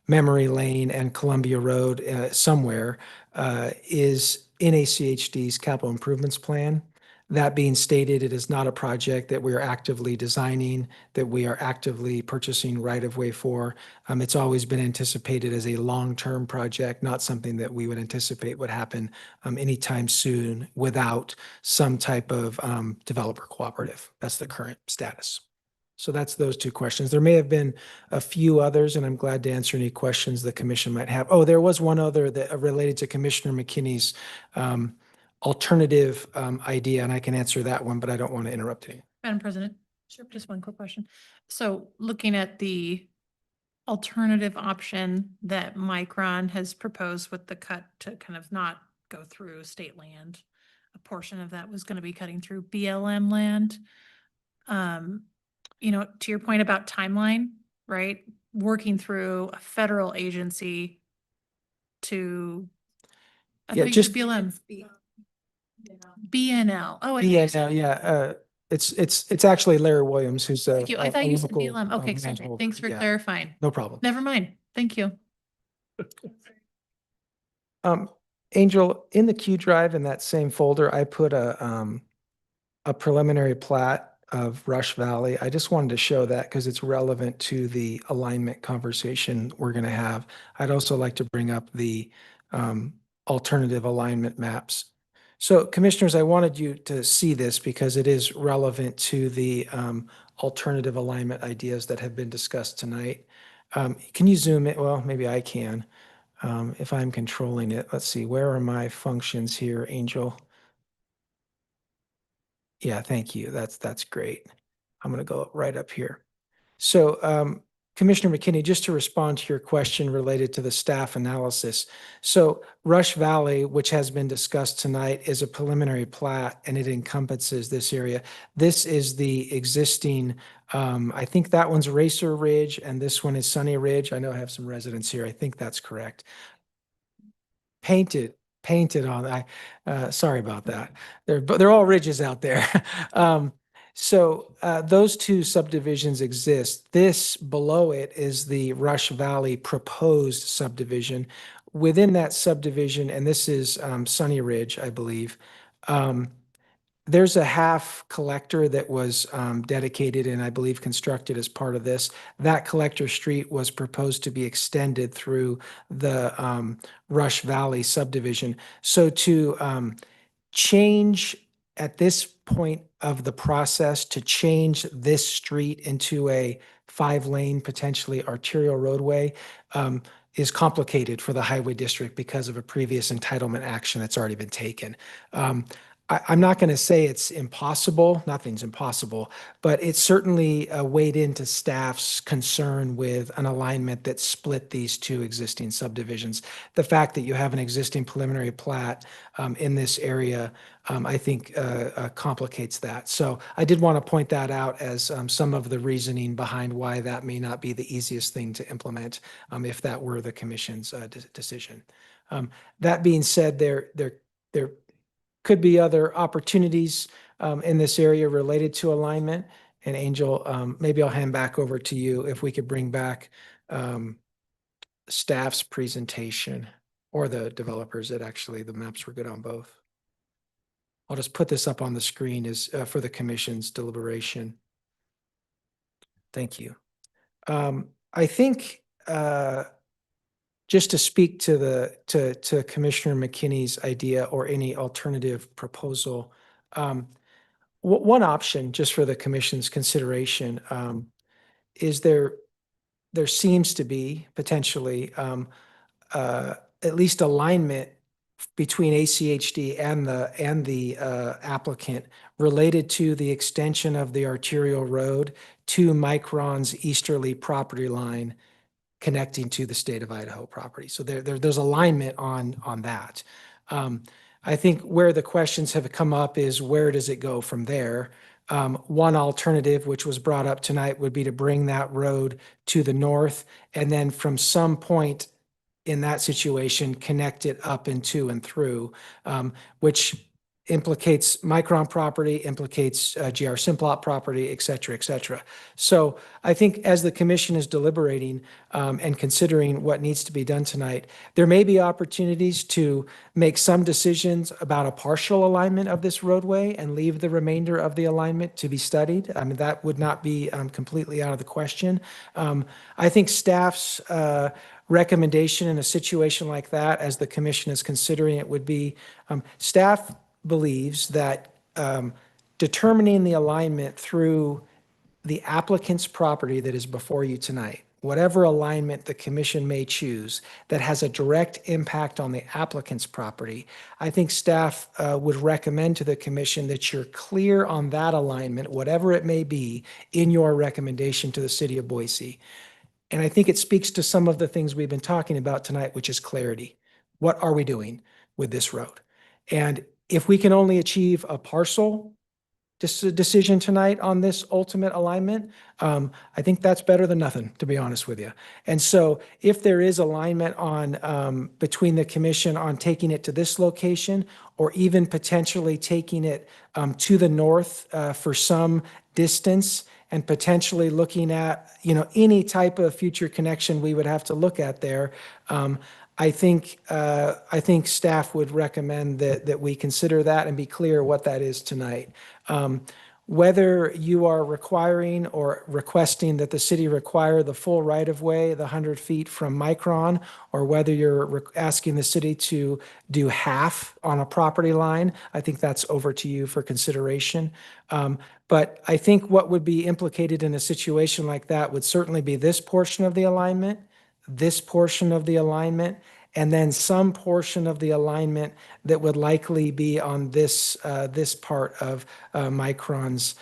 Memory Lane and Columbia Road somewhere is in ACHD's capital improvements plan. That being stated, it is not a project that we are actively designing, that we are actively purchasing right-of-way for. It's always been anticipated as a long-term project, not something that we would anticipate would happen anytime soon without some type of developer cooperative. That's the current status. So that's those two questions. There may have been a few others, and I'm glad to answer any questions the commission might have. Oh, there was one other that related to Commissioner McKinney's alternative idea, and I can answer that one, but I don't want to interrupt you. Madam President. Sure. Just one quick question. So looking at the alternative option that Micron has proposed with the cut to kind of not go through state land, a portion of that was going to be cutting through BLM land. You know, to your point about timeline, right? Working through a federal agency to, I Yeah, thought you just said BLM. BNL. Oh, BNL, yeah. It's actually Larry Williams, who's thank you. I thought you said local, BLM. Okay, sorry. manholder. Thanks for Yeah, clarifying. no problem. Never mind. Thank you. Angel, in the Q drive in that same folder, I put a preliminary plat of Rush Valley. I just wanted to show that because it's relevant to the alignment conversation we're going to have. I'd also like to bring up the alternative alignment maps. So commissioners, I wanted you to see this because it is relevant to the alternative alignment ideas that have been discussed tonight. Can you zoom it? Well, maybe I can. If I'm controlling it, let's see, where are my functions here, Angel? Yeah, thank you. That's great. I'm going to go right up here. So Commissioner McKinney, just to respond to your question related to the staff analysis. So Rush Valley, which has been discussed tonight, is a preliminary plat and it encompasses this area. This is the existing, I think that one's Racer Ridge and this one is Sunny Ridge. I know I have some residents here. I think that's correct. Painted on. Sorry about that. They're all ridges out there. So those two subdivisions exist. This below it is the Rush Valley proposed subdivision. Within that subdivision, and this is Sunny Ridge, I believe. There's a half collector that was dedicated and I believe constructed as part of this. That collector street was proposed to be extended through the Rush Valley subdivision. So to change at this point of the process, to change this street into a 5-lane potentially arterial roadway is complicated for the highway district because of a previous entitlement action that's already been taken. I'm not going to say it's impossible. Nothing's impossible, but it's certainly weighed into staff's concern with an alignment that split these two existing subdivisions. The fact that you have an existing preliminary plat in this area, I think complicates that. So I did want to point that out as some of the reasoning behind why that may not be the easiest thing to implement if that were the commission's decision. That being said, there could be other opportunities in this area related to alignment. And Angel, maybe I'll hand back over to you if we could bring back staff's presentation or the developers that actually the maps were good on both. I'll just put this up on the screen as for the commission's deliberation. Thank you. I think just to speak to to Commissioner McKinney's idea or any alternative proposal, one option just for the commission's consideration is there seems to be potentially at least alignment between ACHD and the applicant related to the extension of the arterial road to Micron's easterly property line connecting to the state of Idaho property. So there's alignment on that. I think where the questions have come up is where does it go from there? One alternative, which was brought up tonight, would be to bring that road to the north and then from some point in that situation, connect it up into and through, which implicates Micron property, implicates GR Simplot property, et cetera, et cetera. So I think as the commission is deliberating and considering what needs to be done tonight, there may be opportunities to make some decisions about a partial alignment of this roadway and leave the remainder of the alignment to be studied. I mean, that would not be completely out of the question. I think staff's recommendation in a situation like that, as the commission is considering it, would be staff believes that determining the alignment through the applicant's property that is before you tonight, whatever alignment the commission may choose that has a direct impact on the applicant's property, I think staff would recommend to the commission that you're clear on that alignment, whatever it may be, in your recommendation to the city of Boise. And I think it speaks to some of the things we've been talking about tonight, which is clarity. What are we doing with this road? And if we can only achieve a partial decision tonight on this ultimate alignment, I think that's better than nothing, to be honest with you. And so if there is alignment on between the commission on taking it to this location, or even potentially taking it to the north for some distance, and potentially looking at, any type of future connection we would have to look at there, I think staff would recommend that we consider that and be clear what that is tonight. Whether you are requiring or requesting that the city require the full right-of-way, the 100 feet from Micron, or whether you're asking the city to do half on a property line, I think that's over to you for consideration. But I think what would be implicated in a situation like that would certainly be this portion of the alignment, this portion of the alignment, and then some portion of the alignment that would likely be on this part of Micron's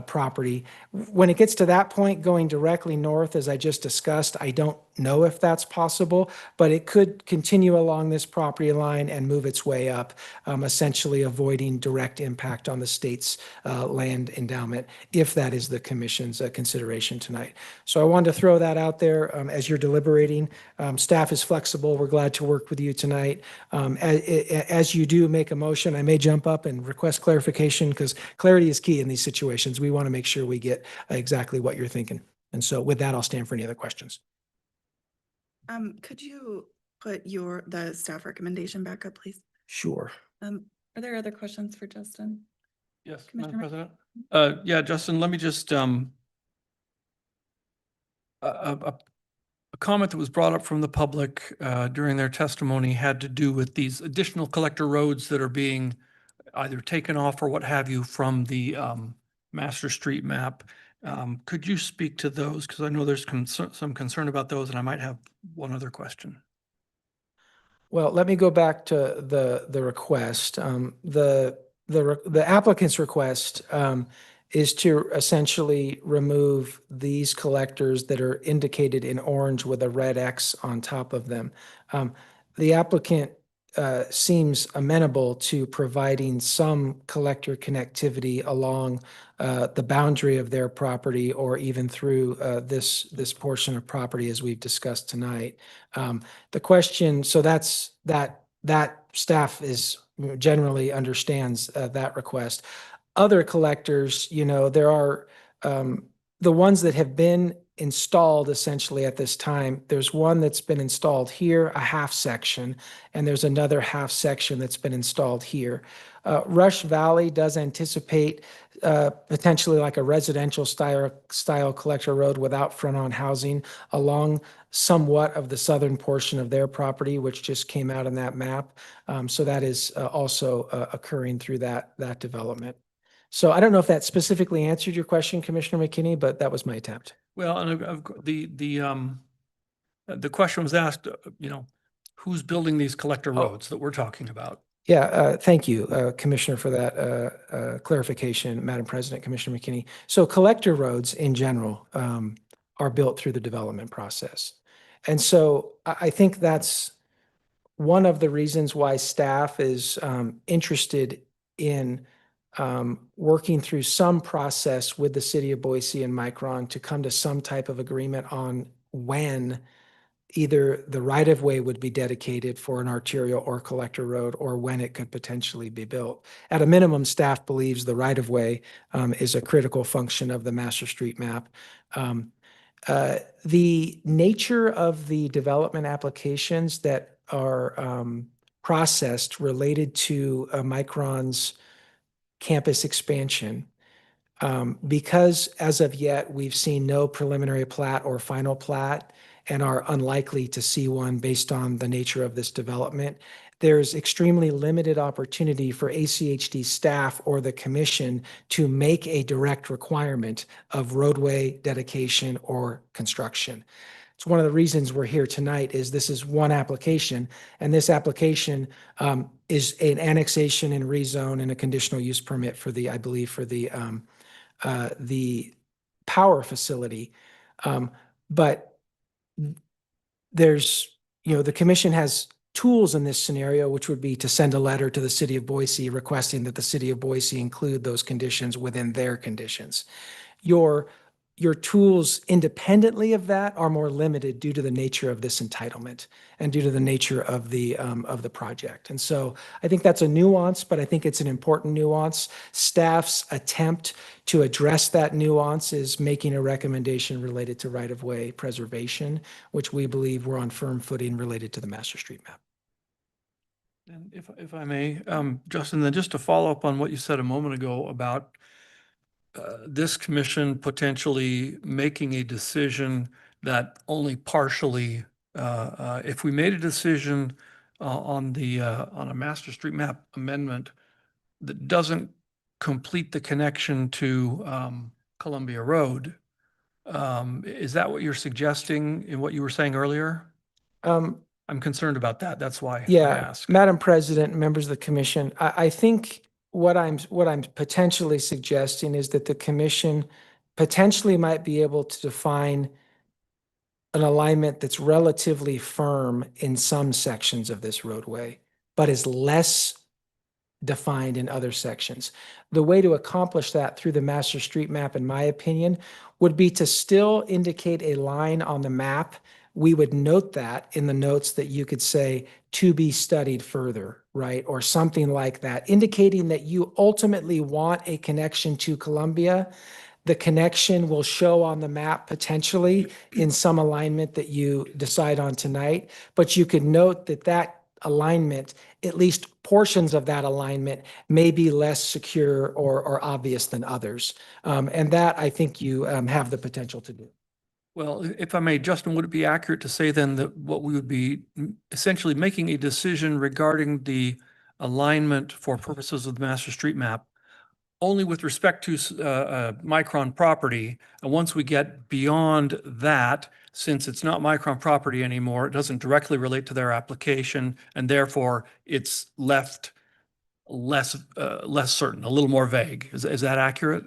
property. When it gets to that point, going directly north, as I just discussed, I don't know if that's possible, but it could continue along this property line and move its way up, essentially avoiding direct impact on the state's land endowment, if that is the commission's consideration tonight. So I wanted to throw that out there as you're deliberating. Staff is flexible. We're glad to work with you tonight. As you do make a motion, I may jump up and request clarification, because clarity is key in these situations. We want to make sure we get exactly what you're thinking. And so with that, I'll stand for any other questions. Could you put the staff recommendation back up, please? Sure. Are there other questions for Justin? Yes, Commissioner Madam President. Yeah, Justin, let me just, a comment that was brought up from the public during their testimony had to do with these additional collector roads that are being either taken off or what have you from the master street map. Could you speak to those? Because I know there's some concern about those, and I might have one other question. Well, let me go back to the request. The applicant's request is to essentially remove these collectors that are indicated in orange with a red X on top of them. The applicant seems amenable to providing some collector connectivity along the boundary of their property, or even through this portion of property as we've discussed tonight. The question, so that staff is generally understands that request. Other collectors, there are the ones that have been installed essentially at this time. There's one that's been installed here, a half section, and there's another half section that's been installed here. Rush Valley does anticipate potentially like a residential style collector road without front-on housing along somewhat of the southern portion of their property, which just came out in that map. So that is also occurring through that development. So I don't know if that specifically answered your question, Commissioner McKinney, but that was my attempt. Well, and the question was asked, who's building these collector roads that we're talking about? Yeah, thank you, Commissioner, for that clarification, Madam President, Commissioner McKinney. So collector roads in general are built through the development process. And so I think that's one of the reasons why staff is interested in working through some process with the city of Boise and Micron to come to some type of agreement on when either the right-of-way would be dedicated for an arterial or collector road, or when it could potentially be built. At a minimum, staff believes the right-of-way is a critical function of the master street map. The nature of the development applications that are processed related to Micron's campus expansion, because as of yet, we've seen no preliminary plat or final plat and are unlikely to see one based on the nature of this development. there's extremely limited opportunity for ACHD staff or the commission to make a direct requirement of roadway dedication or construction. It's one of the reasons we're here tonight is this is one application, and this application is an annexation and rezone and a conditional use permit for the, I believe, for the power facility. But there's, the commission has tools in this scenario, which would be to send a letter to the city of Boise requesting that the city of Boise include those conditions within their conditions. Your tools independently of that are more limited due to the nature of this entitlement and due to the nature of the project. And so I think that's a nuance, but I think it's an important nuance. Staff's attempt to address that nuance is making a recommendation related to right-of-way preservation, which we believe we're on firm footing related to the master street map. And if I may, Justin, then just to follow up on what you said a moment ago about this commission potentially making a decision that only partially, if we made a decision on a master street map amendment that doesn't complete the connection to Columbia Road, is that what you're suggesting in what you were saying earlier? I'm concerned about that. That's why I Yeah, asked. Madam President, members of the commission, I think what I'm potentially suggesting is that the commission potentially might be able to define an alignment that's relatively firm in some sections of this roadway, but is less defined in other sections. The way to accomplish that through the master street map, in my opinion, would be to still indicate a line on the map. We would note that in the notes that you could say to be studied further, right? Or something like that, indicating that you ultimately want a connection to Columbia. The connection will show on the map potentially in some alignment that you decide on tonight, but you could note that that alignment, at least portions of that alignment, may be less secure or obvious than others. And that I think you have the potential to do. Well, if I may, Justin, would it be accurate to say then that what we would be essentially making a decision regarding the alignment for purposes of the master street map only with respect to Micron property, and once we get beyond that, since it's not Micron property anymore, it doesn't directly relate to their application, and therefore it's left less certain, a little more vague. Is that accurate?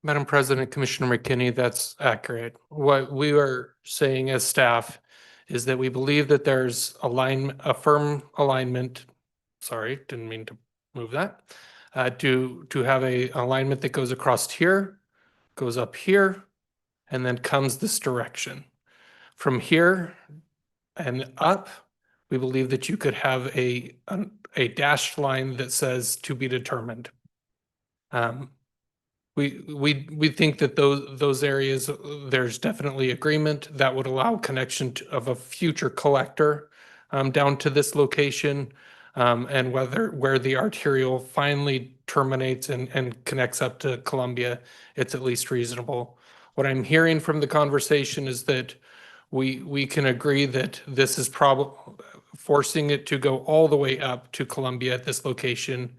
Madam President, Commissioner McKinney, that's accurate. What we are saying as staff is that we believe that there's a firm alignment. Sorry, didn't mean to move that. To have a alignment that goes across here, goes up here, and then comes this direction. From here and up, we believe that you could have a dashed line that says to be determined. We think that those areas, there's definitely agreement that would allow connection of a future collector down to this location, and where the arterial finally terminates and connects up to Columbia, it's at least reasonable. What I'm hearing from the conversation is that we can agree that this is probably forcing it to go all the way up to Columbia at this location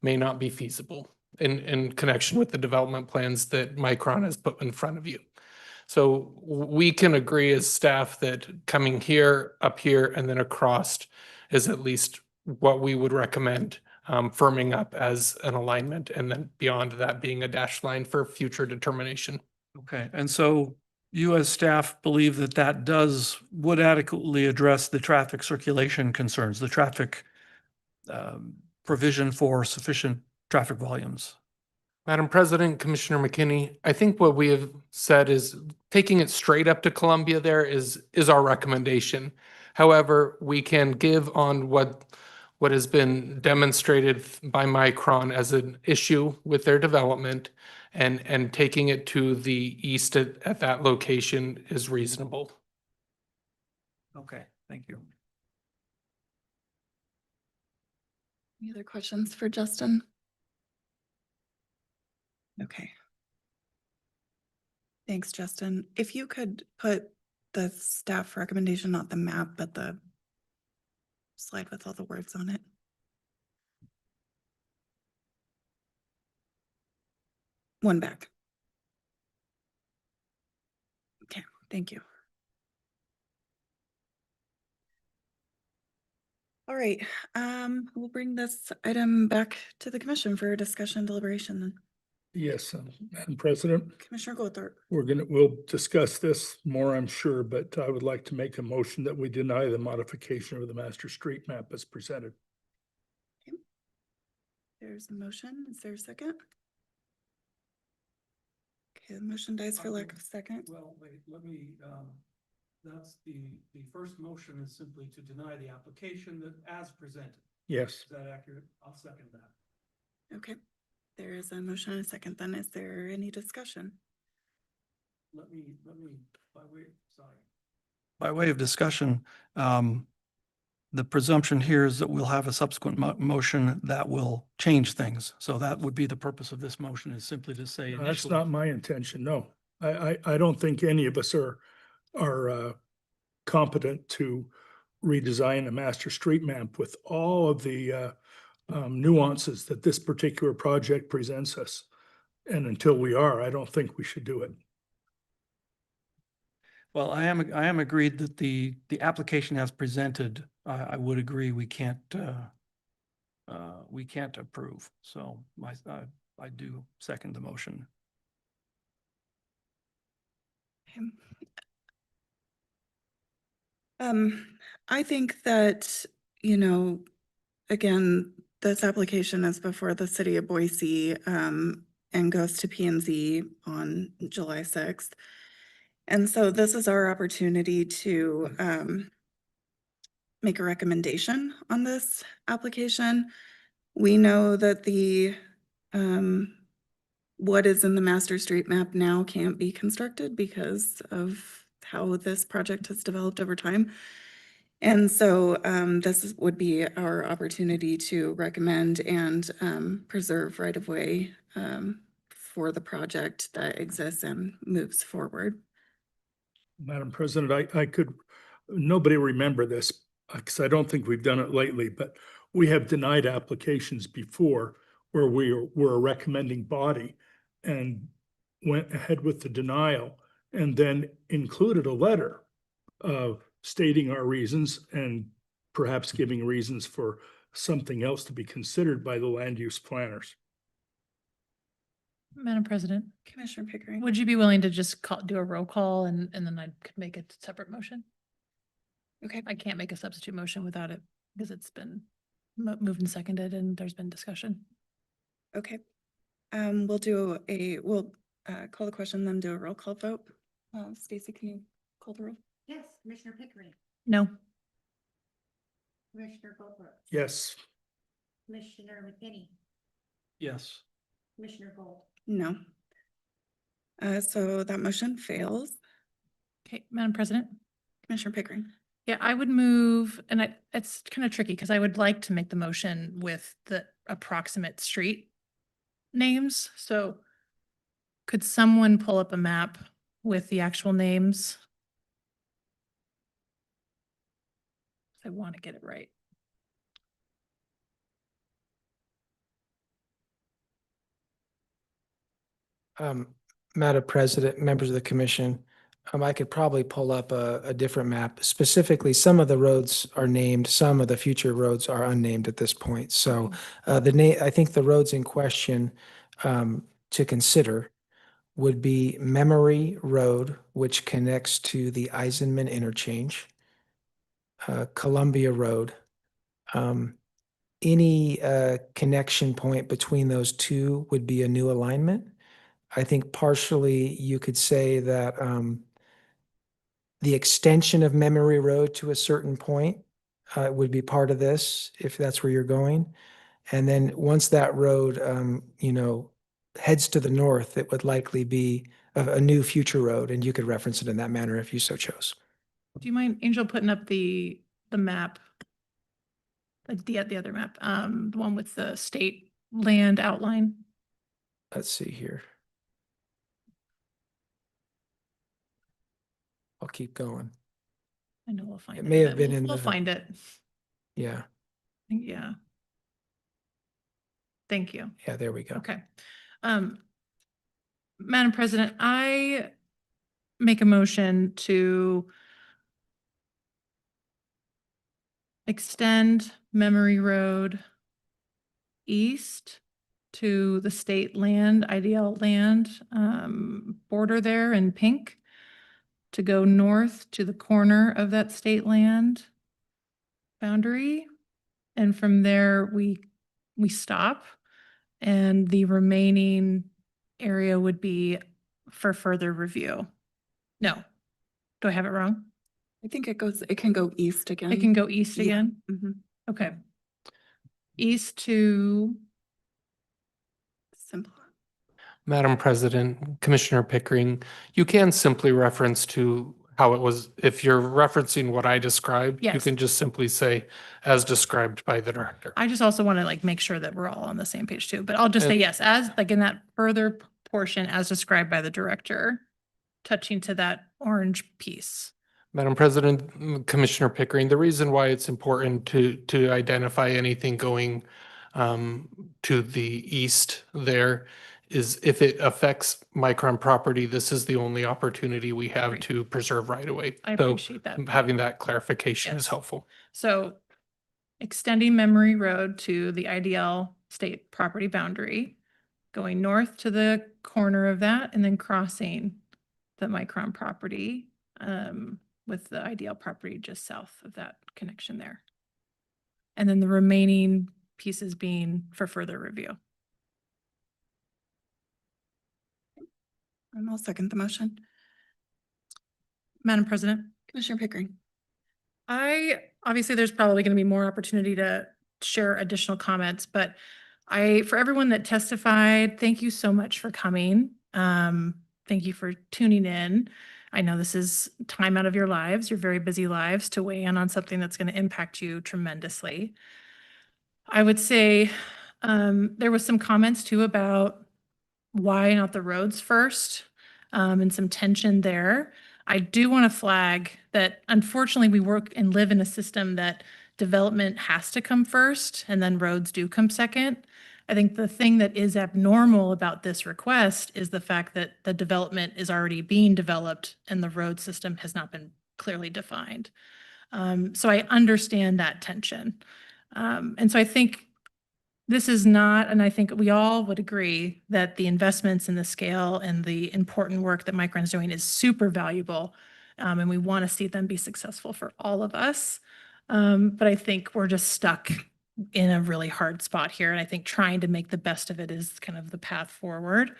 may not be feasible in connection with the development plans that Micron has put in front of you. So we can agree as staff that coming here, up here, and then across is at least what we would recommend, firming up as an alignment, and then beyond that being a dashed line for future determination. Okay, and so you as staff believe that that would adequately address the traffic circulation concerns, the traffic provision for sufficient traffic volumes? Madam President, Commissioner McKinney, I think what we have said is taking it straight up to Columbia there is our recommendation. However, we can give on what has been demonstrated by Micron as an issue with their development, and taking it to the east at that location is reasonable. Okay, thank you. Any other questions for Justin? Okay. Thanks, Justin. If you could put the staff recommendation, not the map, but the slide with all the words on it. One back. Okay, thank you. All right, we'll bring this item back to the commission for discussion and deliberation then. Yes, Madam President, Commissioner Goldthorpe. we'll discuss this more, I'm sure, but I would like to make a motion that we deny the modification of the master street map as presented. Okay. There's a motion. Is there a second? Okay, the motion dies for lack of a second. Well, wait, let me, that's the first motion is simply to deny the application that as presented. Yes. Is that accurate? I'll second that. Okay, there is a motion and a second. Then is there any discussion? Let me, by way of discussion, the presumption here is that we'll have a subsequent motion that will change things. So that would be the purpose of this motion, is simply to say. No, that's initially- not my intention, no. I don't think any of us are competent to redesign a master street map with all of the nuances that this particular project presents us. And until we are, I don't think we should do it. Well, I am agreed that the application as presented, I would agree we can't approve. So I do second the motion. I think that, again, this application is before the city of Boise, and goes to P and Z on July 6th. And so this is our opportunity to, make a recommendation on this application. We know that what is in the master street map now can't be constructed because of how this project has developed over time. And so this would be our opportunity to recommend and preserve right-of-way for the project that exists and moves forward. Madam President, nobody remember this because I don't think we've done it lately, but we have denied applications before where we were a recommending body and went ahead with the denial and then included a letter stating our reasons and perhaps giving reasons for something else to be considered by the land use planners. Madam President, Commissioner Pickering. would you be willing to just do a roll call and then I could make a separate motion? Okay. I can't make a substitute motion without it because it's been moved and seconded and there's been discussion. Okay. We'll call the question, then do a roll call vote. Stacy, can you call the roll? Yes, Commissioner Pickering, No. Commissioner Goldberg, Yes. Commissioner McKinney, Yes. Commissioner Gold. No. So that motion fails. Okay, Madam President. Commissioner Pickering. Yeah, I would move, and it's kind of tricky because I would like to make the motion with the approximate street names. So could someone pull up a map with the actual names? I want to get it right. Madam President, members of the commission, I could probably pull up a different map. Specifically, some of the roads are named, some of the future roads are unnamed at this point. So I think the roads in question to consider would be Memory Road, which connects to the Eisenman interchange, Columbia Road. Any connection point between those two would be a new alignment. I think partially you could say that the extension of Memory Road to a certain point would be part of this, if that's where you're going. And then once that road, heads to the north, it would likely be a new future road, and you could reference it in that manner if you so chose. Do you mind, Angel, putting up the map? The other map, the one with the state land outline? Let's see here. I'll keep going. I know we'll find it. It may have but been we'll in We'll the- find it. Yeah, Yeah. Thank you. yeah, there we go. Okay. Madam President, I make a motion to extend Memory Road east to the state land, IDL land, border there in pink, to go north to the corner of that state land boundary. And from there, we stop, and the remaining area would be for further review. No, do I have it wrong? I think it can go east again. It can go east Yeah. again? Mhm. Okay. East to, Simple. Madam President, Commissioner Pickering, you can simply reference to how it was, if you're referencing what I described, you Yes. can just simply say as described by the director. I just also want to like make sure that we're all on the same page too, but I'll just say And- yes, as like in that further portion as described by the director, touching to that orange piece. Madam President, Commissioner Pickering, the reason why it's important to identify anything going to the east there is if it affects Micron property, this is the only opportunity we have Right. to preserve right away. I So appreciate that. having that clarification is Yes. helpful. So extending Memory Road to the IDL state property boundary, going north to the corner of that, and then crossing the Micron property with the IDL property just south of that connection there. And then the remaining pieces being for further review. And I'll second the motion. Madam President, Commissioner Pickering. obviously there's probably going to be more opportunity to share additional comments, but for everyone that testified, thank you so much for coming. Thank you for tuning in. I know this is time out of your lives, your very busy lives, to weigh in on something that's going to impact you tremendously. I would say there was some comments too about why not the roads first, and some tension there. I do want to flag that unfortunately we work and live in a system that development has to come first and then roads do come second. I think the thing that is abnormal about this request is the fact that the development is already being developed and the road system has not been clearly defined. So I understand that tension. And so I think this is not, and I think we all would agree that the investments in the scale and the important work that Micron's doing is super valuable. And we want to see them be successful for all of us. But I think we're just stuck in a really hard spot here. And I think trying to make the best of it is kind of the path forward.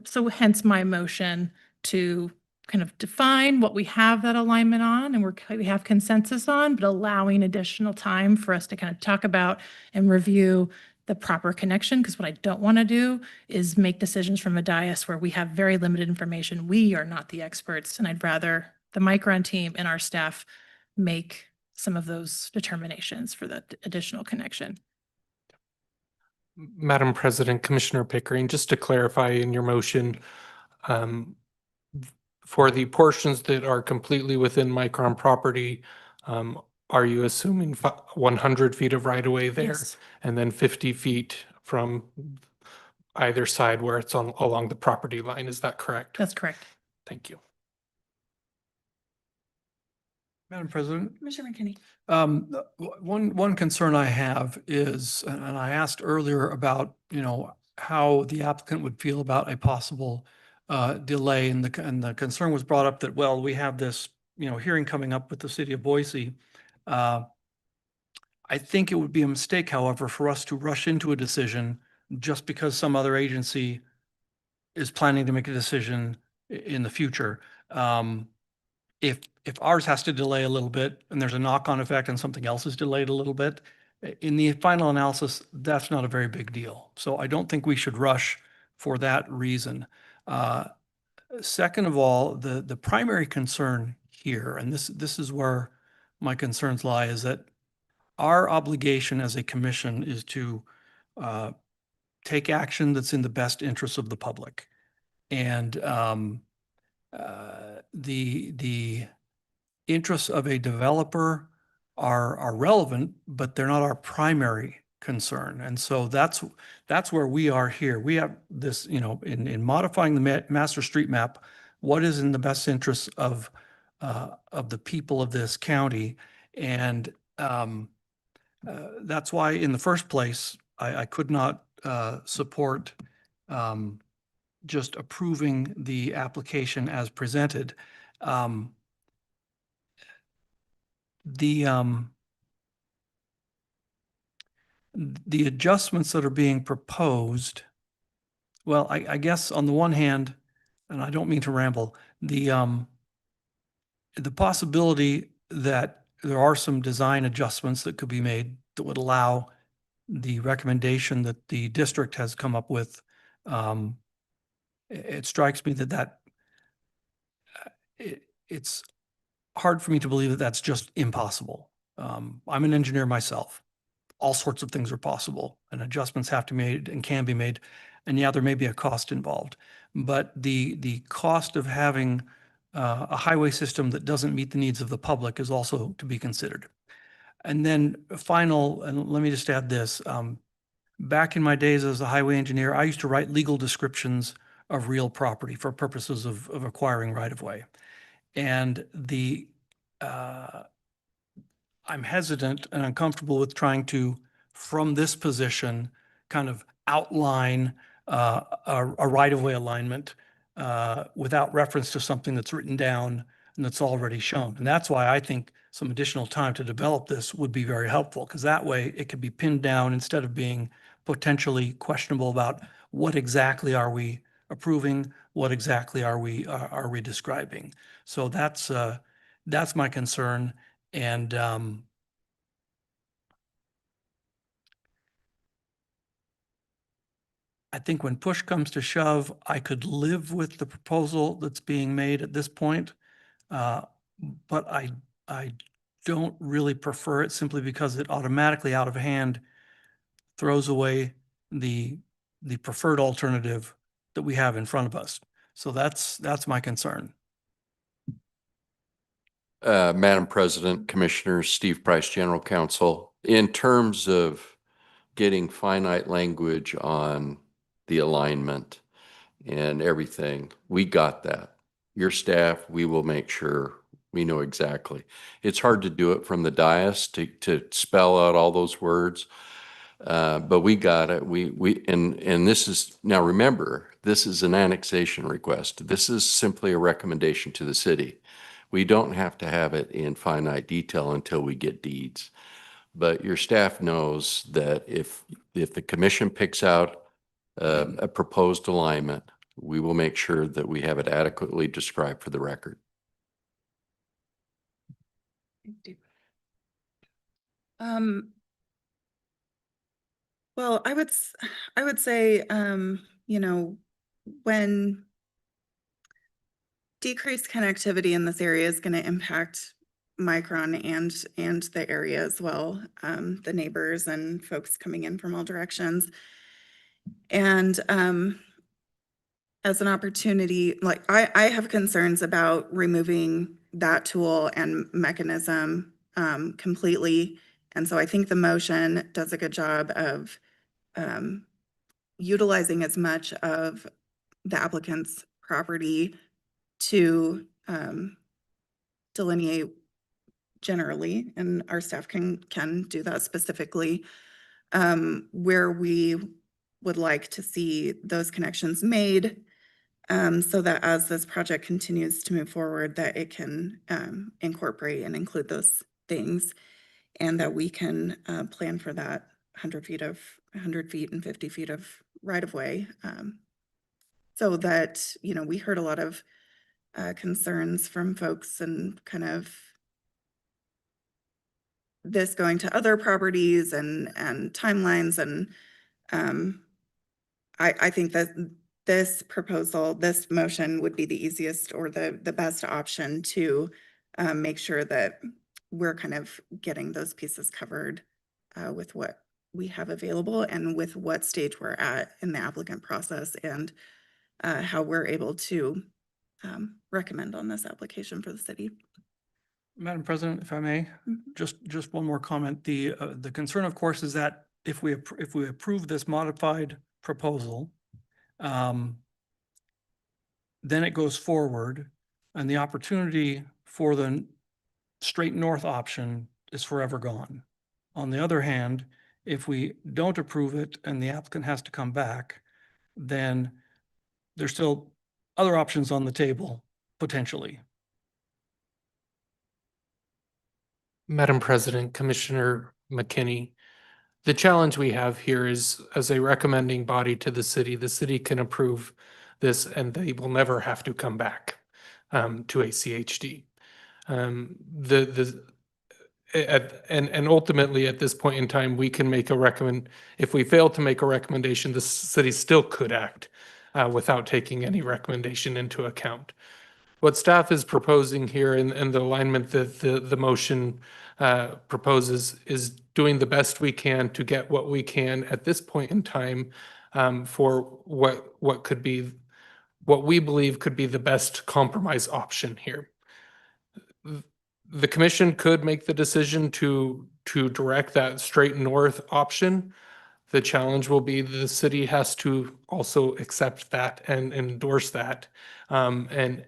So hence my motion to kind of define what we have that alignment on and we have consensus on, but allowing additional time for us to kind of talk about and review the proper connection. Because what I don't want to do is make decisions from a dais where we have very limited information. We are not the experts, and I'd rather the Micron team and our staff make some of those determinations for the additional connection. Madam President, Commissioner Pickering, just to clarify in your motion, for the portions that are completely within Micron property, are you assuming 100 feet of right of way there? Yes. And then 50 feet from either side where it's along the property line, is that correct? That's correct. Thank you. Madam President, Commissioner McKinney. one concern I have is, and I asked earlier about, how the applicant would feel about a possible delay, and the concern was brought up that, well, we have this, hearing coming up with the city of Boise. I think it would be a mistake, however, for us to rush into a decision just because some other agency is planning to make a decision in the future. If ours has to delay a little bit and there's a knock-on effect and something else is delayed a little bit, in the final analysis, that's not a very big deal. So I don't think we should rush for that reason. Second of all, the primary concern here, and this is where my concerns lie, is that our obligation as a commission is to take action that's in the best interest of the public. And the interests of a developer are relevant, but they're not our primary concern. And so that's where we are here. We have this, in modifying the master street map, what is in the best interest of the people of this county? And that's why in the first place, I could not support just approving the application as presented. The adjustments that are being proposed, well, I guess on the one hand, and I don't mean to ramble, the possibility that there are some design adjustments that could be made that would allow the recommendation that the district has come up with. It strikes me that it's hard for me to believe that that's just impossible. I'm an engineer myself. All sorts of things are possible, and adjustments have to be made and can be made. And yeah, there may be a cost involved, but the cost of having a highway system that doesn't meet the needs of the public is also to be considered. And then and let me just add this. Back in my days as a highway engineer, I used to write legal descriptions of real property for purposes of acquiring right-of-way. And I'm hesitant and uncomfortable with trying to, from this position, kind of outline a right-of-way alignment without reference to something that's written down and that's already shown. And that's why I think some additional time to develop this would be very helpful, because that way it could be pinned down instead of being potentially questionable about what exactly are we approving, what exactly are we describing. So that's my concern. And I think when push comes to shove, I could live with the proposal that's being made at this point. But I don't really prefer it, simply because it automatically, out of hand, throws away the preferred alternative that we have in front of us. So that's my concern. Madam President, Commissioners, Steve Price, General Counsel, in terms of getting finite language on the alignment and everything, we got that. Your staff, we will make sure we know exactly. It's hard to do it from the dais to spell out all those words, but we got it. And this is, now remember, this is an annexation request. This is simply a recommendation to the city. We don't have to have it in finite detail until we get deeds. But your staff knows that if the commission picks out a proposed alignment, we will make sure that we have it adequately described for the record. Well, I would say, when decreased connectivity in this area is going to impact Micron and the area as well, the neighbors and folks coming in from all directions. And as an opportunity, like I have concerns about removing that tool and mechanism completely. And so I think the motion does a good job of utilizing as much of the applicant's property to delineate generally, and our staff can do that specifically, where we would like to see those connections made, so that as this project continues to move forward, that it can incorporate and include those things, and that we can plan for that 100 feet and 50 feet of right of way. So that, we heard a lot of concerns from folks and kind of this going to other properties and timelines. And I think that this proposal, this motion would be the easiest or the best option to make sure that we're kind of getting those pieces covered with what we have available and with what stage we're at in the applicant process, and how we're able to recommend on this application for the city. Madam President, if I may, just one more comment. The concern, of course, is that if we approve this modified proposal, then it goes forward and the opportunity for the straight north option is forever gone. On the other hand, if we don't approve it and the applicant has to come back, then there's still other options on the table, potentially. Madam President, Commissioner McKinney, the challenge we have here is as a recommending body to the city can approve this and they will never have to come back to a CHD. And ultimately at this point in time, we can make if we fail to make a recommendation, the city still could act without taking any recommendation into account. What staff is proposing here and the alignment that the motion proposes is doing the best we can to get what we can at this point in time for what we believe could be the best compromise option here. The commission could make the decision to direct that straight north option. The challenge will be the city has to also accept that and endorse that. And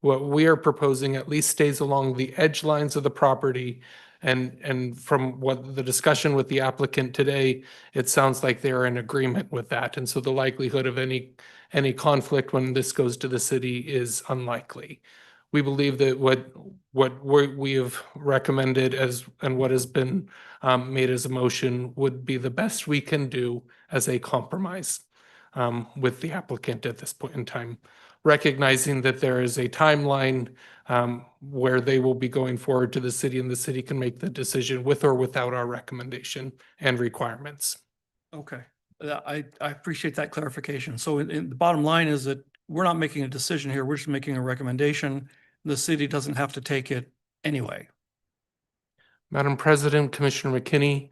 what we are proposing at least stays along the edge lines of the property. And from what the discussion with the applicant today, it sounds like they're in agreement with that. And so the likelihood of any conflict when this goes to the city is unlikely. We believe that what we have recommended and what has been made as a motion would be the best we can do as a compromise with the applicant at this point in time, recognizing that there is a timeline where they will be going forward to the city and the city can make the decision with or without our recommendation and requirements. Okay, I appreciate that clarification. So the bottom line is that we're not making a decision here. We're just making a recommendation. The city doesn't have to take it anyway. Madam President, Commissioner McKinney,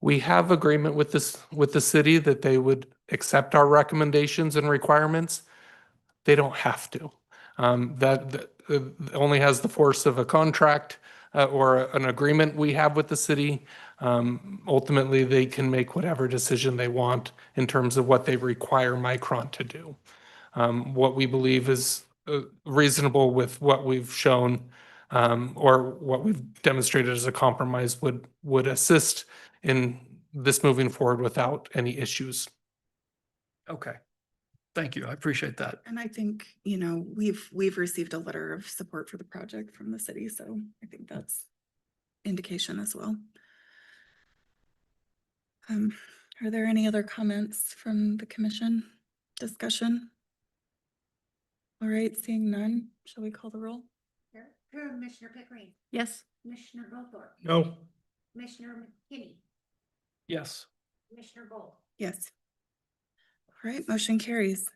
we have agreement with the city that they would accept our recommendations and requirements. They don't have to. That only has the force of a contract or an agreement we have with the city. Ultimately, they can make whatever decision they want in terms of what they require Micron to do. What we believe is reasonable with what we've shown or what we've demonstrated as a compromise would assist in this moving forward without any issues. Okay. Thank you. I appreciate that. And I think, you know, we've received a letter of support for the project from the city, so I think that's indication as well. Are there any other comments from the commission discussion? All right, seeing none, shall we call the roll? Commissioner Pickering. Yes. Commissioner Goldthorpe. No. Commissioner McKinney. Yes. Commissioner Bolt. Yes. All right, motion carries.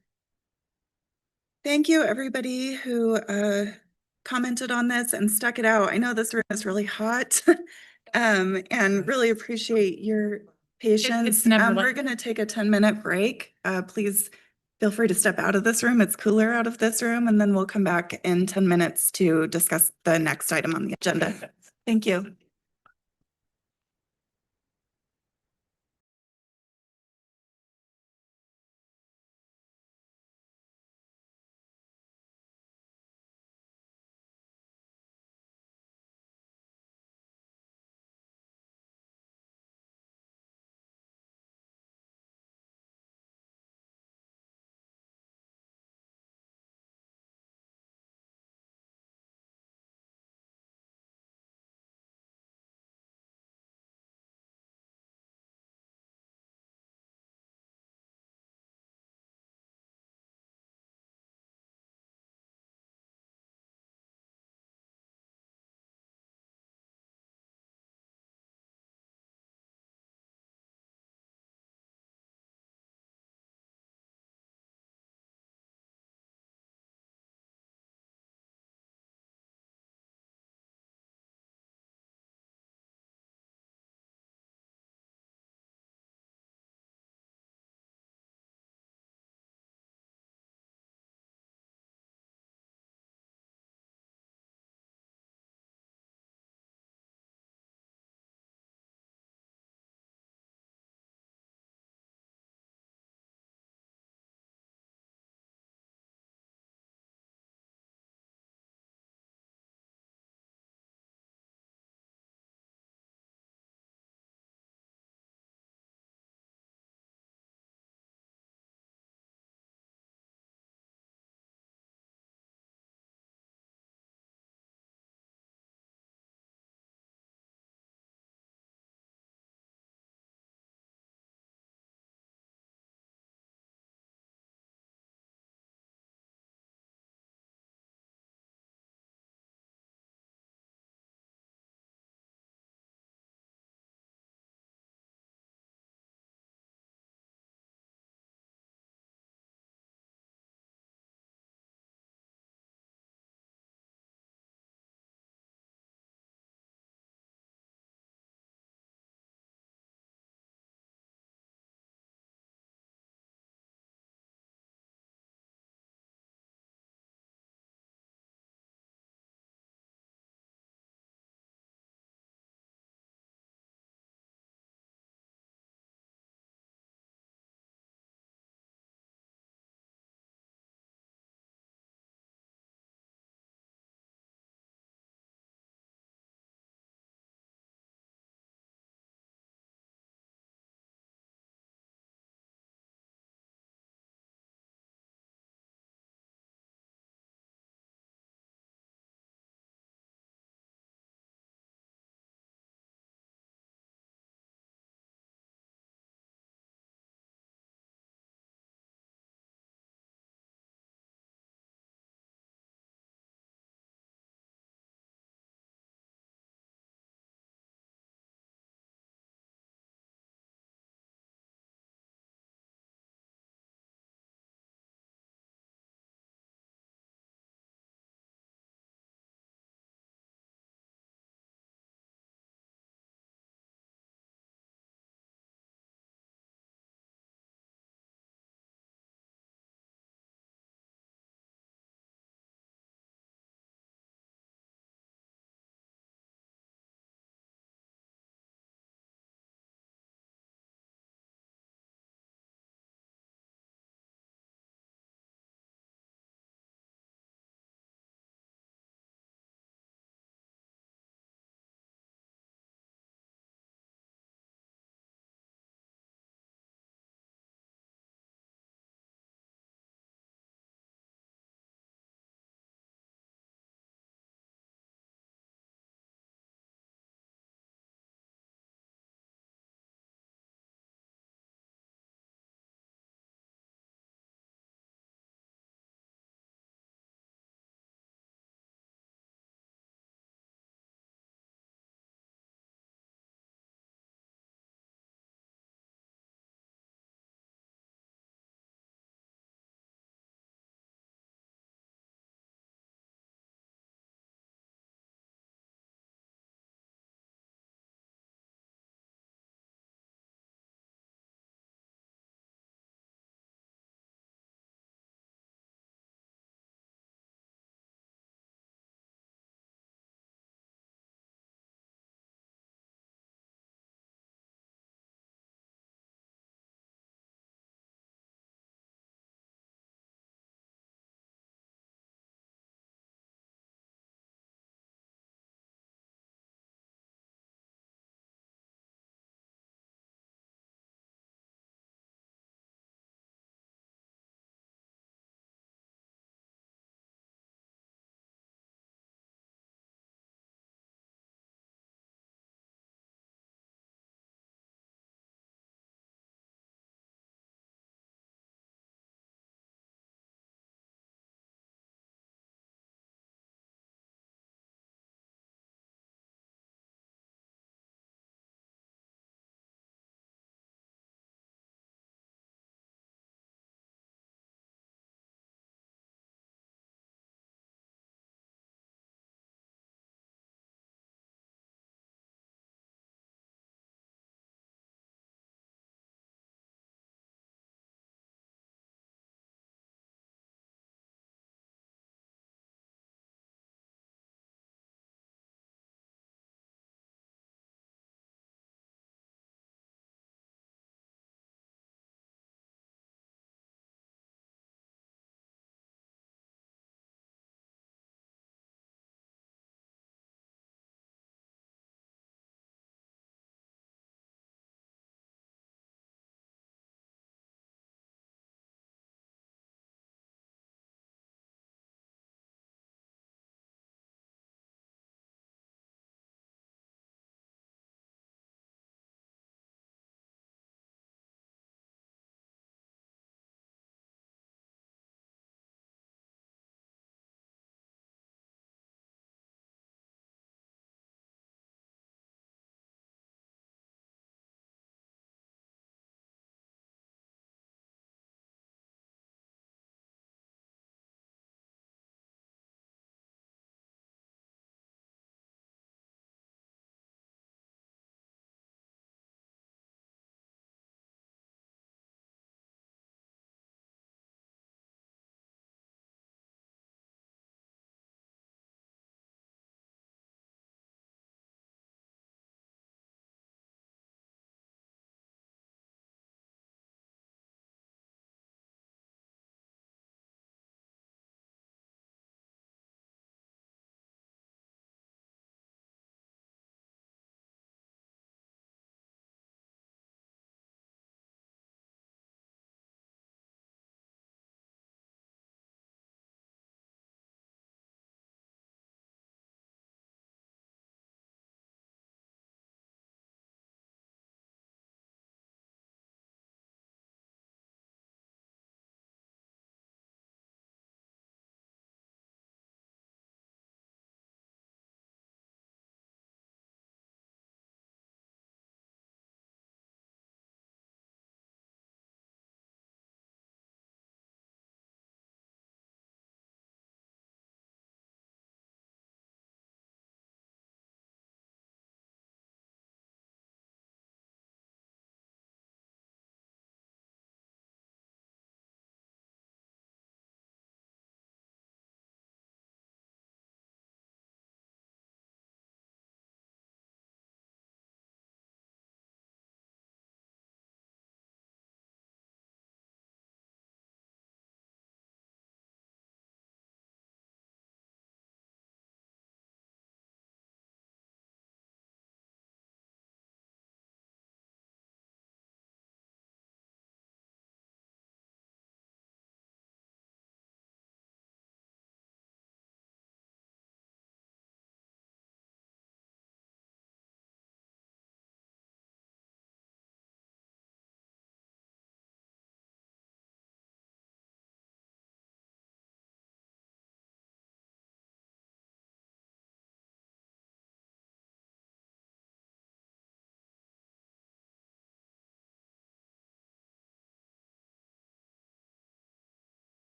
Thank you, everybody who commented on this and stuck it out. I know this room is really hot and really appreciate your patience. never We're going to take a 10-minute break. Please feel free to step out of this room. It's cooler out of this room, and then we'll come back in 10 minutes to discuss the next item on the agenda. Thank you.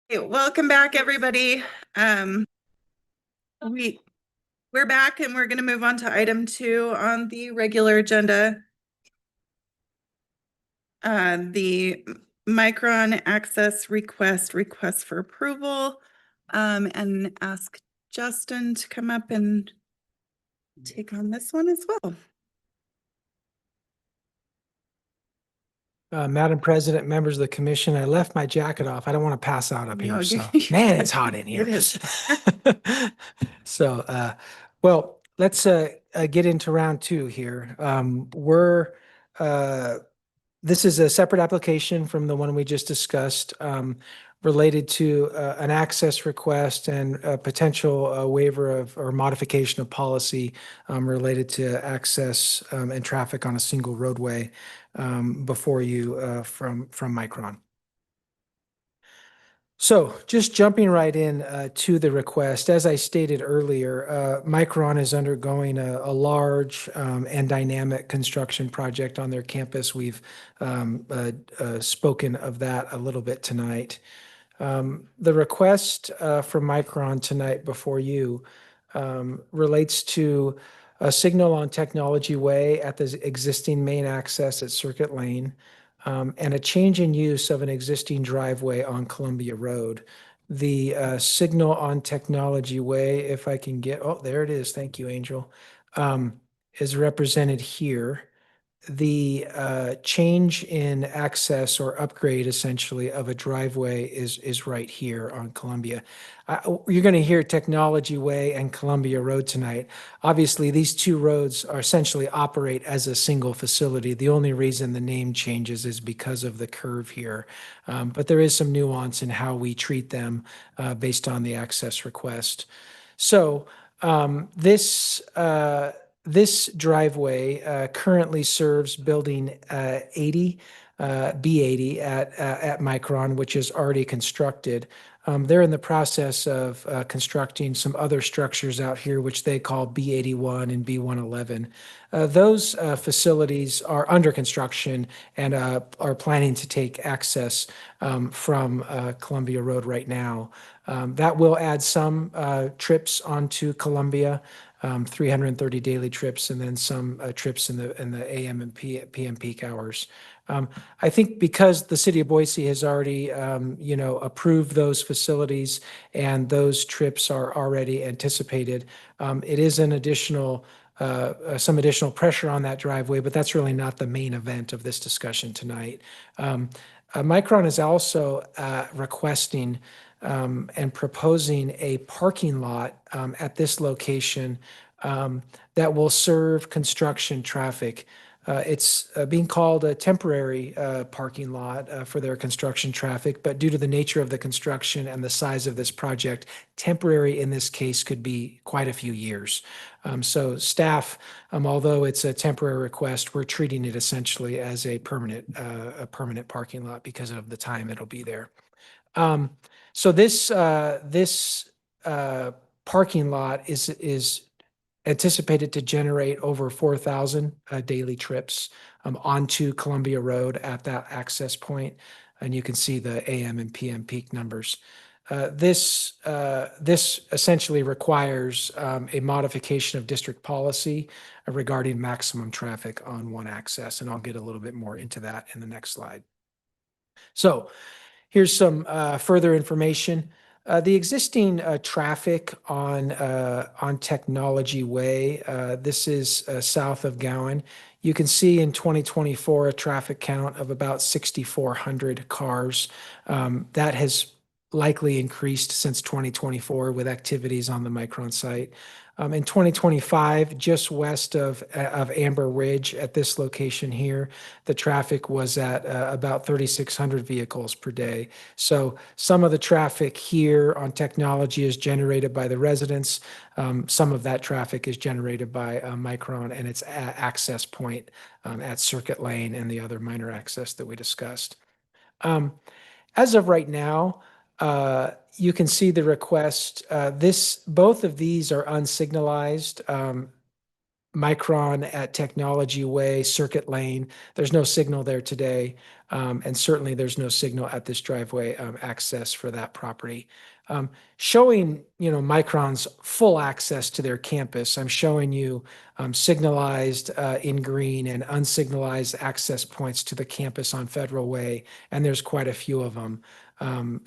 Hey, welcome back, everybody. We're back and we're going to move on to item 2 on the regular agenda. The Micron access request for approval, and ask Justin to come up and take on this one as well. Madam President, members of the commission, I left my jacket off. I don't want to pass out up No, here. So, you- man, it's hot in here. It is. So, well, let's get into round 2 here. This is a separate application from the one we just discussed, related to an access request and a potential waiver of or modification of policy related to access and traffic on a single roadway before you from Micron. So just jumping right in to the request, as I stated earlier, Micron is undergoing a large and dynamic construction project on their campus. We've spoken of that a little bit tonight. The request from Micron tonight before you relates to a signal on Technology Way at the existing main access at Circuit Lane, and a change in use of an existing driveway on Columbia Road. The signal on Technology Way, if I can get, oh, there it is. Thank you, Angel, is represented here. The change in access or upgrade essentially of a driveway is right here on Columbia. You're going to hear Technology Way and Columbia Road tonight. Obviously, these two roads are essentially operate as a single facility. The only reason the name changes is because of the curve here. But there is some nuance in how we treat them based on the access request. So this driveway currently serves building 80, B80 at Micron, which is already constructed. They're in the process of constructing some other structures out here, which they call B81 and B111. Those facilities are under construction and are planning to take access from Columbia Road right now. That will add some trips onto Columbia. 330 daily trips, and then some trips in the AM and PM peak hours. I think because the city of Boise has already, approved those facilities and those trips are already anticipated, it is an additional, some additional pressure on that driveway, but that's really not the main event of this discussion tonight. Micron is also requesting and proposing a parking lot at this location that will serve construction traffic. It's being called a temporary parking lot for their construction traffic, but due to the nature of the construction and the size of this project, temporary in this case could be quite a few years. So staff, although it's a temporary request, we're treating it essentially as a permanent parking lot because of the time it'll be there. So this parking lot is anticipated to generate over 4,000 daily trips onto Columbia Road at that access point, and you can see the AM and PM peak numbers. This essentially requires a modification of district policy regarding maximum traffic on one access, and I'll get a little bit more into that in the next slide. So here's some further information. The existing traffic on Technology Way, this is south of Gowan. You can see in 2024 a traffic count of about 6,400 cars. That has likely increased since 2024 with activities on the Micron site. In 2025, just west of Amber Ridge at this location here, the traffic was at about 3,600 vehicles per day. So some of the traffic here on Technology is generated by the residents. Some of that traffic is generated by Micron and its access point at Circuit Lane and the other minor access that we discussed. As of right now, you can see the request. Both of these are unsignalized. Micron at Technology Way, Circuit Lane. There's no signal there today. And certainly there's no signal at this driveway access for that property. Showing, Micron's full access to their campus, I'm showing you signalized in green and unsignalized access points to the campus on Federal Way. And there's quite a few of them,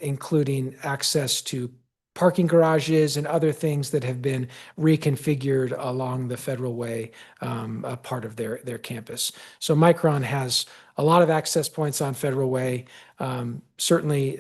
including access to parking garages and other things that have been reconfigured along the Federal Way, a part of their campus. So Micron has a lot of access points on Federal Way, certainly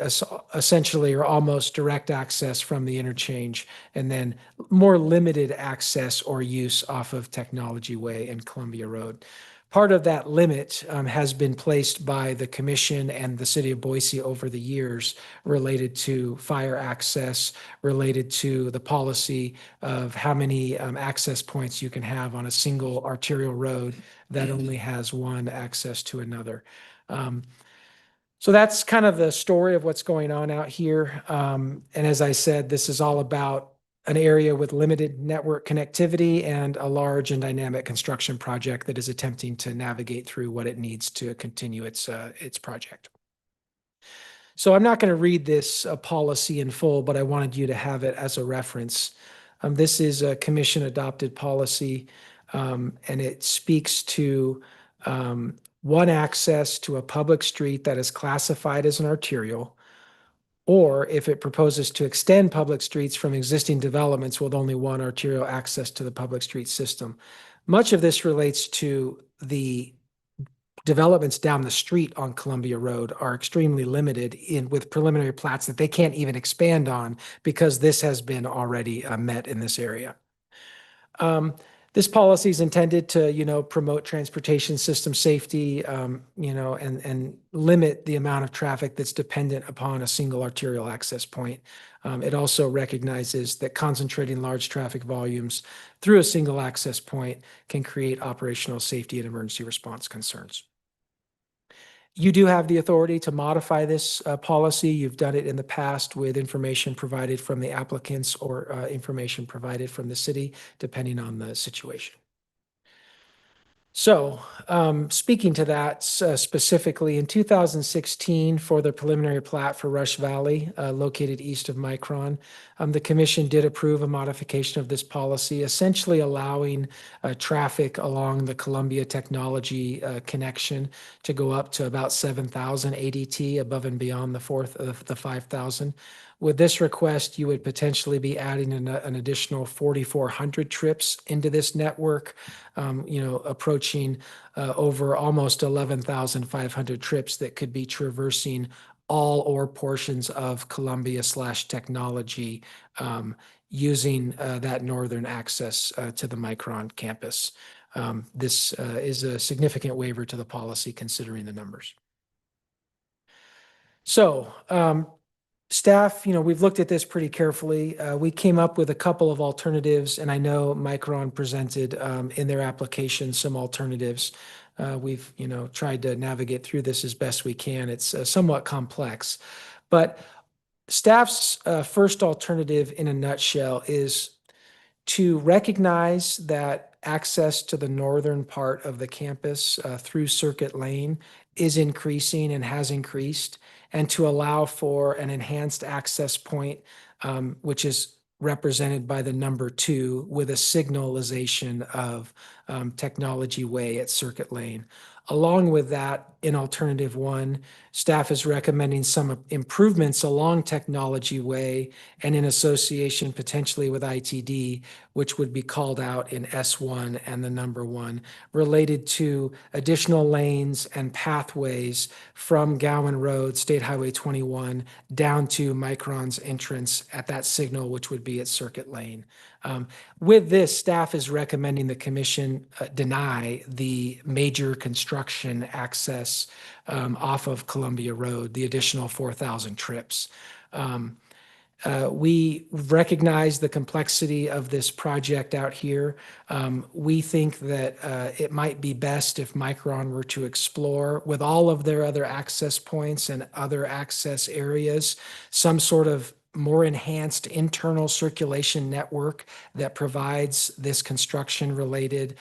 essentially or almost direct access from the interchange, and then more limited access or use off of Technology Way and Columbia Road. Part of that limit has been placed by the commission and the city of Boise over the years related to fire access, related to the policy of how many access points you can have on a single arterial road that only has one access to another. So that's kind of the story of what's going on out here. And as I said, this is all about an area with limited network connectivity and a large and dynamic construction project that is attempting to navigate through what it needs to continue its project. So I'm not going to read this policy in full, but I wanted you to have it as a reference. This is a commission adopted policy, and it speaks to one access to a public street that is classified as an arterial, or if it proposes to extend public streets from existing developments with only one arterial access to the public street system. Much of this relates to the developments down the street on Columbia Road are extremely limited with preliminary plats that they can't even expand on because this has been already met in this area. This policy is intended to, promote transportation system safety, and limit the amount of traffic that's dependent upon a single arterial access point. It also recognizes that concentrating large traffic volumes through a single access point can create operational safety and emergency response concerns. You do have the authority to modify this policy. You've done it in the past with information provided from the applicants or information provided from the city, depending on the situation. So speaking to that specifically, in 2016 for the preliminary plat for Rush Valley, located east of Micron, the commission did approve a modification of this policy, essentially allowing traffic along the Columbia Technology connection to go up to about 7,000 ADT above and beyond the 5,000. With this request, you would potentially be adding an additional 4,400 trips into this network, approaching over almost 11,500 trips that could be traversing all or portions of Columbia/Technology using that northern access to the Micron campus. This is a significant waiver to the policy considering the numbers. So, staff, we've looked at this pretty carefully. We came up with a couple of alternatives, and I know Micron presented in their application some alternatives. We've, tried to navigate through this as best we can. It's somewhat complex, but staff's first alternative in a nutshell is to recognize that access to the northern part of the campus through Circuit Lane is increasing and has increased, and to allow for an enhanced access point, which is represented by the number 2 with a signalization of Technology Way at Circuit Lane. Along with that, in alternative 1, staff is recommending some improvements along Technology Way and in association potentially with ITD, which would be called out in S1 and the number 1, related to additional lanes and pathways from Gowan Road, State Highway 21, down to Micron's entrance at that signal, which would be at Circuit Lane. With this, staff is recommending the commission deny the major construction access off of Columbia Road, the additional 4,000 trips. We recognize the complexity of this project out here. We think that it might be best if Micron were to explore, with all of their other access points and other access areas, some sort of more enhanced internal circulation network that provides this construction-related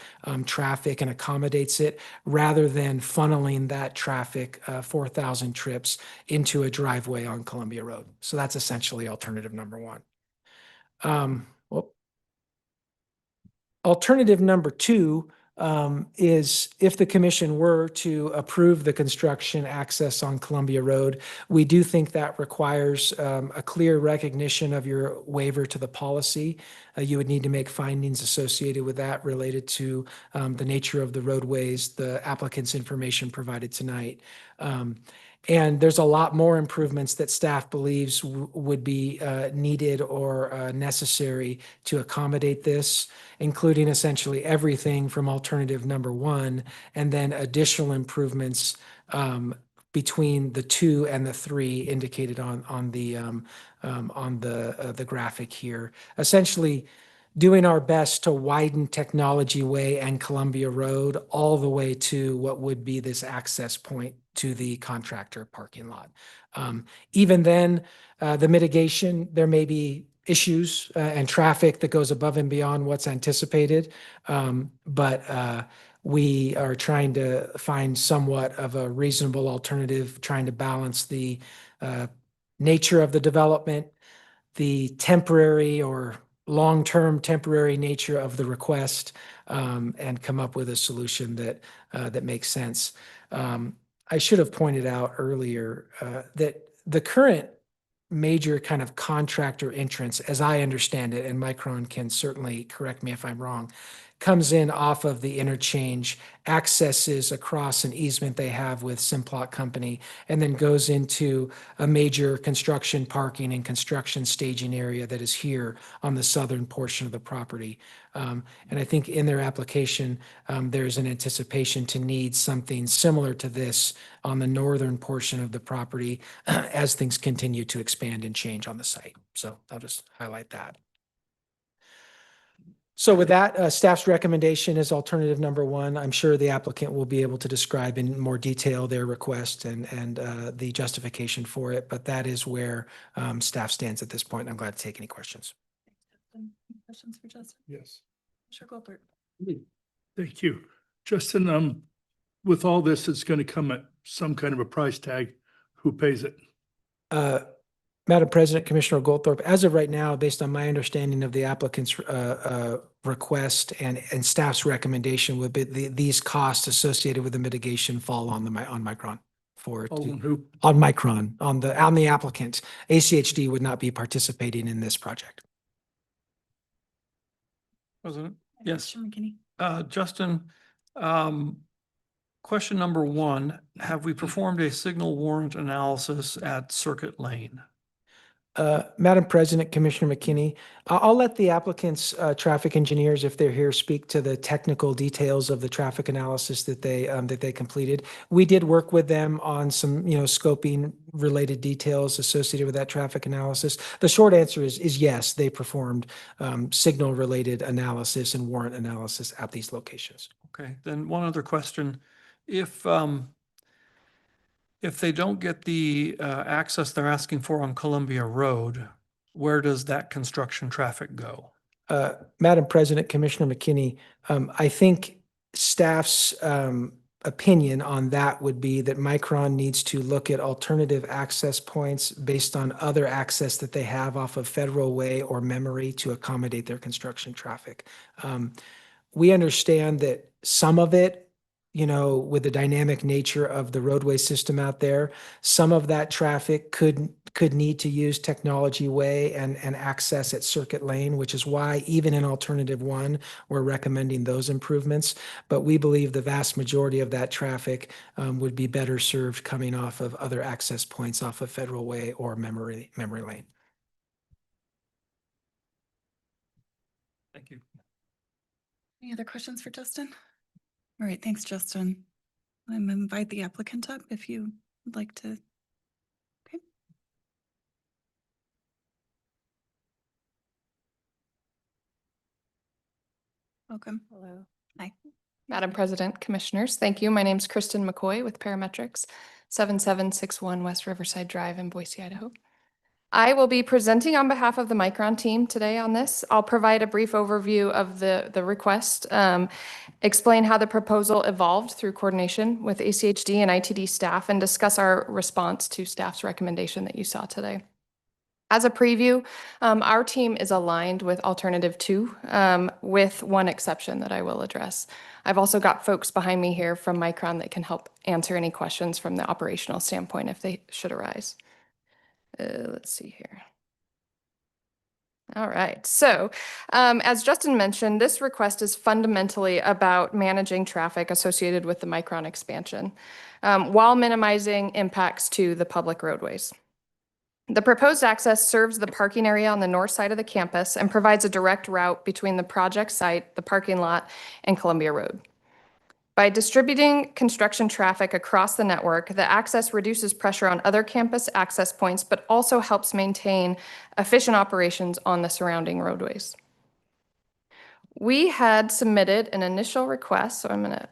traffic and accommodates it, rather than funneling that traffic, 4,000 trips, into a driveway on Columbia Road. So that's essentially alternative number one. Alternative number two is if the commission were to approve the construction access on Columbia Road, we do think that requires a clear recognition of your waiver to the policy. You would need to make findings associated with that related to the nature of the roadways, the applicant's information provided tonight. And there's a lot more improvements that staff believes would be needed or necessary to accommodate this, including essentially everything from alternative number one, and then additional improvements between the 2 and the 3 indicated on the graphic here. Essentially, doing our best to widen Technology Way and Columbia Road all the way to what would be this access point to the contractor parking lot. Even then, the mitigation, there may be issues and traffic that goes above and beyond what's anticipated. But we are trying to find somewhat of a reasonable alternative, trying to balance the nature of the development, the temporary or long-term temporary nature of the request, and come up with a solution that makes sense. I should have pointed out earlier that the current major kind of contractor entrance, as I understand it, and Micron can certainly correct me if I'm wrong, comes in off of the interchange, accesses across an easement they have with Simplot Company, and then goes into a major construction parking and construction staging area that is here on the southern portion of the property. And I think in their application, there's an anticipation to need something similar to this on the northern portion of the property as things continue to expand and change on the site. So I'll just highlight that. So with that, staff's recommendation is alternative number one. I'm sure the applicant will be able to describe in more detail their request and the justification for it, but that is where staff stands at this point. I'm glad to take any questions. Any questions for Justin? Yes. Sure, Goldberg. Thank you. Justin, with all this, it's going to come at some kind of a price tag. Who pays it? Madam President, Commissioner Goldthorpe, as of right now, based on my understanding of the applicant's request and staff's recommendation, would be these costs associated with the mitigation fall on Micron. On Micron, on the applicant. ACHD would not be participating in this project. President? Yes. McKinney. Justin, question number one, have we performed a signal warrant analysis at Circuit Lane? Madam President, Commissioner McKinney, I'll let the applicant's traffic engineers, if they're here, speak to the technical details of the traffic analysis that they completed. We did work with them on some, scoping related details associated with that traffic analysis. The short answer is yes, they performed signal related analysis and warrant analysis at these locations. Okay, then one other question. If they don't get the access they're asking for on Columbia Road, where does that construction traffic go? Madam President, Commissioner McKinney, I think staff's opinion on that would be that Micron needs to look at alternative access points based on other access that they have off of Federal Way or Memory to accommodate their construction traffic. We understand that some of it, with the dynamic nature of the roadway system out there, some of that traffic could need to use Technology Way and access at Circuit Lane, which is why even in alternative one, we're recommending those improvements. But we believe the vast majority of that traffic would be better served coming off of other access points off of Federal Way or Memory Lane. Thank you. Any other questions for Justin? All right, thanks, Justin. I'm gonna invite the applicant up if you would like to. Okay. Welcome. Hello. Hi. Madam President, Commissioners, thank you. My name is Kristen McCoy with Parametrics, 7761 West Riverside Drive in Boise, Idaho. I will be presenting on behalf of the Micron team today on this. I'll provide a brief overview of the request, explain how the proposal evolved through coordination with ACHD and ITD staff, and discuss our response to staff's recommendation that you saw today. As a preview, our team is aligned with Alternative 2, with one exception that I will address. I've also got folks behind me here from Micron that can help answer any questions from the operational standpoint if they should arise. Let's see here. All right. So, as Justin mentioned, this request is fundamentally about managing traffic associated with the Micron expansion, while minimizing impacts to the public roadways. The proposed access serves the parking area on the north side of the campus and provides a direct route between the project site, the parking lot, and Columbia Road. By distributing construction traffic across the network, the access reduces pressure on other campus access points, but also helps maintain efficient operations on the surrounding roadways. We had submitted an initial request, so I'm going to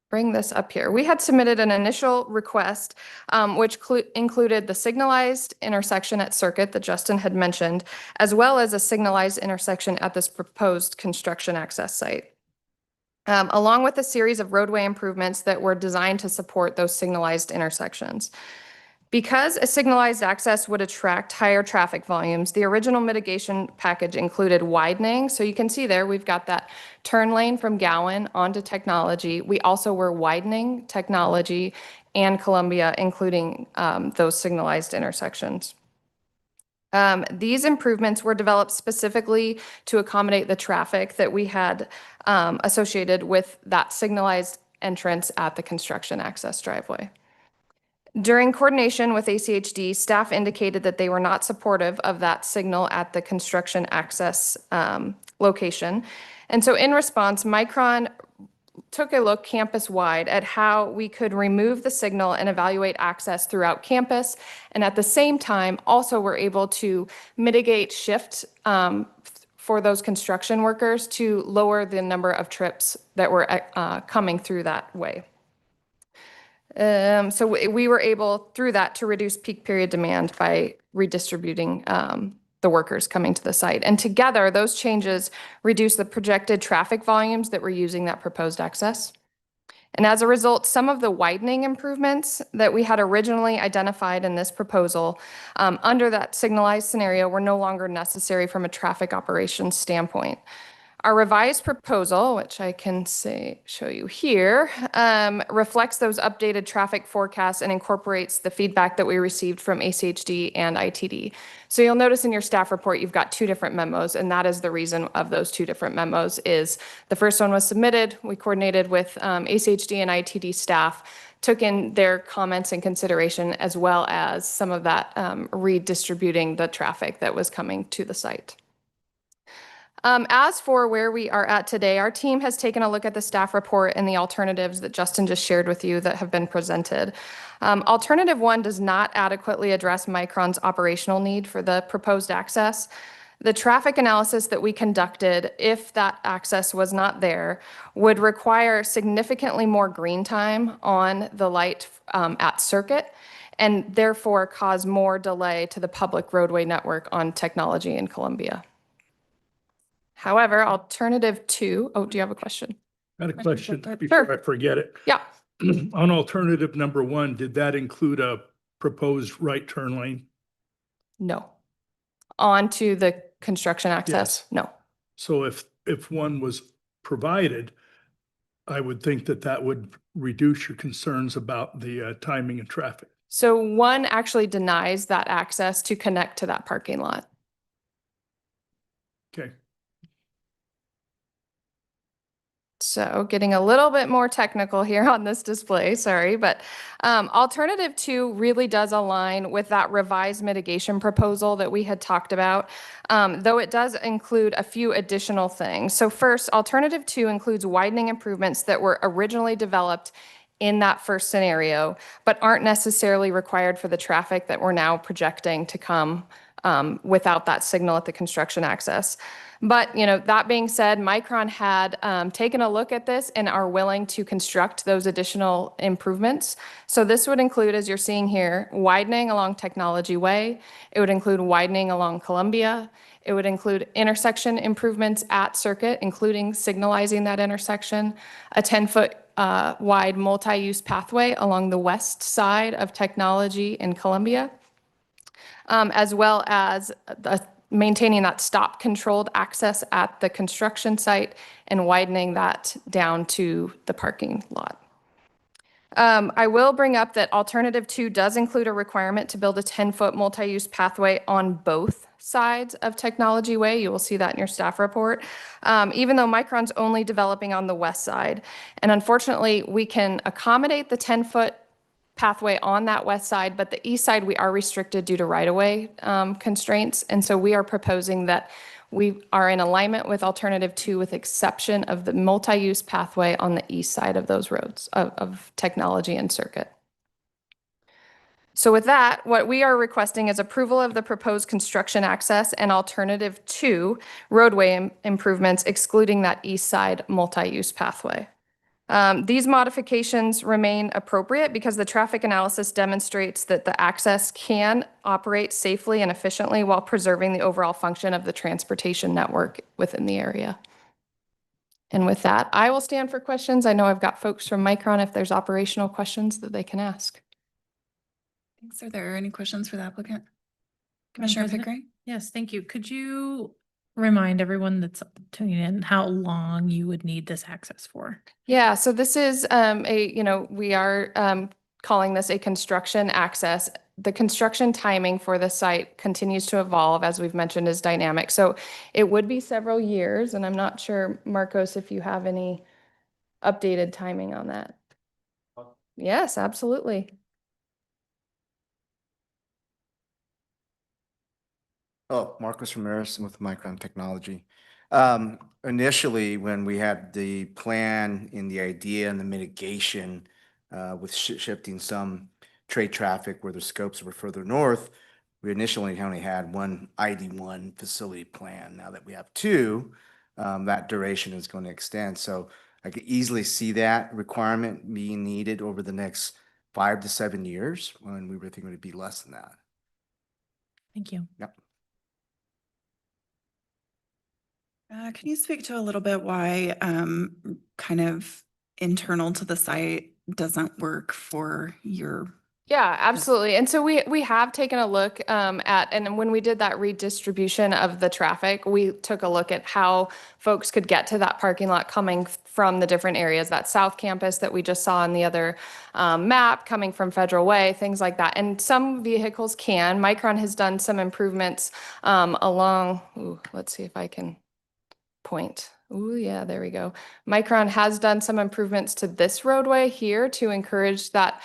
bring this up here. We had submitted an initial request, which included the signalized intersection at Circuit that Justin had mentioned, as well as a signalized intersection at this proposed construction access site, along with a series of roadway improvements that were designed to support those signalized intersections. Because a signalized access would attract higher traffic volumes, the original mitigation package included widening. So you can see there, we've got that turn lane from Gowan onto Technology. We also were widening Technology and Columbia, including those signalized intersections. These improvements were developed specifically to accommodate the traffic that we had associated with that signalized entrance at the construction access driveway. During coordination with ACHD, staff indicated that they were not supportive of that signal at the construction access location. And so in response, Micron took a look campus-wide at how we could remove the signal and evaluate access throughout campus, and at the same time also were able to mitigate shift for those construction workers to lower the number of trips that were coming through that way. So we were able, through that, to reduce peak period demand by redistributing the workers coming to the site. And together, those changes reduce the projected traffic volumes that were using that proposed access. And as a result, some of the widening improvements that we had originally identified in this proposal under that signalized scenario were no longer necessary from a traffic operations standpoint. Our revised proposal, which I can show you here, reflects those updated traffic forecasts and incorporates the feedback that we received from ACHD and ITD. So you'll notice in your staff report, you've got two different memos, and that is the reason of those two different memos is the first one was submitted, we coordinated with ACHD and ITD staff, took in their comments and consideration, as well as some of that redistributing the traffic that was coming to the site. As for where we are at today, our team has taken a look at the staff report and the alternatives that Justin just shared with you that have been presented. Alternative 1 does not adequately address Micron's operational need for the proposed access. The traffic analysis that we conducted, if that access was not there, would require significantly more green time on the light at Circuit, and therefore cause more delay to the public roadway network on Technology in Columbia. However, Alternative 2, do you have a question? I had a question before I forget it. Yeah. On alternative number 1, did that include a proposed right turn lane? No. Onto the construction access? Yes. No. So if one was provided, I would think that that would reduce your concerns about the timing and traffic. So 1 actually denies that access to connect to that parking lot. Okay. So getting a little bit more technical here on this display, sorry, but Alternative 2 really does align with that revised mitigation proposal that we had talked about, though it does include a few additional things. So first, Alternative 2 includes widening improvements that were originally developed in that first scenario, but aren't necessarily required for the traffic that we're now projecting to come without that signal at the construction access. But, you know, that being said, Micron had taken a look at this and are willing to construct those additional improvements. So this would include, as you're seeing here, widening along Technology Way. It would include widening along Columbia. It would include intersection improvements at Circuit, including signalizing that intersection, a 10-foot wide multi-use pathway along the west side of Technology in Columbia, as well as maintaining that stop-controlled access at the construction site and widening that down to the parking lot. I will bring up that Alternative 2 does include a requirement to build a 10-foot multi-use pathway on both sides of Technology Way. You will see that in your staff report, even though Micron's only developing on the west side. And unfortunately, we can accommodate the 10-foot pathway on that west side, but the east side, we are restricted due to right-of-way constraints. And so we are proposing that we are in alignment with Alternative 2 with exception of the multi-use pathway on the east side of those roads of Technology and Circuit. So with that, what we are requesting is approval of the proposed construction access and Alternative 2 roadway improvements, excluding that east side multi-use pathway. These modifications remain appropriate because the traffic analysis demonstrates that the access can operate safely and efficiently while preserving the overall function of the transportation network within the area. And with that, I will stand for questions. I know I've got folks from Micron if there's operational questions that they can ask. Thanks. Are there any questions for the applicant? Madam Commissioner President? Pickering? Yes, thank you. Could you remind everyone that's tuning in how long you would need this access for? Yeah, so this is we are calling this a construction access. The construction timing for the site continues to evolve, as we've mentioned, is dynamic. So it would be several years, and I'm not sure, Marcos, if you have any updated timing on that. Yes, absolutely. Oh, Marcos Ramirez with Micron Technology. Initially, when we had the plan and the idea and the mitigation with shifting some trade traffic where the scopes were further north, we initially only had one ID1 facility plan. Now that we have two, that duration is going to extend. So I could easily see that requirement being needed over the next 5 to 7 years, when we were thinking it would be less than that. Thank you. Yep. Can you speak to a little bit why kind of internal to the site doesn't work for your? Yeah, absolutely. And so we have taken a look at, and when we did that redistribution of the traffic, we took a look at how folks could get to that parking lot coming from the different areas, that South Campus that we just saw on the other map, coming from Federal Way, things like that. And some vehicles can. Micron has done some improvements along, let's see if I can point. Oh, yeah, there we go. Micron has done some improvements to this roadway here to encourage that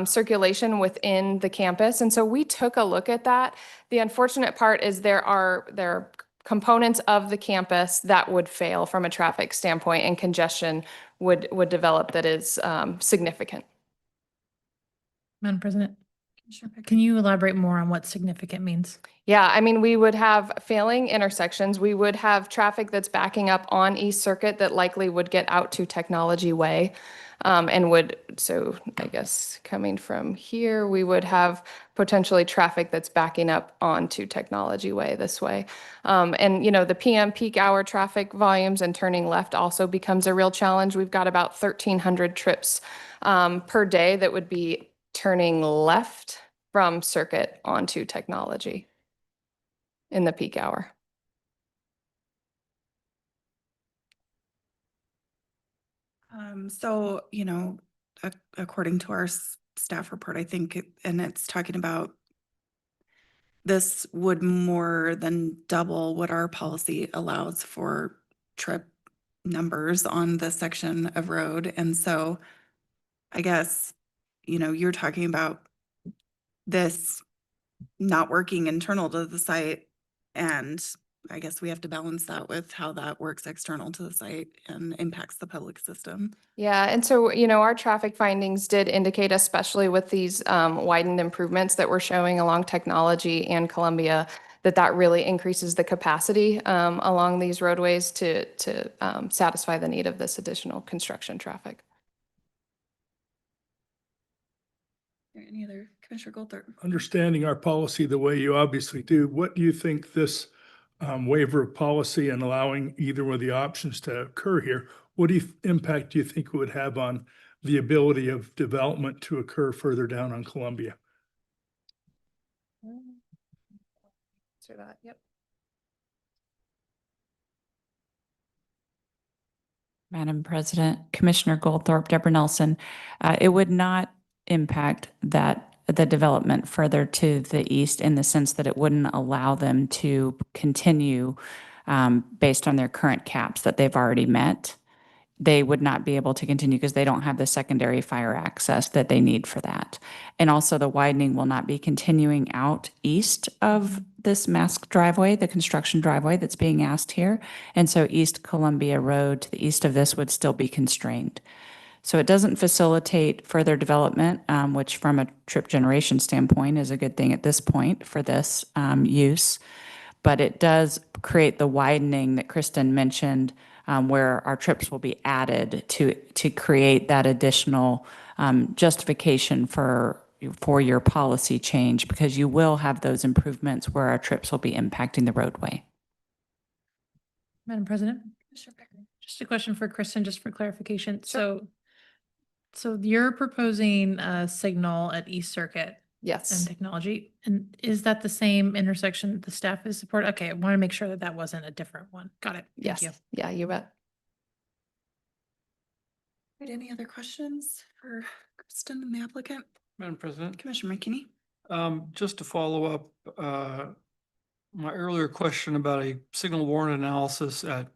circulation within the campus. And so we took a look at that. The unfortunate part is there are components of the campus that would fail from a traffic standpoint, and congestion would develop that is significant. Madam President, can you elaborate more on what significant means? Yeah, I mean, we would have failing intersections. We would have traffic that's backing up on East Circuit that likely would get out to Technology Way. So I guess coming from here, we would have potentially traffic that's backing up onto Technology Way this way. The PM peak hour traffic volumes and turning left also becomes a real challenge. We've got about 1,300 trips per day that would be turning left from Circuit onto Technology in the peak hour. According to our staff report, I think, and it's talking about this would more than double what our policy allows for trip numbers on this section of road. And so I guess, you're talking about this not working internal to the site, and I guess we have to balance that with how that works external to the site and impacts the public system. Yeah, and so, our traffic findings did indicate, especially with these widened improvements that we're showing along Technology and Columbia, that really increases the capacity along these roadways to satisfy the need of this additional construction traffic. Any other, Commissioner Goldthorpe? Understanding our policy the way you obviously do, what do you think this waiver of policy and allowing either of the options to occur here, what impact do you think it would have on the ability of development to occur further down on Columbia? Answer that, yep. Madam President, Commissioner Goldthorpe, Deborah Nelson, it would not impact the development further to the east in the sense that it wouldn't allow them to continue based on their current caps that they've already met. They would not be able to continue because they don't have the secondary fire access that they need for that. And also the widening will not be continuing out east of this mask driveway, the construction driveway that's being asked here. And so East Columbia Road to the east of this would still be constrained. So it doesn't facilitate further development, which from a trip generation standpoint is a good thing at this point for this use. But it does create the widening that Kristen mentioned, where our trips will be added to create that additional justification for your policy change, because you will have those improvements where our trips will be impacting the roadway. Madam President, just a question for Kristen, just for clarification. So you're proposing a signal at East Circuit. Yes. And Technology. And is that the same intersection the staff is supporting? Okay, I want to make sure that that wasn't a different one. Got it. Thank Yes. you. Yeah, you bet. Right, any other questions for Kristen and the applicant? Madam President, Commissioner McKinney? just to follow up, my earlier question about a signal warrant analysis at,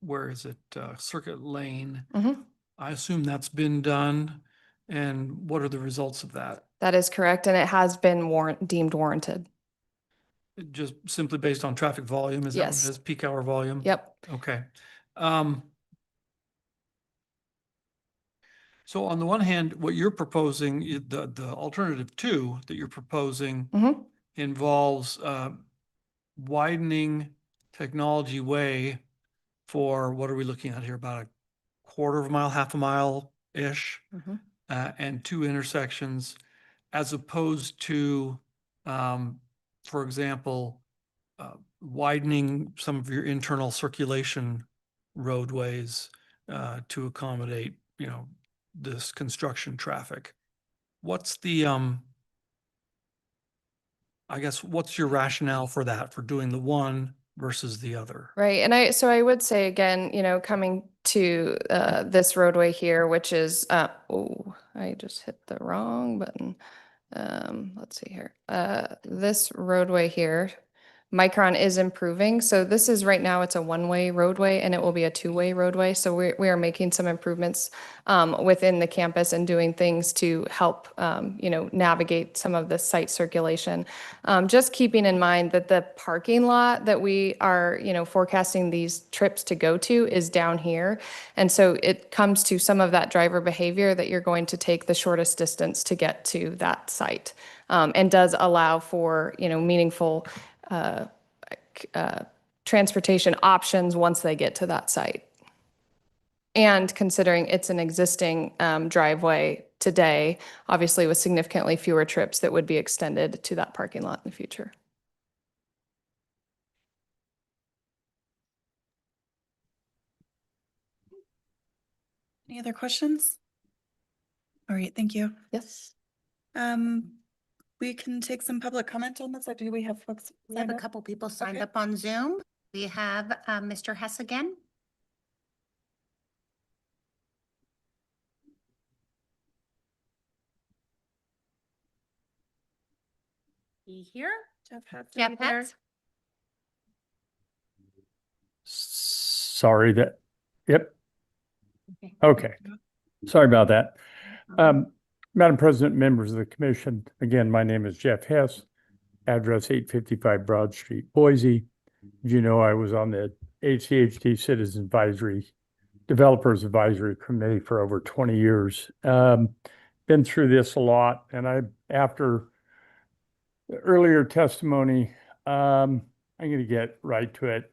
where is it, Circuit Lane? Mhm. I assume that's been done. And what are the results of that? That is correct, and it has been deemed warranted. Just simply based on traffic volume? Is that what Yes. it is? Peak hour volume? Yep. Okay. So on the one hand, what you're proposing, the alternative two that you're proposing Mhm. involves widening Technology Way for, what are we looking at here? About a quarter of a mile, half a mile-ish, Mhm. and two intersections, as opposed to, for example, widening some of your internal circulation roadways to accommodate, this construction traffic. What's the, I guess, what's your rationale for that, for doing the one versus the other? Right, and I would say again, coming to this roadway here, which is, oh, I just hit the wrong button. Let's see here. This roadway here, Micron is improving. So this is right now, it's a one-way roadway and it will be a two-way roadway. So we are making some improvements within the campus and doing things to help, navigate some of the site circulation. Just keeping in mind that the parking lot that we are, forecasting these trips to go to is down here. And so it comes to some of that driver behavior that you're going to take the shortest distance to get to that site. And does allow for, meaningful transportation options once they get to that site. And considering it's an existing driveway today, obviously with significantly fewer trips that would be extended to that parking lot in the future. Any other questions? All right, thank you. Yes. We can take some public comment on this. Or do we have folks? We have a couple people signed up on Zoom. We have Mr. Hess again. Be here? Jeff Hetz. Jeff Hetz. Sorry that, yep. Okay. Sorry about that. Madam President, members of the commission, again, my name is Jeff Hess, address 855 Broad Street, Boise. As you know, I was on the HCHD Citizens Developers Advisory Committee for over 20 years. Been through this a lot, and after the earlier testimony, I'm going to get right to it.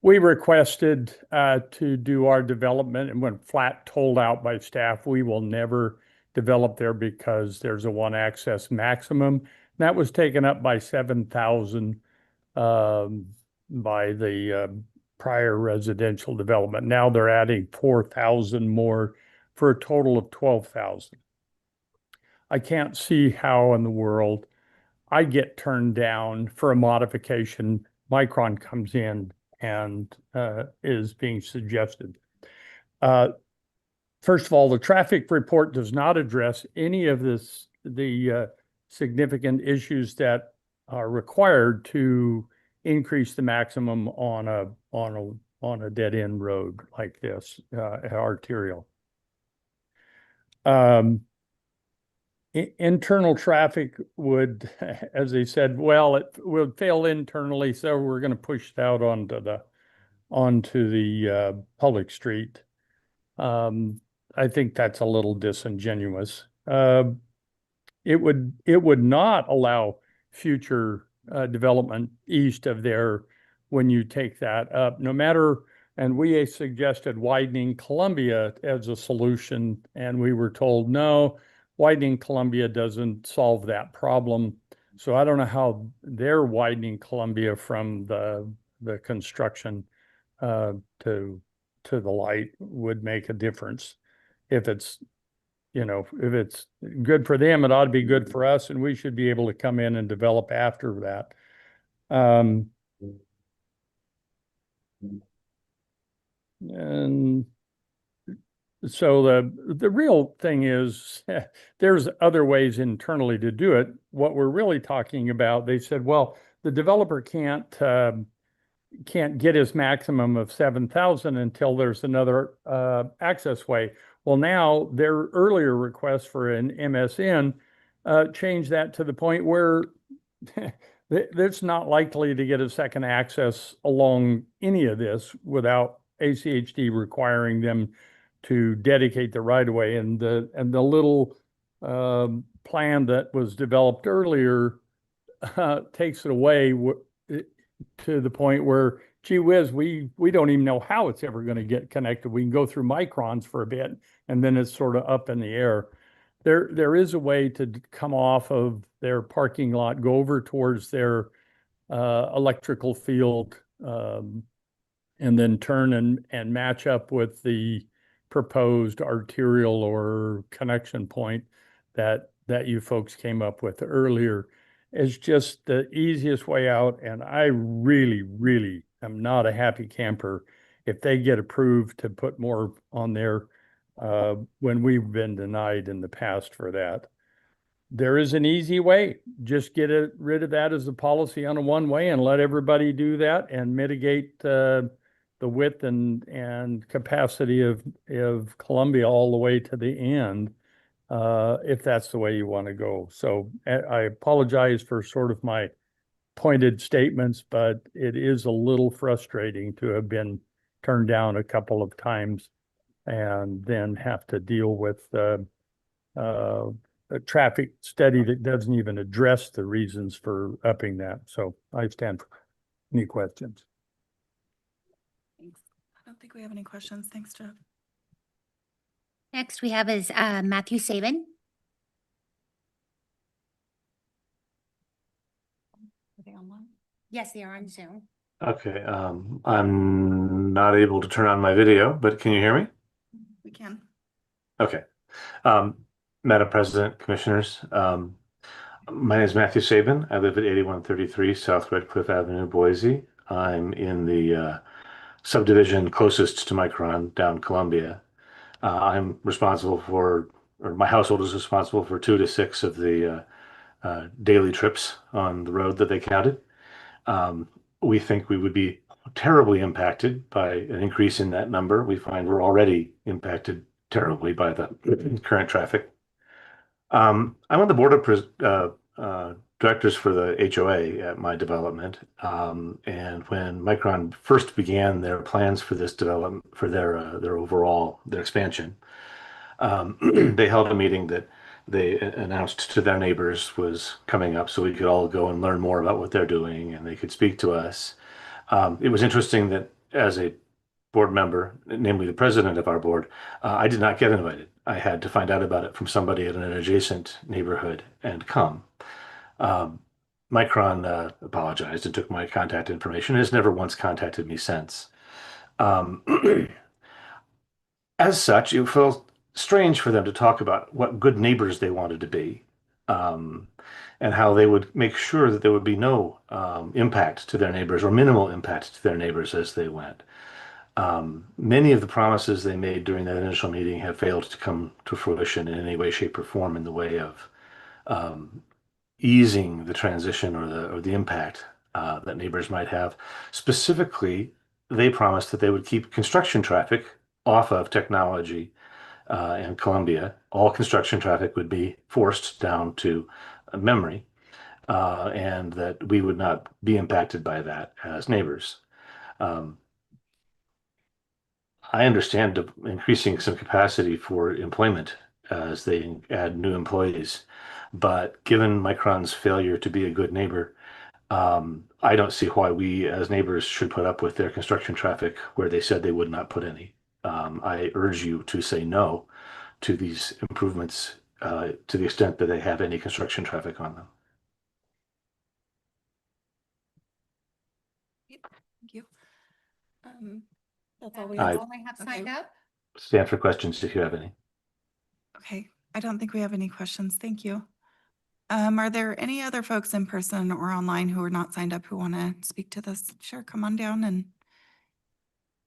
We requested to do our development and when flat told out by staff, we will never develop there because there's a one access maximum. That was taken up by 7,000 by the prior residential development. Now they're adding 4,000 more for a total of 12,000. I can't see how in the world I get turned down for a modification. Micron comes in and is being suggested. First of all, the traffic report does not address any of the significant issues that are required to increase the maximum on a dead end road like this, arterial. Internal traffic would, as they said, well, it would fail internally, so we're going to push it out onto the public street. I think that's a little disingenuous. It would not allow future development east of there when you take that up, no matter. And we suggested widening Columbia as a solution, and we were told no. Widening Columbia doesn't solve that problem. So I don't know how they're widening Columbia from the construction to the light would make a difference. If it's, if it's good for them, it ought to be good for us, and we should be able to come in and develop after that. And so the real thing is there's other ways internally to do it. What we're really talking about, they said, well, the developer can't get his maximum of 7,000 until there's another access way. Well, now their earlier request for an MSN changed that to the point where it's not likely to get a second access along any of this without ACHD requiring them to dedicate the right of way. And the little plan that was developed earlier takes it away to the point where, gee whiz, we don't even know how it's ever going to get connected. We can go through microns for a bit, and then it's sort of up in the air. There is a way to come off of their parking lot, go over towards their electrical field, and then turn and match up with the proposed arterial or connection point that you folks came up with earlier. Is just the easiest way out, and I really, really am not a happy camper if they get approved to put more on there when we've been denied in the past for that. There is an easy way. Just get rid of that as a policy on a one-way and let everybody do that and mitigate the width and capacity of Columbia all the way to the end. If that's the way you want to go. So I apologize for sort of my pointed statements, but it is a little frustrating to have been turned down a couple of times and then have to deal with a traffic study that doesn't even address the reasons for upping that. So I stand for any questions. Thanks. I don't think we have any questions. Thanks, Jeff. Next we have is Matthew Saban. Are they online? Yes, they are on Zoom. Okay, I'm not able to turn on my video, but can you hear me? We can. Okay. Madam President, Commissioners, my name is Matthew Saban. I live at 8133 South Redcliffe Avenue, Boise. I'm in the subdivision closest to Micron, down Columbia. I'm responsible for, or my household is responsible for 2 to 6 of the daily trips on the road that they counted. We think we would be terribly impacted by an increase in that number. We find we're already impacted terribly by the current traffic. I'm on the board of directors for the HOA at my development. And when Micron first began their plans for this development, for their expansion, they held a meeting that they announced to their neighbors was coming up, so we could all go and learn more about what they're doing, and they could speak to us. It was interesting that as a board member, namely the president of our board, I did not get invited. I had to find out about it from somebody in an adjacent neighborhood and come. Micron apologized and took my contact information and has never once contacted me since. As such, it felt strange for them to talk about what good neighbors they wanted to be, and how they would make sure that there would be no impact to their neighbors or minimal impact to their neighbors as they went. Many of the promises they made during that initial meeting have failed to come to fruition in any way, shape, or form in the way of easing the transition or the impact that neighbors might have. Specifically, they promised that they would keep construction traffic off of Technology and Columbia. All construction traffic would be forced down to Memory, and that we would not be impacted by that as neighbors. I understand increasing some capacity for employment as they add new employees, but given Micron's failure to be a good neighbor, I don't see why we as neighbors should put up with their construction traffic where they said they would not put any. I urge you to say no to these improvements to the extent that they have any construction traffic on them. Thank you. That's all we I- have. All I have signed up. Stand for questions if you have any. Okay, I don't think we have any questions. Thank you. Are there any other folks in person or online who are not signed up who want to speak to this? Sure, come on down and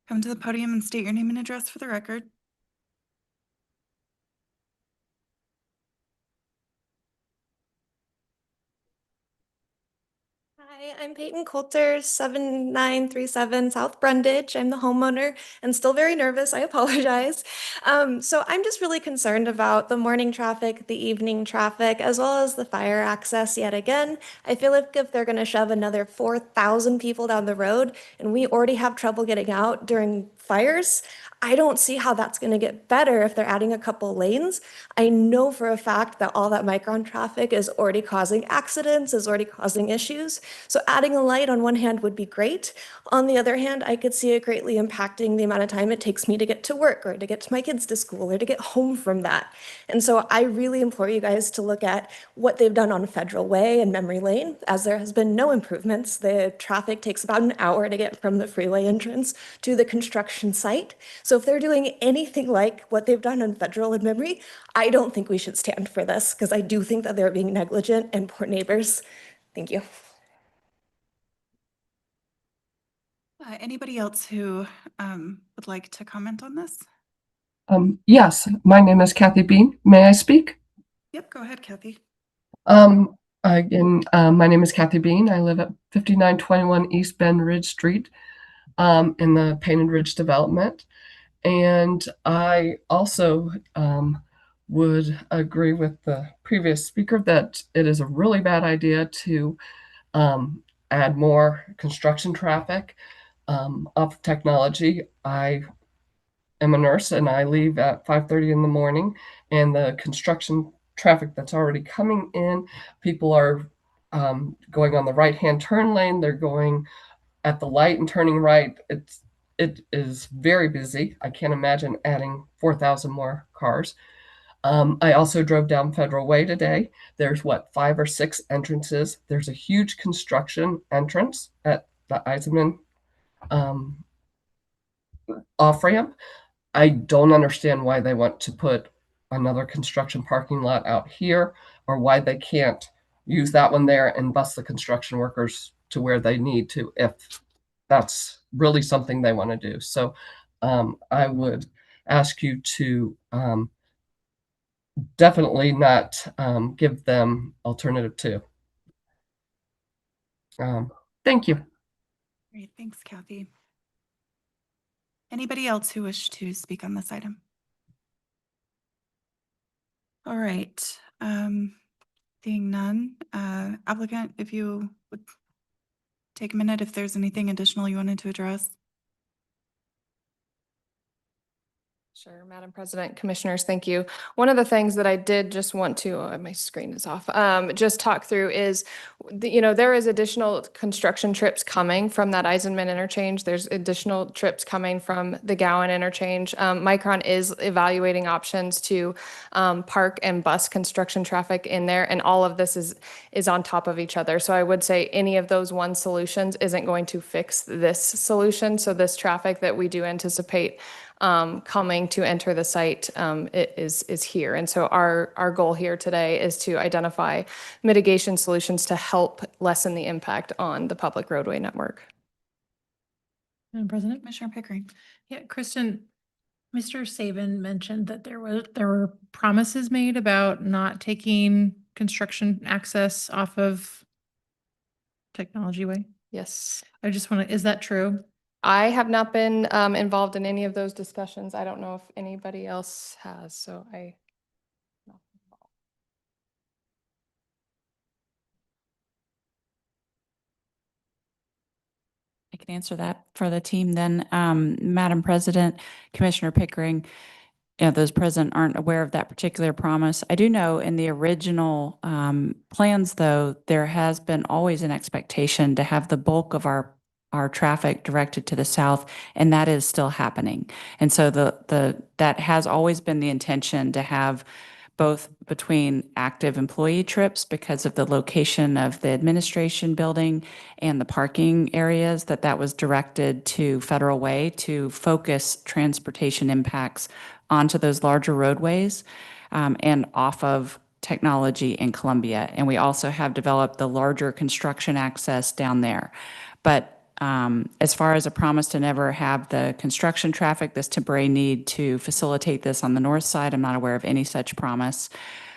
come to the podium and state your name and address for the record. Hi, I'm Peyton Coulter, 7937 South Brundage. I'm the homeowner and still very nervous. I apologize. So I'm just really concerned about the morning traffic, the evening traffic, as well as the fire access yet again. I feel like if they're going to shove another 4,000 people down the road and we already have trouble getting out during fires, I don't see how that's going to get better if they're adding a couple lanes. I know for a fact that all that Micron traffic is already causing accidents, is already causing issues. So adding a light on one hand would be great. On the other hand, I could see it greatly impacting the amount of time it takes me to get to work or to get to my kids to school or to get home from that. And so I really implore you guys to look at what they've done on Federal Way and Memory Lane, as there has been no improvements. The traffic takes about an hour to get from the freeway entrance to the construction site. So if they're doing anything like what they've done on Federal and Memory, I don't think we should stand for this because I do think that they're being negligent and poor neighbors. Thank you. Anybody else who would like to comment on this? Yes, my name is Kathy Bean. May I speak? Yep, go ahead, Kathy. Again, my name is Kathy Bean. I live at 5921 East Bend Ridge Street in the Painted Ridge development. And I also would agree with the previous speaker that it is a really bad idea to add more construction traffic off Technology. I am a nurse and I leave at 5:30 in the morning, and the construction traffic that's already coming in, people are going on the right-hand turn lane. They're going at the light and turning right. It is very busy. I can't imagine adding 4,000 more cars. I also drove down Federal Way today. There's 5 or 6 entrances. There's a huge construction entrance at the Eisenman off-ramp. I don't understand why they want to put another construction parking lot out here, or why they can't use that one there and bus the construction workers to where they need to, if that's really something they want to do. So I would ask you to definitely not give them alternative 2. Thank you. Great, thanks, Kathy. Anybody else who wish to speak on this item? All right, seeing none, applicant, if you would take a minute, if there's anything additional you wanted to address. Sure, Madam President, Commissioners, thank you. One of the things that I did just want to, my screen is off, just talk through is, there is additional construction trips coming from that Eisenman interchange. There's additional trips coming from the Gowan interchange. Micron is evaluating options to park and bus construction traffic in there, and all of this is on top of each other. So I would say any of those one solutions isn't going to fix this solution. So this traffic that we do anticipate coming to enter the site is here. And so our goal here today is to identify mitigation solutions to help lessen the impact on the public roadway network. Madam President? Commissioner Pickering. Yeah, Kristen, Mr. Saban mentioned that there were promises made about not taking construction access off of Technology Way. Yes. I just want to, is that true? I have not been involved in any of those discussions. I don't know if anybody else has, so I. I can answer that for the team then. Madam President, Commissioner Pickering, those present aren't aware of that particular promise. I do know in the original plans, though, there has been always an expectation to have the bulk of our traffic directed to the south, and that is still happening. And so that has always been the intention to have both between active employee trips because of the location of the administration building and the parking areas, that was directed to Federal Way to focus transportation impacts onto those larger roadways and off of Technology in Columbia. And we also have developed the larger construction access down there. But as far as a promise to never have the construction traffic, this temporary need to facilitate this on the north side, I'm not aware of any such promise.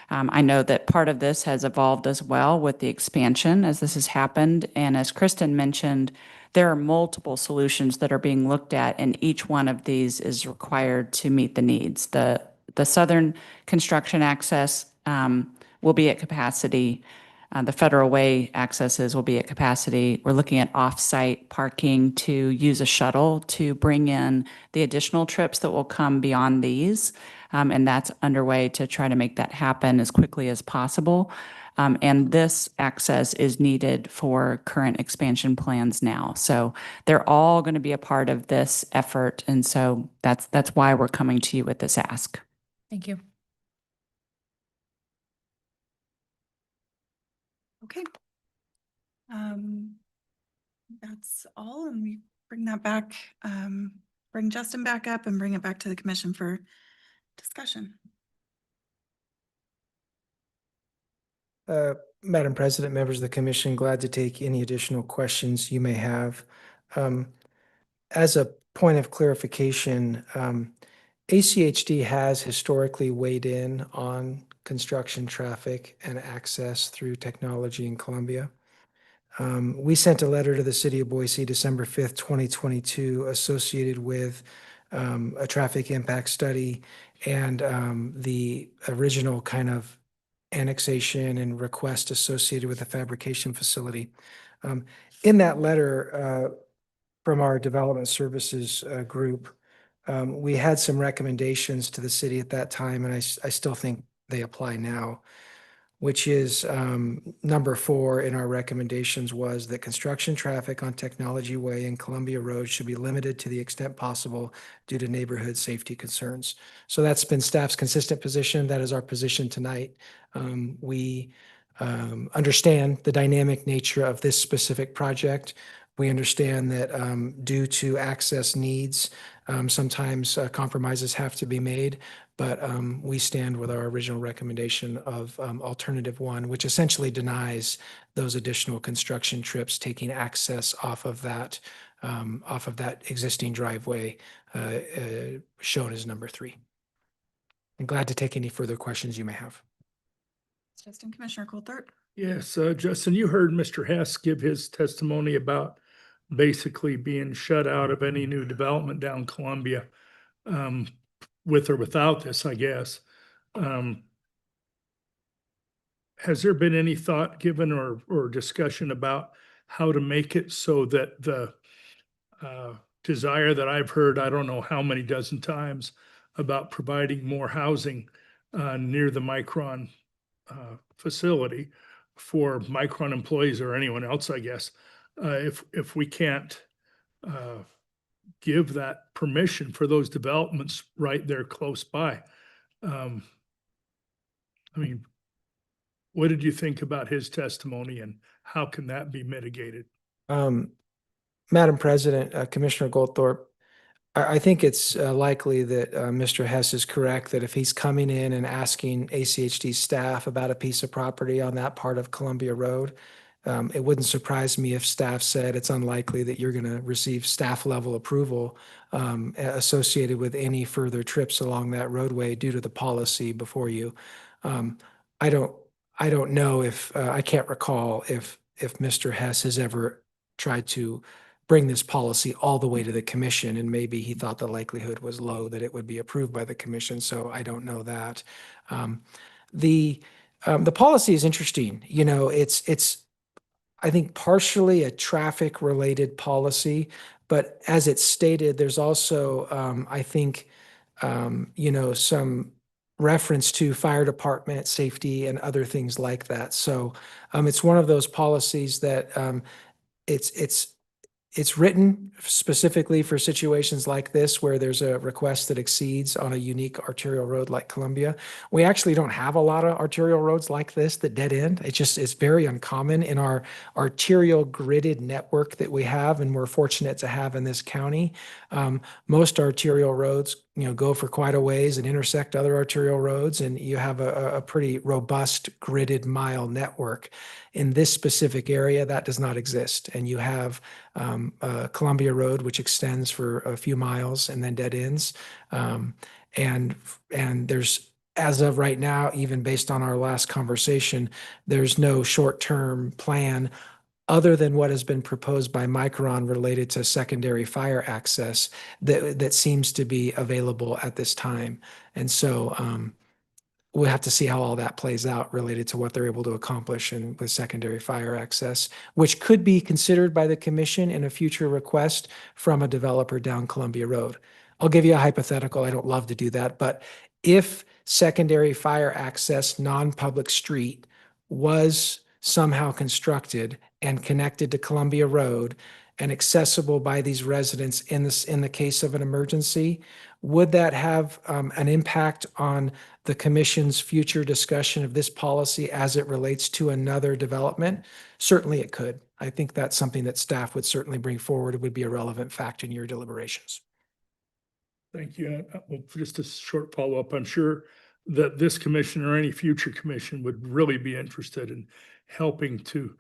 I know that part of this has evolved as well with the expansion as this has happened. And as Kristen mentioned, there are multiple solutions that are being looked at, and each one of these is required to meet the needs. The southern construction access will be at capacity. The Federal Way accesses will be at capacity. We're looking at off-site parking to use a shuttle to bring in the additional trips that will come beyond these. And that's underway to try to make that happen as quickly as possible. And this access is needed for current expansion plans now. So they're all going to be a part of this effort. And so that's why we're coming to you with this ask. Thank you. Okay. That's all, and we bring that back, bring Justin back up and bring it back to the commission for discussion. Madam President, members of the commission, glad to take any additional questions you may have. As a point of clarification, ACHD has historically weighed in on construction traffic and access through Technology in Columbia. We sent a letter to the city of Boise December 5th, 2022, associated with a traffic impact study and the original kind of annexation and request associated with the fabrication facility. In that letter from our development services group, we had some recommendations to the city at that time, and I still think they apply now, which is number 4 in our recommendations was that construction traffic on Technology Way and Columbia Road should be limited to the extent possible due to neighborhood safety concerns. So that's been staff's consistent position. That is our position tonight. We understand the dynamic nature of this specific project. We understand that due to access needs, sometimes compromises have to be made, but we stand with our original recommendation of alternative 1, which essentially denies those additional construction trips taking access off of that existing driveway shown as number 3. I'm glad to take any further questions you may have. Justin, Commissioner Coulthard. Yes, Justin, you heard Mr. Hess give his testimony about basically being shut out of any new development down Columbia, with or without this, I guess. Has there been any thought given or discussion about how to make it so that the desire that I've heard, I don't know how many dozen times, about providing more housing near the Micron facility for Micron employees or anyone else, I guess. If we can't give that permission for those developments right there close by. I mean, what did you think about his testimony and how can that be mitigated? Madam President, Commissioner Goldthorpe, I think it's likely that Mr. Hess is correct, that if he's coming in and asking ACHD staff about a piece of property on that part of Columbia Road, it wouldn't surprise me if staff said it's unlikely that you're going to receive staff level approval associated with any further trips along that roadway due to the policy before you. I don't know if I can't recall if Mr. Hess has ever tried to bring this policy all the way to the commission, and maybe he thought the likelihood was low that it would be approved by the commission. So I don't know that. The policy is interesting. You know, it's I think partially a traffic related policy, but as it's stated, there's also I think you know, some reference to fire department safety and other things like that. So it's one of those policies that it's written specifically for situations like this where there's a request that exceeds on a unique arterial road like Columbia. We actually don't have a lot of arterial roads like this that dead end. It's very uncommon in our arterial gridded network that we have, and we're fortunate to have in this county. Most arterial roads, you know, go for quite a ways and intersect other arterial roads, and you have a pretty robust gridded mile network. In this specific area, that does not exist, and you have Columbia Road, which extends for a few miles and then dead ends. And there's, as of right now, even based on our last conversation, there's no short-term plan other than what has been proposed by Micron related to secondary fire access that seems to be available at this time. And so we'll have to see how all that plays out related to what they're able to accomplish and with secondary fire access, which could be considered by the commission in a future request from a developer down Columbia Road. I'll give you a hypothetical. I don't love to do that, but if secondary fire access non-public street was somehow constructed and connected to Columbia Road and accessible by these residents in the case of an emergency, would that have an impact on the commission's future discussion of this policy as it relates to another development? Certainly it could. I think that's something that staff would certainly bring forward. It would be a relevant fact in your deliberations. Thank you. Well, just a short follow-up. I'm sure that this commission or any future commission would really be interested in helping to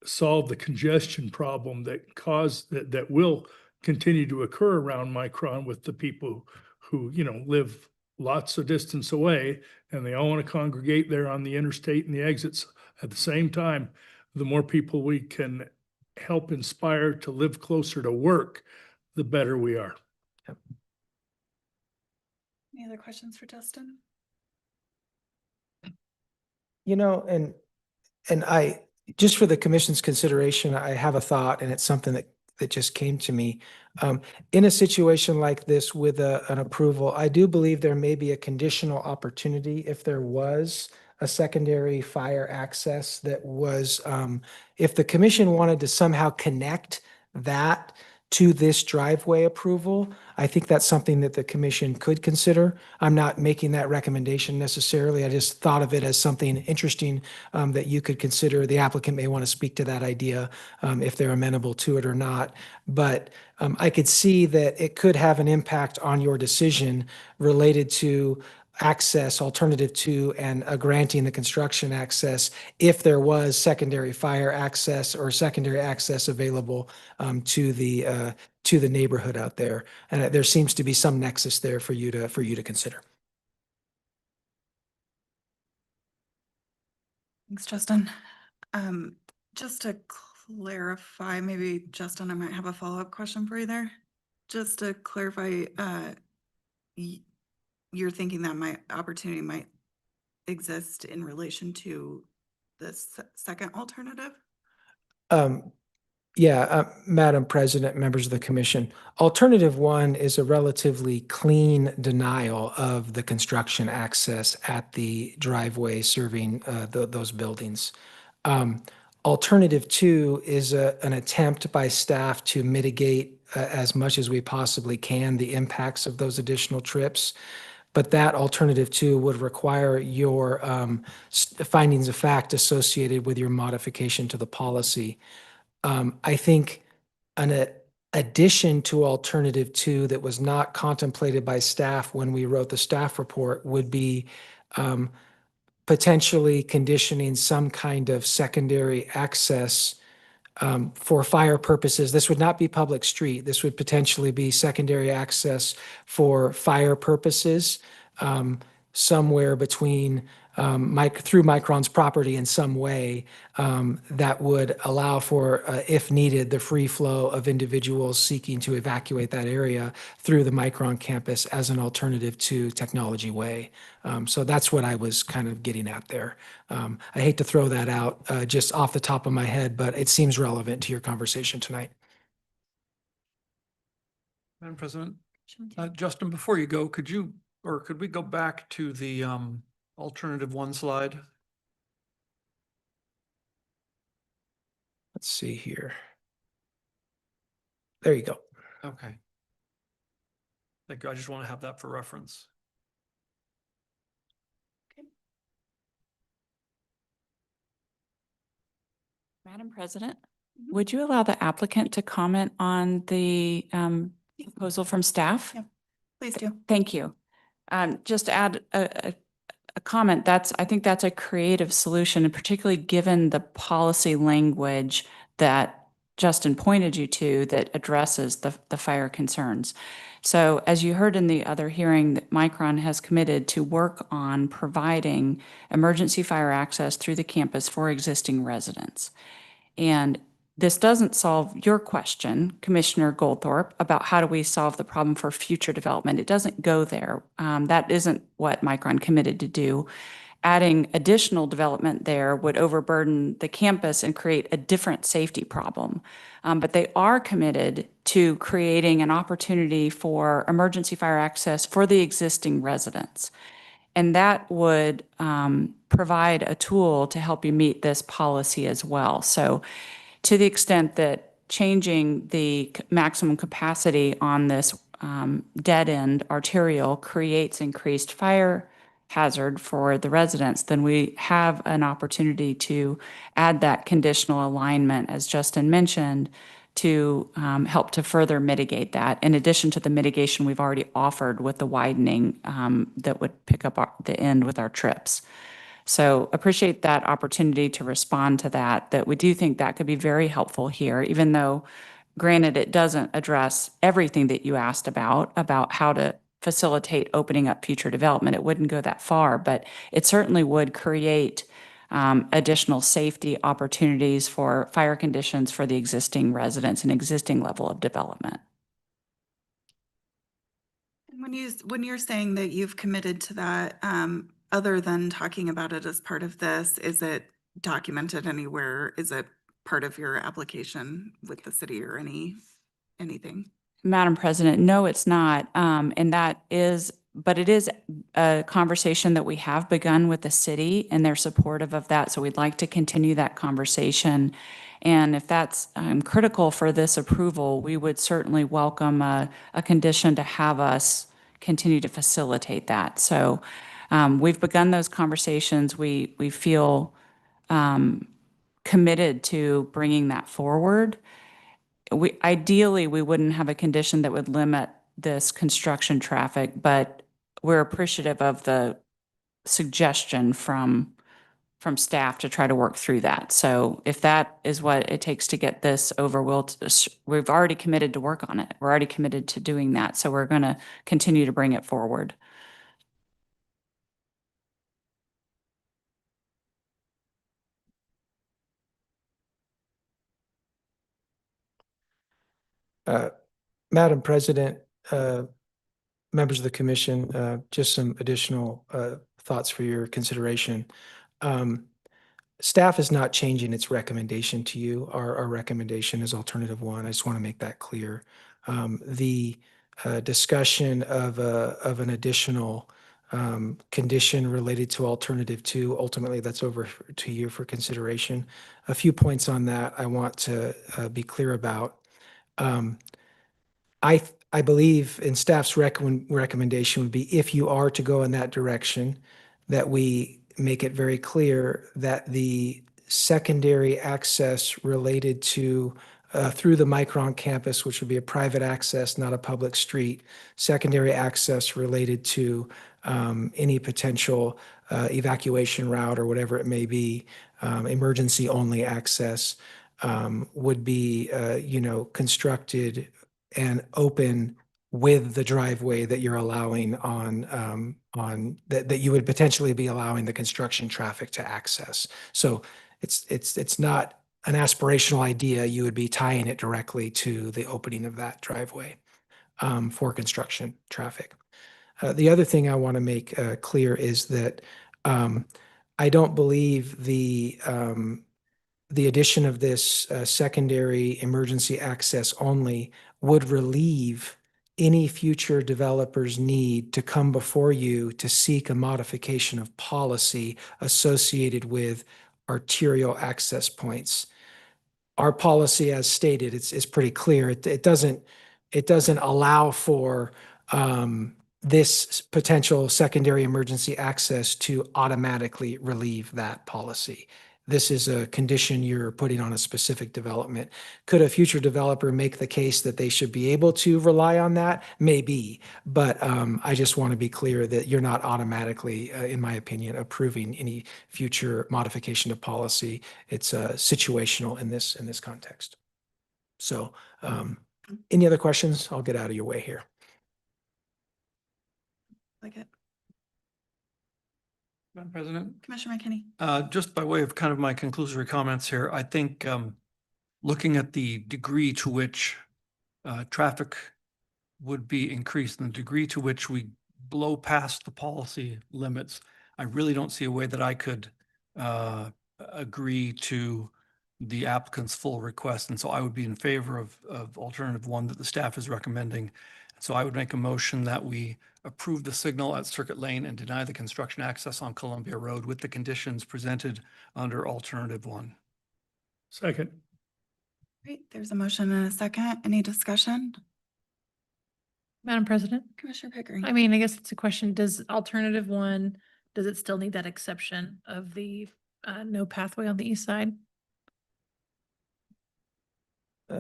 solve the congestion problem that will continue to occur around Micron with the people who, you know, live lots of distance away and they all want to congregate there on the interstate and the exits at the same time. The more people we can help inspire to live closer to work, the better we are. Yep. Any other questions for Justin? You know, and I, just for the commission's consideration, I have a thought, and it's something that just came to me. In a situation like this with an approval, I do believe there may be a conditional opportunity if there was a secondary fire access that was, if the commission wanted to somehow connect that to this driveway approval, I think that's something that the commission could consider. I'm not making that recommendation necessarily. I just thought of it as something interesting that you could consider. The applicant may want to speak to that idea if they're amenable to it or not. But I could see that it could have an impact on your decision related to access alternative to and granting the construction access if there was secondary fire access or secondary access available to the neighborhood out there. And there seems to be some nexus there for you to consider. Thanks, Justin. Just to clarify, maybe Justin, I might have a follow-up question for you there. Just to clarify, you're thinking that opportunity might exist in relation to the second alternative? Madam President, members of the commission, alternative one is a relatively clean denial of the construction access at the driveway serving those buildings. Alternative two is an attempt by staff to mitigate as much as we possibly can the impacts of those additional trips. But that alternative two would require your findings of fact associated with your modification to the policy. I think an addition to alternative two that was not contemplated by staff when we wrote the staff report would be potentially conditioning some kind of secondary access for fire purposes. This would not be public street. This would potentially be secondary access for fire purposes somewhere between through Micron's property in some way that would allow for, if needed, the free flow of individuals seeking to evacuate that area through the Micron campus as an alternative to Technology Way. So that's what I was kind of getting at there. I hate to throw that out just off the top of my head, but it seems relevant to your conversation tonight. Madam President, Justin, before you go, could we go back to the alternative one slide? Let's see here. There you go. Okay. Thank you. I just want to have that for reference. Madam President, would you allow the applicant to comment on the proposal from staff? Yeah, please do. Thank you. Just to add a comment, I think that's a creative solution, and particularly given the policy language that Justin pointed you to that addresses the fire concerns. So as you heard in the other hearing, that Micron has committed to work on providing emergency fire access through the campus for existing residents. And this doesn't solve your question, Commissioner Goldthorpe, about how do we solve the problem for future development. It doesn't go there. That isn't what Micron committed to do. Adding additional development there would overburden the campus and create a different safety problem. But they are committed to creating an opportunity for emergency fire access for the existing residents. And that would provide a tool to help you meet this policy as well. So to the extent that changing the maximum capacity on this dead-end arterial creates increased fire hazard for the residents, then we have an opportunity to add that conditional alignment, as Justin mentioned, to help to further mitigate that, in addition to the mitigation we've already offered with the widening that would pick up the end with our trips. So appreciate that opportunity to respond to that we do think that could be very helpful here, even though, granted, it doesn't address everything that you asked about how to facilitate opening up future development. It wouldn't go that far, but it certainly would create additional safety opportunities for fire conditions for the existing residents and existing level of development. When you're saying that you've committed to that, other than talking about it as part of this, is it documented anywhere? Is it part of your application with the city or anything? Madam President, no, it's not. But it is a conversation that we have begun with the city, and they're supportive of that. So we'd like to continue that conversation. And if that's critical for this approval, we would certainly welcome a condition to have us continue to facilitate that. So we've begun those conversations. We feel committed to bringing that forward. Ideally, we wouldn't have a condition that would limit this construction traffic, but we're appreciative of the suggestion from staff to try to work through that. So if that is what it takes to get this over, we've already committed to work on it. We're already committed to doing that. So we're going to continue to bring it forward. Madam President, members of the commission, just some additional thoughts for your consideration. Staff is not changing its recommendation to you. Our recommendation is alternative one. I just want to make that clear. The discussion of an additional condition related to alternative two, ultimately that's over to you for consideration. A few points on that I want to be clear about. I believe in staff's recommendation would be, if you are to go in that direction, that we make it very clear that the secondary access related to through the Micron campus, which would be a private access, not a public street, secondary access related to any potential evacuation route or whatever it may be, emergency only access would be, constructed and open with the driveway that you're allowing on that you would potentially be allowing the construction traffic to access. So it's not an aspirational idea. You would be tying it directly to the opening of that driveway for construction traffic. The other thing I want to make clear is that I don't believe the addition of this secondary emergency access only would relieve any future developer's need to come before you to seek a modification of policy associated with arterial access points. Our policy, as stated, it's pretty clear. It doesn't allow for this potential secondary emergency access to automatically relieve that policy. This is a condition you're putting on a specific development. Could a future developer make the case that they should be able to rely on that? Maybe, but I just want to be clear that you're not automatically, in my opinion, approving any future modification of policy. It's situational in this context. So, any other questions? I'll get out of your way here. Like it. Madam President? Commissioner McKinney. Just by way of kind of my conclusory comments here, I think looking at the degree to which traffic would be increased and the degree to which we blow past the policy limits, I really don't see a way that I could agree to the applicant's full request. And so I would be in favor of alternative one that the staff is recommending. So I would make a motion that we approve the signal at Circuit Lane and deny the construction access on Columbia Road with the conditions presented under alternative one. Second. Great, there's a motion and a second. Any discussion? Madam President? Commissioner Pickering. I mean, I guess it's a question. Does alternative one, does it still need that exception of the no pathway on the east side?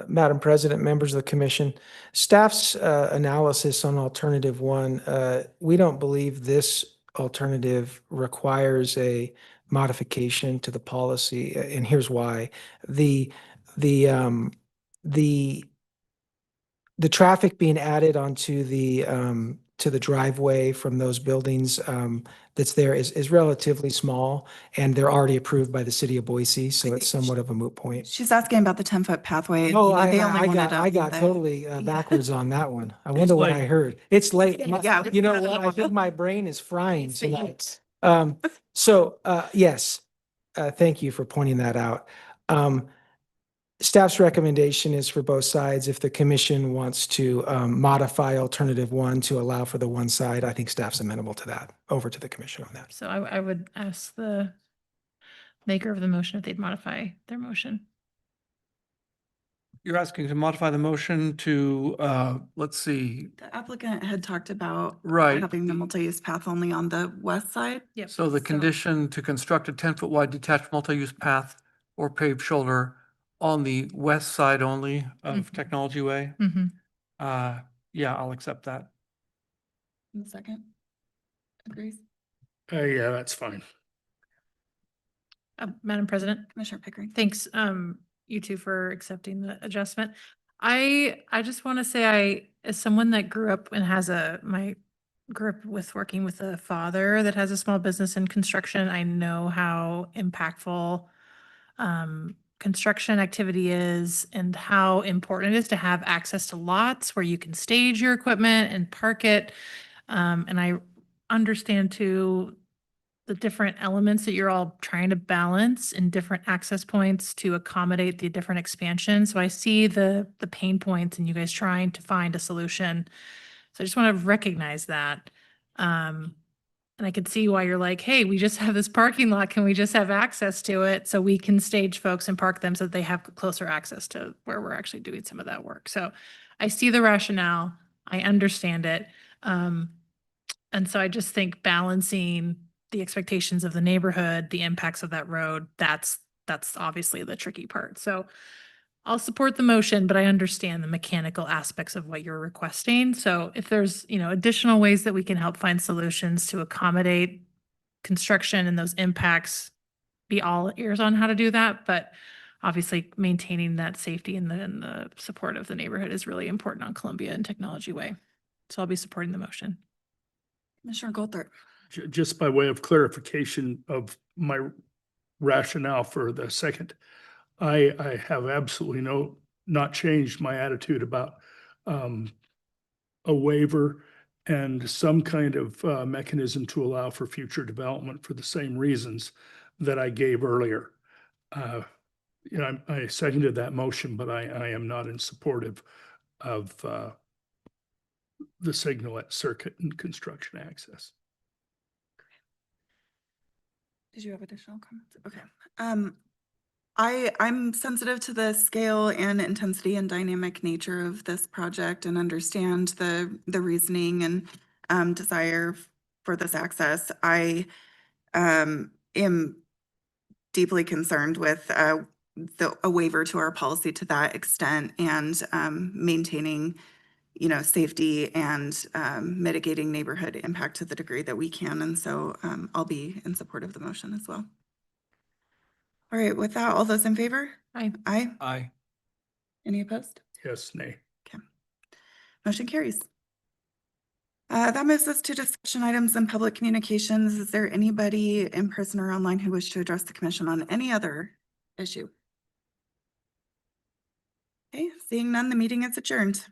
Madam President, members of the commission, staff's analysis on alternative one, we don't believe this alternative requires a modification to the policy, and here's why. The traffic being added onto to the driveway from those buildings that's there is relatively small, and they're already approved by the city of Boise, so it's somewhat of a moot point. She's asking about the 10-foot pathway. Oh, They only wanted I got totally backwards on that one. I wonder what I heard. It's late. Yeah. You know what? I think my brain is frying tonight. Yes, thank you for pointing that out. Staff's recommendation is for both sides. If the commission wants to modify alternative one to allow for the one side, I think staff's amenable to that. Over to the commission on that. So I would ask the maker of the motion if they'd modify their motion. You're asking to modify the motion to, let's see. The applicant had talked about Right. having the multi-use path only on the west side. Yep. So the condition to construct a 10-foot wide detached multi-use path or paved shoulder on the west side only of Technology Way. Yeah, I'll accept that. In a second. Agrees. Yeah, that's fine. Madam President? Commissioner Pickering. Thanks, you two, for accepting the adjustment. I just want to say, as someone that grew up and grew up with working with a father that has a small business in construction, I know how impactful construction activity is and how important it is to have access to lots where you can stage your equipment and park it. And I understand too the different elements that you're all trying to balance in different access points to accommodate the different expansions. So I see the pain points and you guys trying to find a solution. So I just want to recognize that. And I could see why you're like, hey, we just have this parking lot. Can we just have access to it so we can stage folks and park them so that they have closer access to where we're actually doing some of that work? So I see the rationale. I understand it. And so I just think balancing the expectations of the neighborhood, the impacts of that road, that's obviously the tricky part. So I'll support the motion, but I understand the mechanical aspects of what you're requesting. So if there's, additional ways that we can help find solutions to accommodate construction and those impacts, be all ears on how to do that. But obviously maintaining that safety and the support of the neighborhood is really important on Columbia and Technology Way. So I'll be supporting the motion. Commissioner Goldthorpe. Just by way of clarification of my rationale for the second, I have absolutely not changed my attitude about a waiver and some kind of mechanism to allow for future development for the same reasons that I gave earlier. I seconded that motion, but I am not in support of the signal at circuit and construction access. Did you have additional comments? Okay. I'm sensitive to the scale and intensity and dynamic nature of this project and understand the reasoning and desire for this access. I am deeply concerned with a waiver to our policy to that extent and maintaining safety and mitigating neighborhood impact to the degree that we can. And so I'll be in support of the motion as well. All right, with that, all those in favor? Aye. Aye. Aye. Any opposed? Yes, nay. Okay. Motion carries. That moves us to discussion items and public communications. Is there anybody in person or online who wish to address the commission on any other issue? Okay, seeing none, the meeting is adjourned.